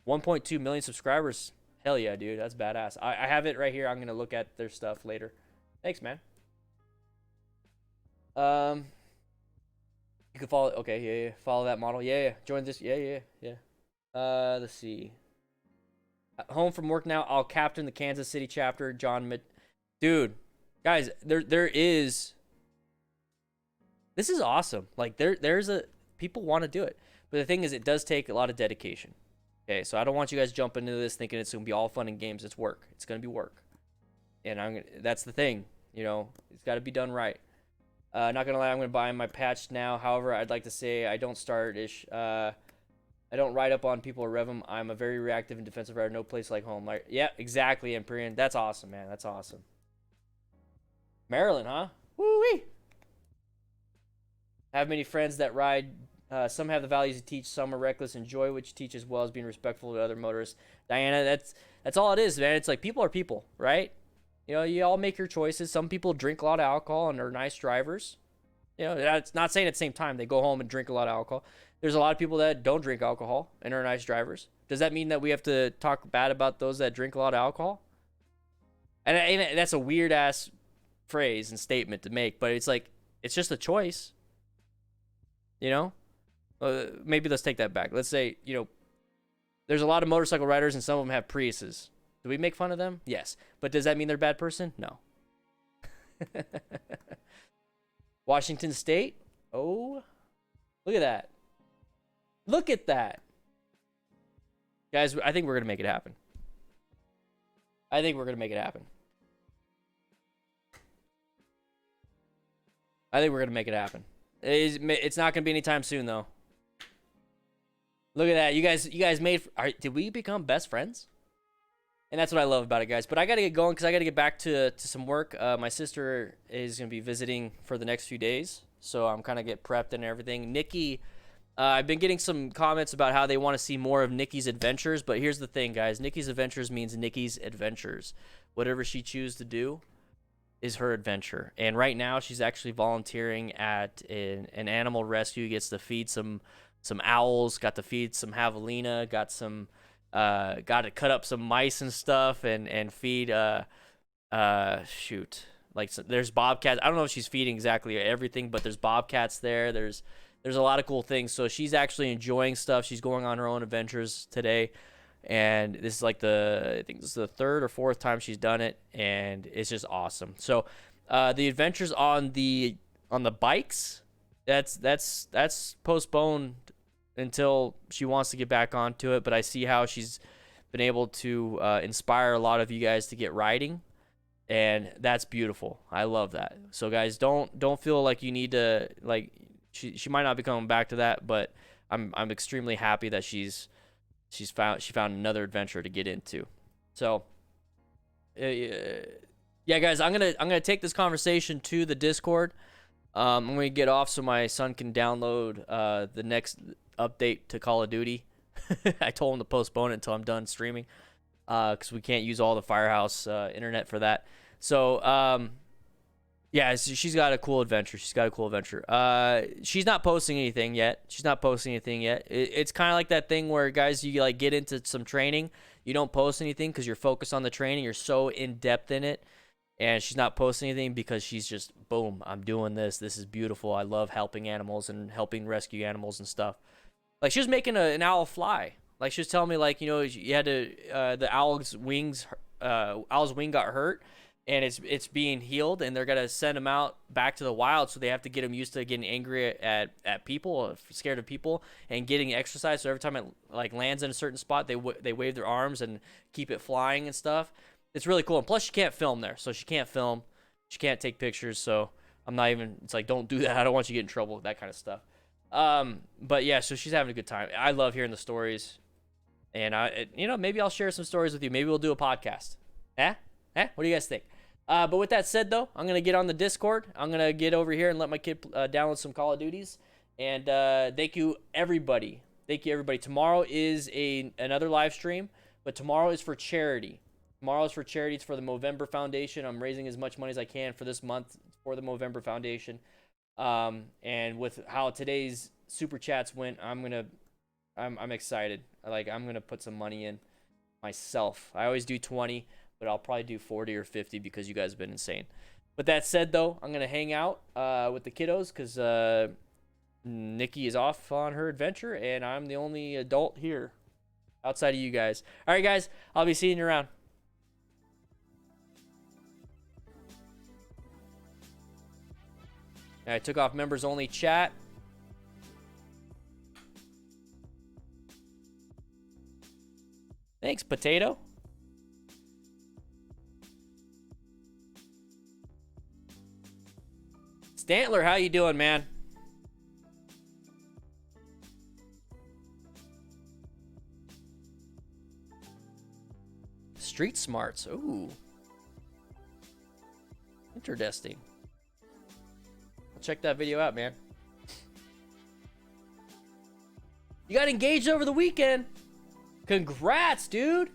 1.2 million subscribers. Hell yeah, dude. That's badass. I have it right here. I'm going to look at their stuff later. Thanks, man. You can follow... Okay, yeah. Follow that model. Yeah. Join this. Yeah. Let's see. Home from work now. I'll captain the Kansas City chapter. Dude, guys, there is... This is awesome. Like, there's a... People want to do it. But the thing is, it does take a lot of dedication. Okay, so I don't want you guys jumping into this thinking it's going to be all fun and games. It's work. It's going to be work. And that's the thing. You know, it's got to be done right. Not going to lie, I'm going to buy my patch now. However, I'd like to say I don't I don't ride up on people or rev them. I'm a very reactive and defensive rider. No place like home. Like, yeah, exactly, Empyrean. That's awesome, man. That's awesome. Maryland, huh? Woo-wee. I have many friends that ride. Some have the values you teach. Some are reckless. Enjoy what you teach as well as being respectful to other motorists. Diana, that's all it is, man. It's like people are people, right? You know, you all make your choices. Some people drink a lot of alcohol and are nice drivers. You know, that's not saying at the same time they go home and drink a lot of alcohol. There's a lot of people that don't drink alcohol and are nice drivers. Does that mean that we have to talk bad about those that drink a lot of alcohol? And that's a weird ass phrase and statement to make, but it's like, it's just a choice. You know? Maybe let's take that back. Let's say, you know, there's a lot of motorcycle riders and some of them have Priuses. Do we make fun of them? Yes. But does that mean they're a bad person? No. Washington State? Oh, look at that. Look at that. Guys, I think we're going to make it happen. I think we're going to make it happen. It's not going to be anytime soon, though. Look at that. You guys made... did we become best friends? And that's what I love about it, guys. But I got to get going because I got to get back to some work. My sister is going to be visiting for the next few days. So I'm kind of get prepped and everything. Nikki, I've been getting some comments about how they want to see more of Nikki's adventures. But here's the thing, guys. Nikki's adventures means Nikki's adventures. Whatever she chooses to do is her adventure. And right now she's actually volunteering at an animal rescue. Gets to feed some owls. Got to feed some javelina. Got to cut up some mice and stuff and feed there's bobcats. I don't know if she's feeding exactly everything, but there's bobcats there. There's there's a lot of cool things. So she's actually enjoying stuff. She's going on her own adventures today. And this is like I think this is the 3rd or 4th time she's done it, and it's just awesome. So the adventures on the bikes, that's postponed until she wants to get back onto it. But I see how she's been able to inspire a lot of you guys to get riding, and that's beautiful. I love that. So guys, don't feel like you need to, like, she might not be coming back to that, but I'm extremely happy that she found another adventure to get into. So yeah, guys, I'm gonna take this conversation to the Discord. I'm gonna get off so my son can download the next update to Call of Duty. I told him to postpone it until I'm done streaming, because we can't use all the Firehouse internet for that. So yeah, she's got a cool adventure. She's not posting anything yet. It's kind of like that thing where, guys, you like get into some training, you don't post anything because you're focused on the training. You're so in depth in it, and she's not posting anything because she's just, boom, I'm doing this. This is beautiful. I love helping animals and helping rescue animals and stuff. Like, she was making an owl fly. Like, she was telling me, like, you know, you had to the owl's wing got hurt, and it's being healed, and they're gonna send him out back to the wild, so they have to get him used to getting angry at people, scared of people, and getting exercise. So every time it like lands in a certain spot, they wave their arms and keep it flying and stuff. It's really cool. And plus, she can't film there, so she can't film, she can't take pictures. So I'm not even. It's like, don't do that. I don't want you to get in trouble with that kind of stuff. But yeah, so she's having a good time. I love hearing the stories, and maybe I'll share some stories with you. Maybe we'll do a podcast. What do you guys think? But with that said, though, I'm going to get on the Discord. I'm going to get over here and let my kid download some Call of Duties. And thank you, everybody. Tomorrow is another live stream, but tomorrow is for charity. Tomorrow is for charity. It's for the Movember Foundation. I'm raising as much money as I can for this month for the Movember Foundation. And with how today's Super Chats went, I'm excited. I'm going to put some money in myself. I always do 20. But I'll probably do 40 or 50 because you guys have been insane. But that said, though, I'm going to hang out with the kiddos because Nikki is off on her adventure, and I'm the only adult here outside of you guys. All right, guys, I'll be seeing you around. I took off members only chat. Thanks, Potato. Stantler, how you doing, man? Street smarts. Ooh. Interesting. I'll check that video out, man. You got engaged over the weekend. Congrats, dude.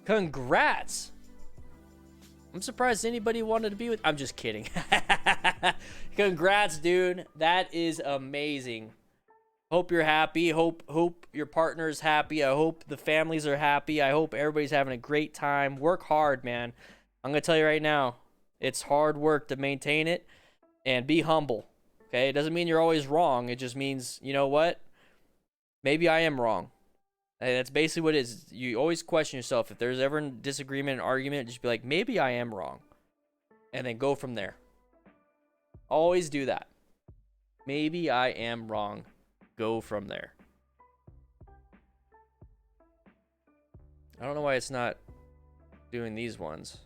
Congrats. I'm surprised anybody wanted to be with. I'm just kidding. Congrats, dude. That is amazing. Hope you're happy. Hope your partner's happy. I hope the families are happy. I hope everybody's having a great time. Work hard, man. I'm gonna tell you right now, it's hard work to maintain it, and be humble. Okay, it doesn't mean you're always wrong. It just means, you know what? Maybe I am wrong. And that's basically what it is. You always question yourself. If there's ever a disagreement, an argument, just be like, maybe I am wrong. And then go from there. Always do that. Maybe I am wrong. Go from there. I don't know why it's not doing these ones.